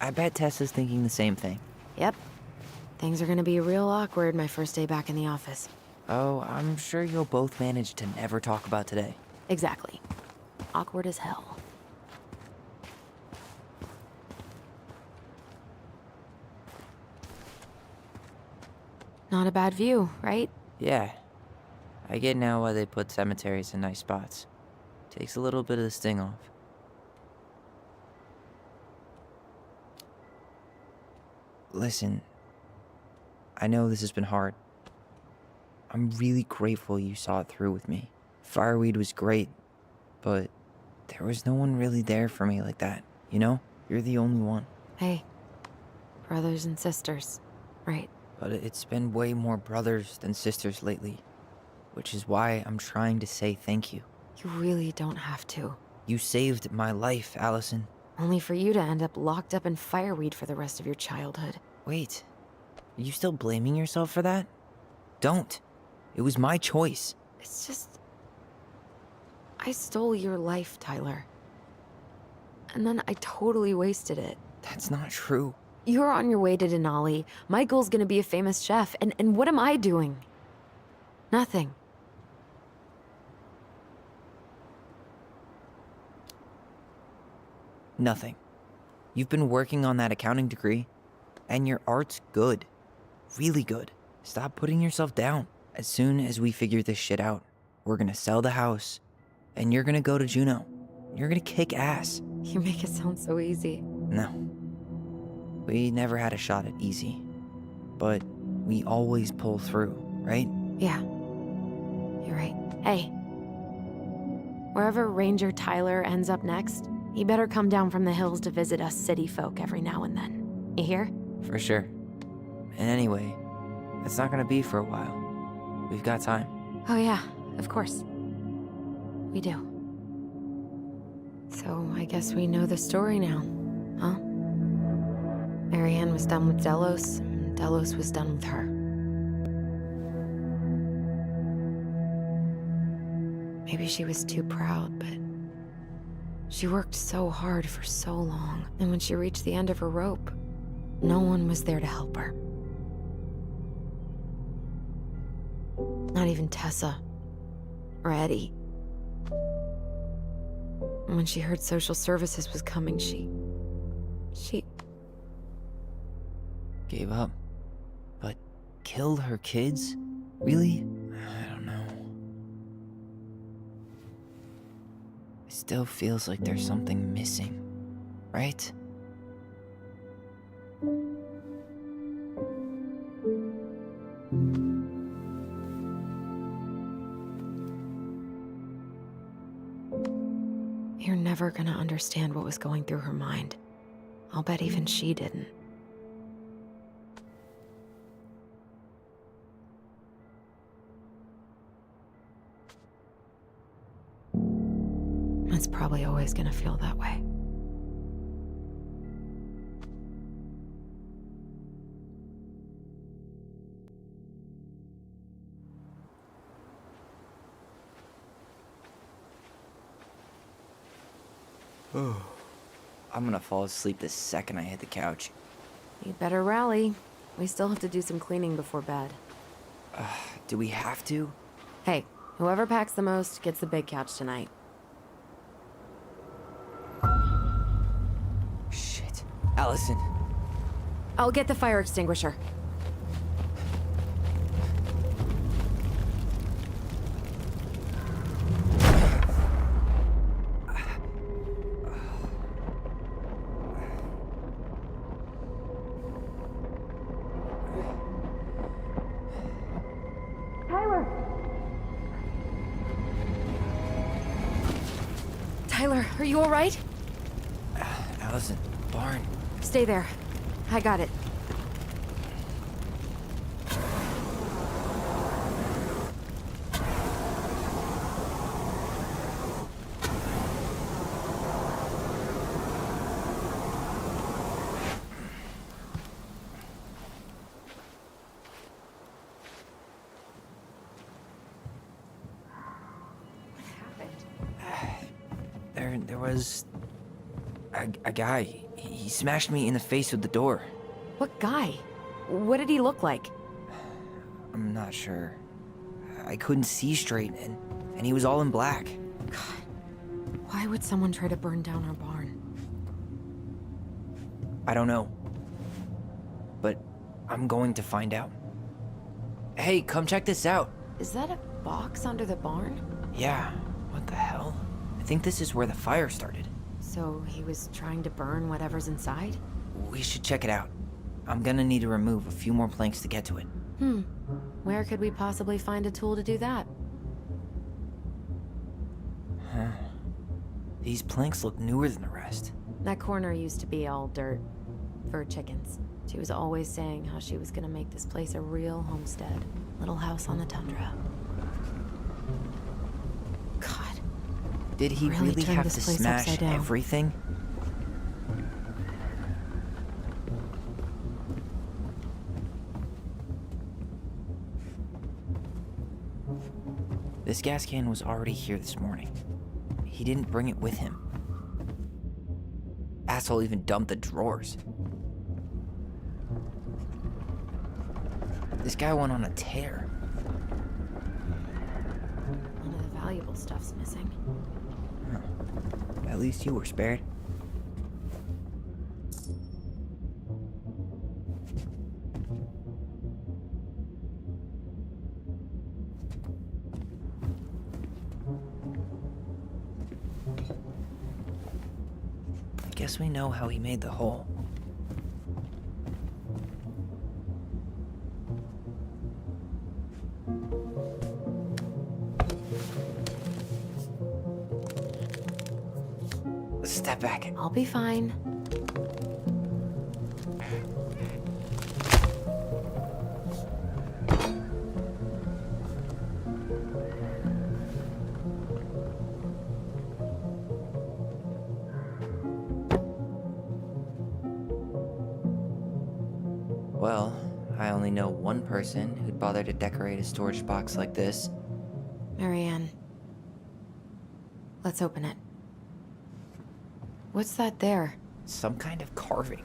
I bet Tessa's thinking the same thing. Yep. Things are gonna be real awkward my first day back in the office. Oh, I'm sure you'll both manage to never talk about today. Exactly. Awkward as hell. Not a bad view, right? Yeah. I get now why they put cemeteries in nice spots. Takes a little bit of the sting off. Listen, I know this has been hard. I'm really grateful you saw it through with me. Fireweed was great, but there was no one really there for me like that, you know? You're the only one. Hey, brothers and sisters, right? But it's been way more brothers than sisters lately, which is why I'm trying to say thank you. You really don't have to. You saved my life, Allison. Only for you to end up locked up in fireweed for the rest of your childhood. Wait, are you still blaming yourself for that? Don't. It was my choice. It's just... I stole your life, Tyler. And then I totally wasted it. That's not true. You're on your way to Denali. Michael's gonna be a famous chef, and what am I doing? Nothing. Nothing. You've been working on that accounting degree, and your art's good. Really good. Stop putting yourself down. As soon as we figure this shit out, we're gonna sell the house, and you're gonna go to Juneau. You're gonna kick ass. You make it sound so easy. No. We never had a shot at easy. But we always pull through, right? Yeah. You're right. Hey. Wherever Ranger Tyler ends up next, he better come down from the hills to visit us city folk every now and then. You hear? For sure. And anyway, it's not gonna be for a while. We've got time. Oh yeah, of course. We do. So I guess we know the story now, huh? Marianne was done with Delos, and Delos was done with her. Maybe she was too proud, but she worked so hard for so long, and when she reached the end of her rope, no one was there to help her. Not even Tessa or Eddie. And when she heard social services was coming, she Gave up. But killed her kids? Really? I don't know. It still feels like there's something missing, right? You're never gonna understand what was going through her mind. I'll bet even she didn't. It's probably always gonna feel that way. I'm gonna fall asleep the second I hit the couch. You better rally. We still have to do some cleaning before bed. Do we have to? Hey, whoever packs the most gets the big couch tonight. Shit. Allison. I'll get the fire extinguisher. Tyler, are you all right? Allison, barn. Stay there. I got it. there was a guy. He smashed me in the face with the door. What guy? What did he look like? I'm not sure. I couldn't see straight, and he was all in black. Why would someone try to burn down our barn? I don't know. But I'm going to find out. Hey, come check this out. Is that a box under the barn? Yeah, what the hell? I think this is where the fire started. So he was trying to burn whatever's inside? We should check it out. I'm gonna need to remove a few more planks to get to it. Where could we possibly find a tool to do that? Huh. These planks look newer than the rest. That corner used to be all dirt. For chickens. She was always saying how she was gonna make this place a real homestead. Little house on the tundra. God. Did he really turned have this to place smash upside down. everything? This gas can was already here this morning. He didn't bring it with him. Asshole even dumped the drawers. This guy went on a tear. None of the valuable stuff's missing. At least you were spared. Guess we know how he made the hole. Step back. I'll be fine. Well, I only know one person who'd bother to decorate a storage box like this. Marianne. Let's open it. What's that there? Some kind of carving.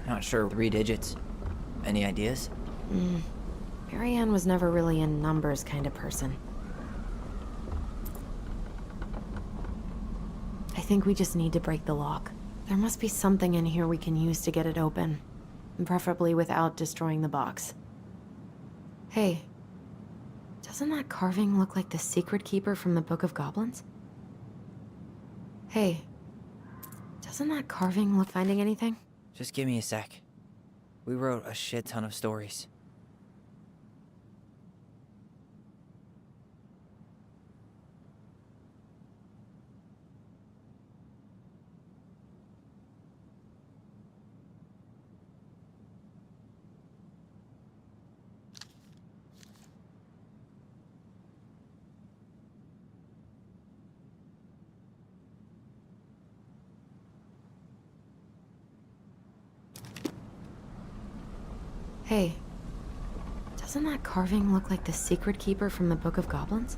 Not sure. 3 digits. Any ideas? Marianne was never really a numbers kind of person. I think we just need to break the lock. There must be something in here we can use to get it open. And preferably without destroying the box. Hey, doesn't that carving look like the secret keeper from the Book of Goblins? Hey, doesn't that carving look... Finding anything? Just give me a sec. We wrote a shit ton of stories. Hey, doesn't that carving look like the secret keeper from the Book of Goblins?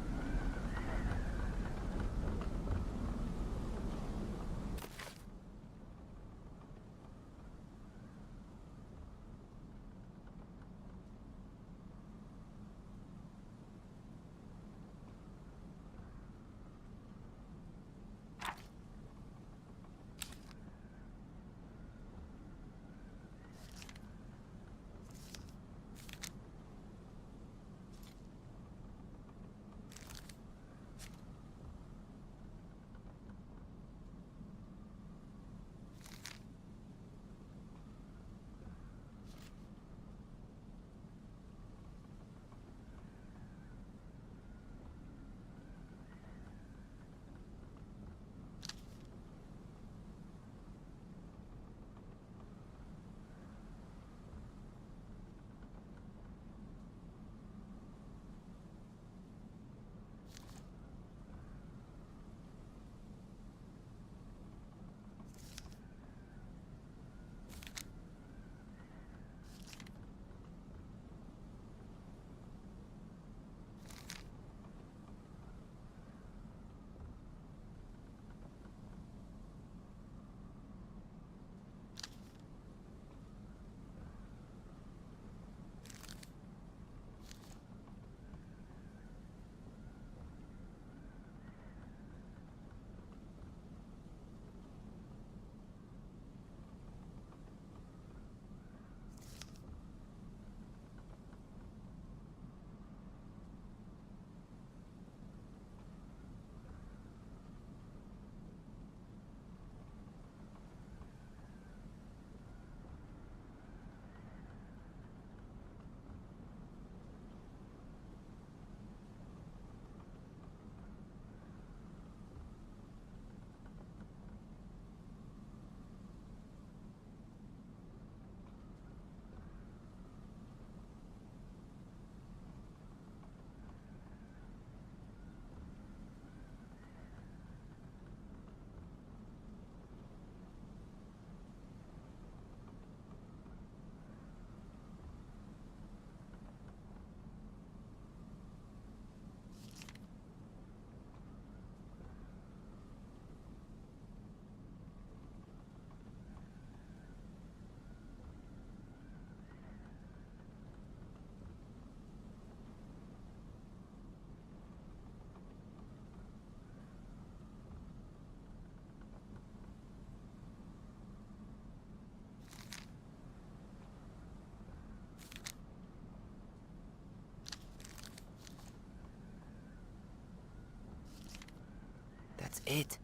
it.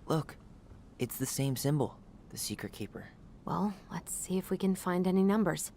Look, it's the same symbol, the secret keeper. Well, let's see if we can find any numbers.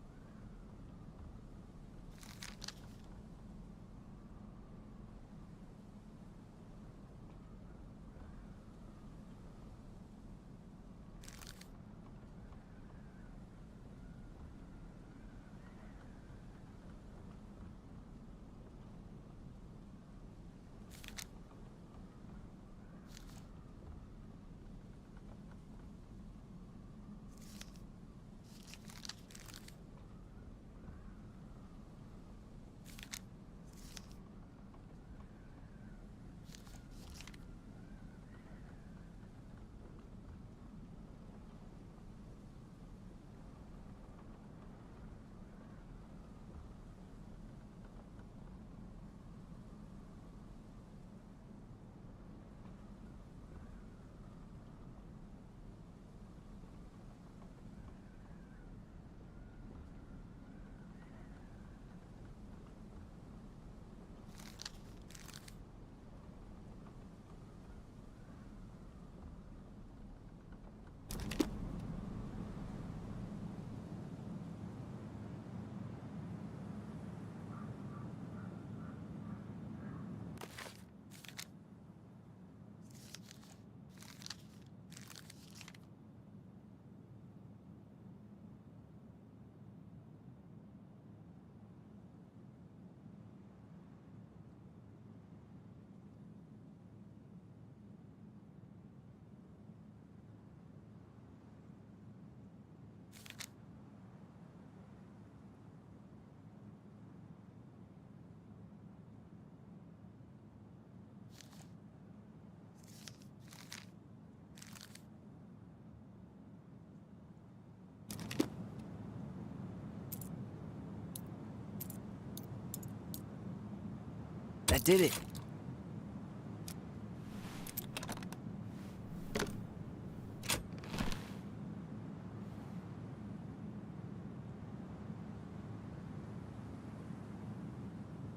That did it.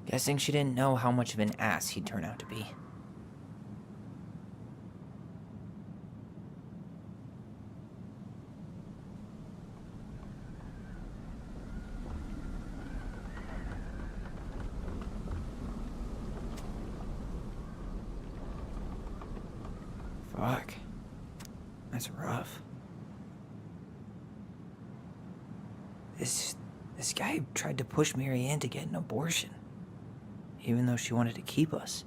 Guessing she didn't know how much of an ass he'd turn out to be. Fuck. That's rough. This guy tried to push Mary Ann to get an abortion, even though she wanted to keep us.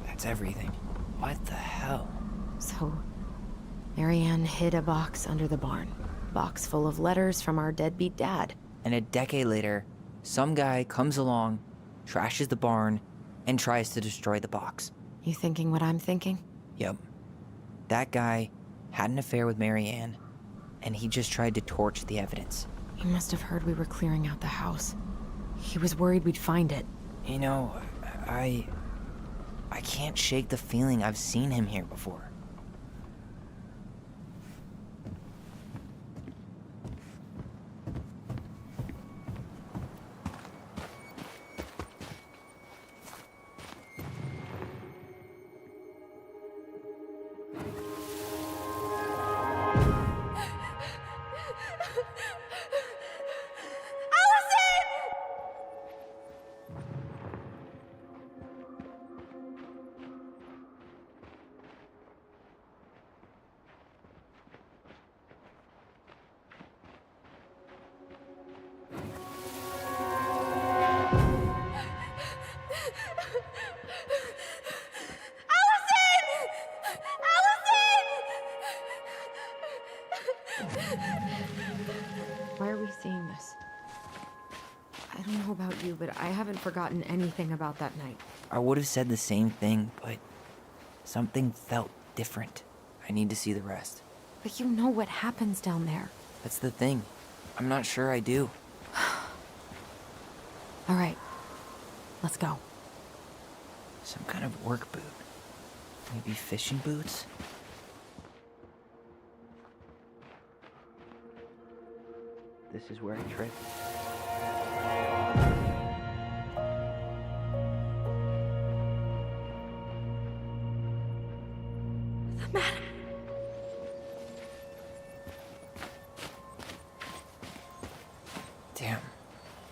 That's everything. What the hell? So, Mary Ann hid a box under the barn. Box full of letters from our deadbeat dad. And a decade later, some guy comes along, trashes the barn, and tries to destroy the box. You thinking what I'm thinking? Yep. That guy had an affair with Mary Ann, and he just tried to torch the evidence. He must have heard we were clearing out the house. He was worried we'd find it. You know, I can't shake the feeling I've seen him here before. Why are we seeing this? I don't know about you, but I haven't forgotten anything about that night. I would have said the same thing, but something felt different. I need to see the rest. But you know what happens down there. That's the thing. I'm not sure I do. All right, let's go. Some kind of work boot. Maybe fishing boots? this is where I tripped. The man. Damn.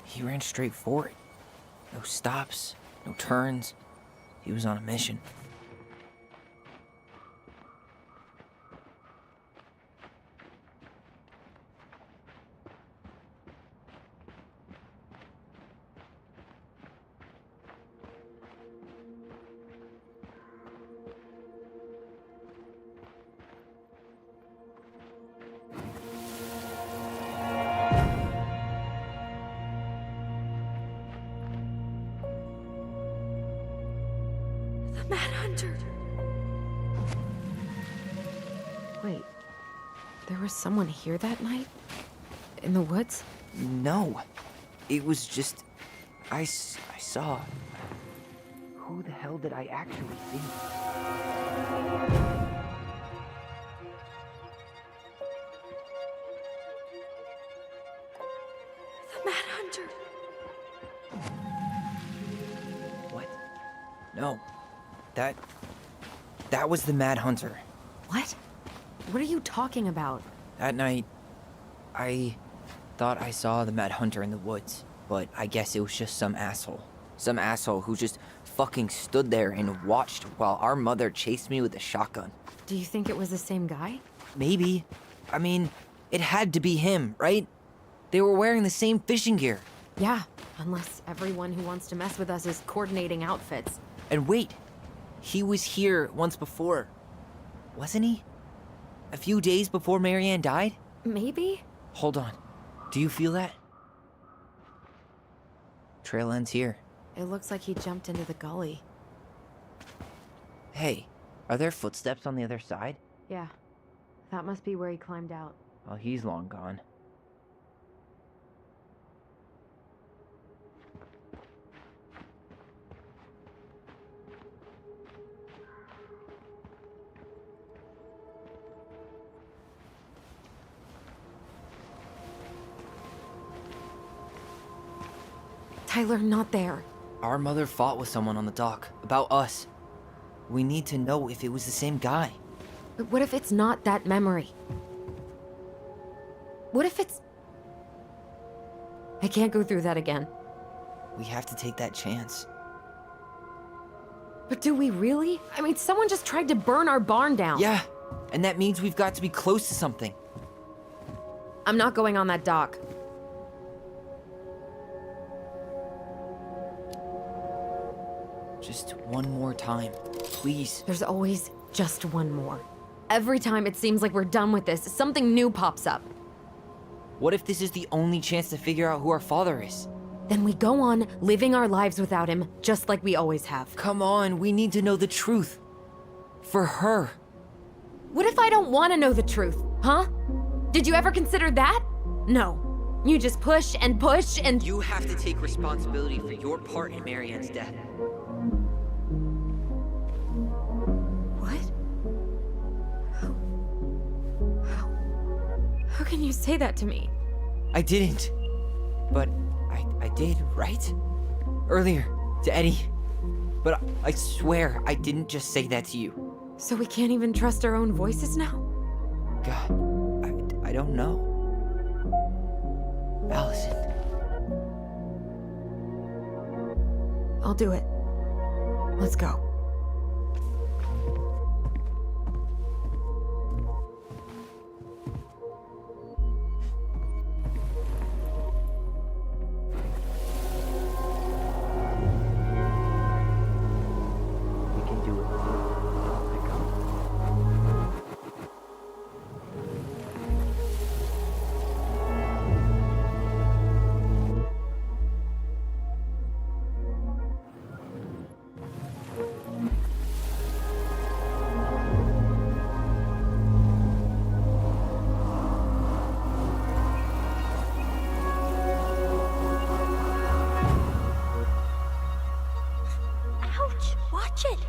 He ran straight for it. No stops, no turns. He was on a mission. The Mad Hunter. Wait, there was someone here that night? In the woods? No. It was just... I saw... Who the hell did I actually see? The Mad Hunter. What? No. That was the Mad Hunter. What? What are you talking about? That night, I thought I saw the Mad Hunter in the woods, but I guess it was just some asshole. Some asshole who just fucking stood there and watched while our mother chased me with a shotgun. Do you think it was the same guy? Maybe. I mean, it had to be him, right? They were wearing the same fishing gear. Yeah, unless everyone who wants to mess with us is coordinating outfits. And wait, he was here once before, wasn't he? A few days before Marianne died? Maybe? Hold on. Do you feel that? Trail ends here. It looks like he jumped into the gully. Hey, are there footsteps on the other side? Yeah, that must be where he climbed out. Well, he's long gone. Tyler, not there. Our mother fought with someone on the dock about us. We need to know if it was the same guy. But what if it's not that memory? What if it's... I can't go through that again. We have to take that chance. But do we really? I mean, someone just tried to burn our barn down. Yeah, and that means we've got to be close to something. I'm not going on that dock. Just one more time, please. There's always just one more. Every time it seems like we're done with this, something new pops up. What if this is the only chance to figure out who our father is? Then we go on living our lives without him, just like we always have. Come on, we need to know the truth. For her. What if I don't want to know the truth, huh? Did you ever consider that? No. You just push and push and... You have to take responsibility for your part in Marianne's death. How can you say that to me? I didn't. But I did, right? Earlier, to Eddie. But I swear I didn't just say that to you. So we can't even trust our own voices now? God, I don't know. Allison. I'll do it. Let's go.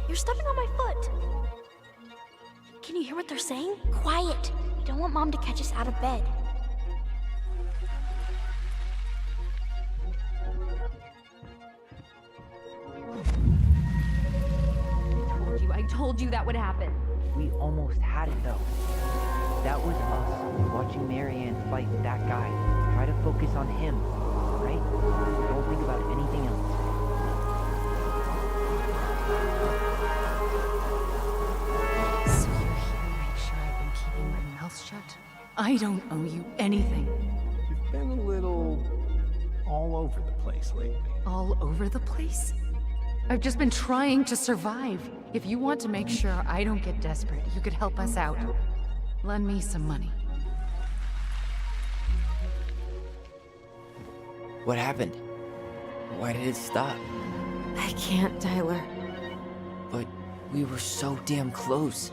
You're stepping on my foot. Can you hear what they're saying? Quiet. We don't want Mom to catch us out of bed. told you that would happen. We almost had it though. That was us watching Marianne fight that guy. Try to focus on him, alright? Don't think about anything else. So you're here to make sure I've been keeping my mouth shut? I don't owe you anything. You've been a little all over the place lately. All over the place? I've just been trying to survive. If you want to make sure I don't get desperate, you could help us out. Lend me some money. What happened? Why did it stop? I can't, Tyler. But we were so damn close.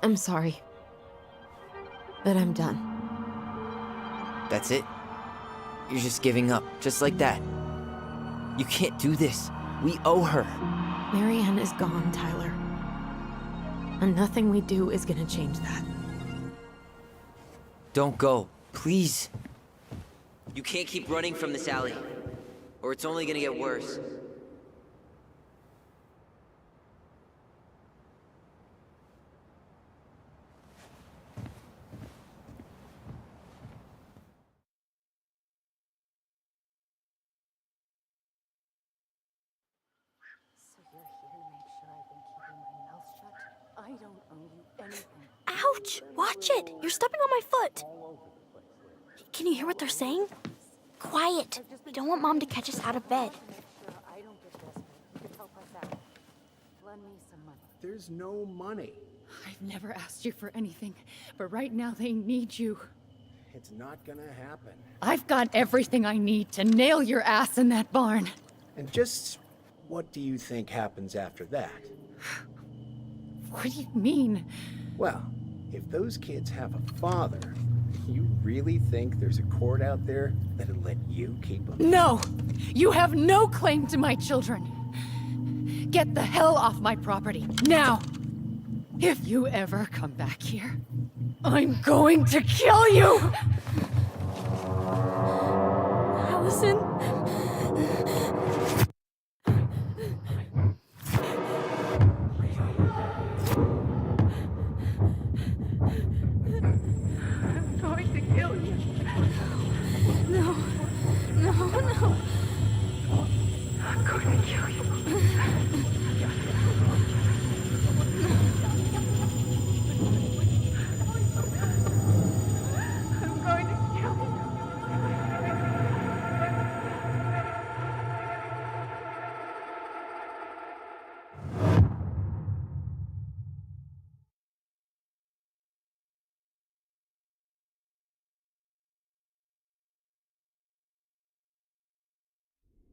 I'm sorry. But I'm done. That's it? You're just giving up, just like that. You can't do this. We owe her. Marianne is gone, Tyler. And nothing we do is gonna change that. Don't go, please. You can't keep running from this alley, or it's only gonna get worse. So you're here to make sure I've been keeping my mouth shut? I don't owe you anything. Ouch! Watch it! You're stepping on my foot! Can you hear what they're saying? Quiet! We don't want Mom to catch us out of bed. I don't get desperate. You could help us out. Lend me some money. There's no money. I've never asked you for anything, but right now they need you. It's not gonna happen. I've got everything I need to nail your ass in that barn. And just what do you think happens after that? What do you mean? Well, if those kids have a father, you really think there's a court out there that'll let you keep them? No! You have no claim to my children. Get the hell off my property, now! If you ever come back here, I'm going to kill you! Allison? I'm going to kill you. No. No, no. I'm going to kill you. I'm going to kill you.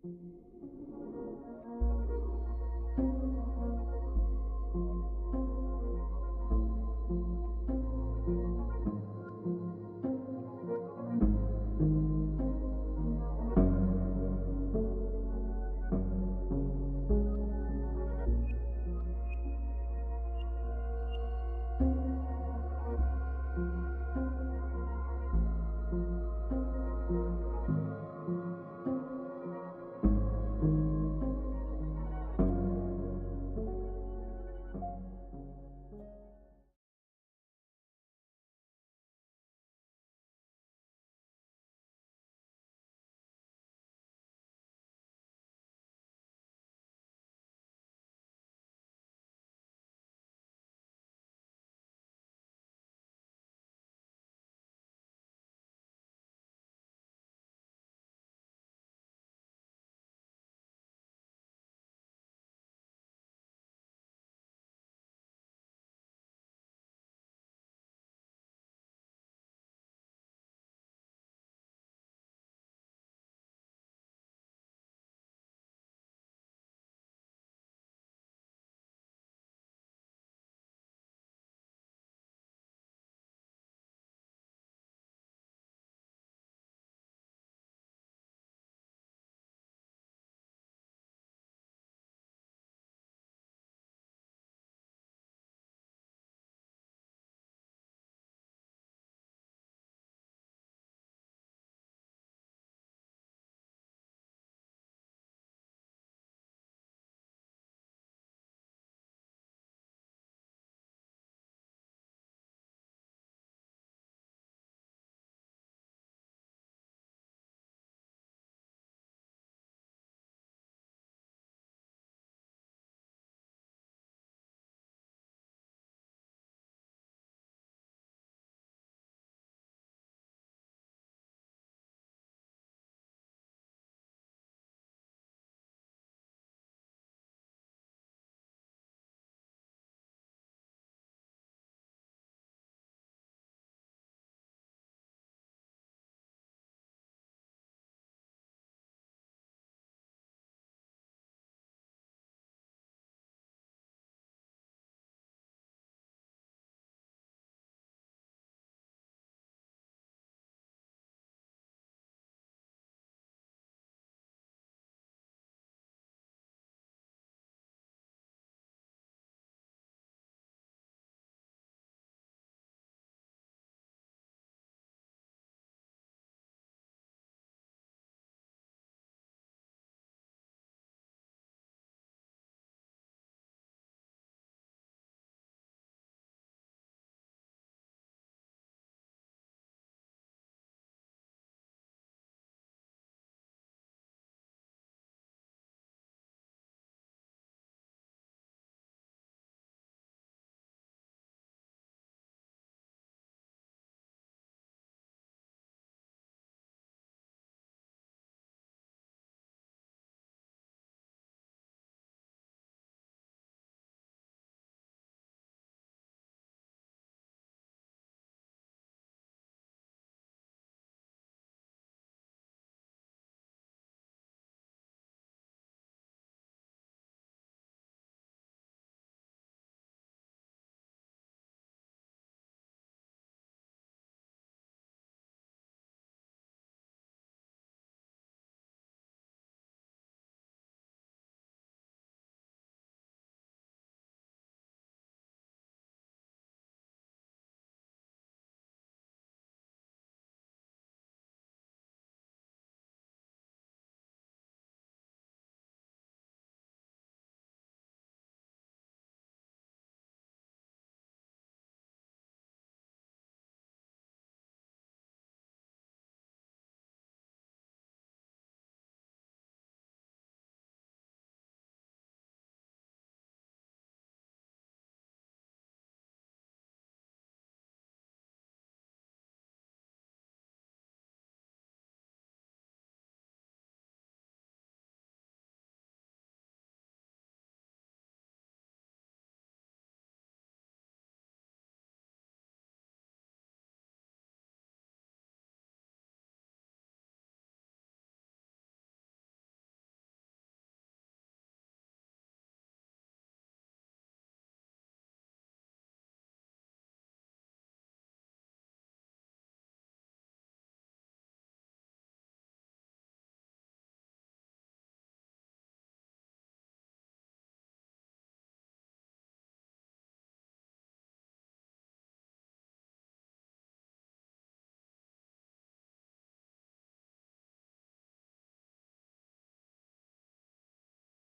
Thank you.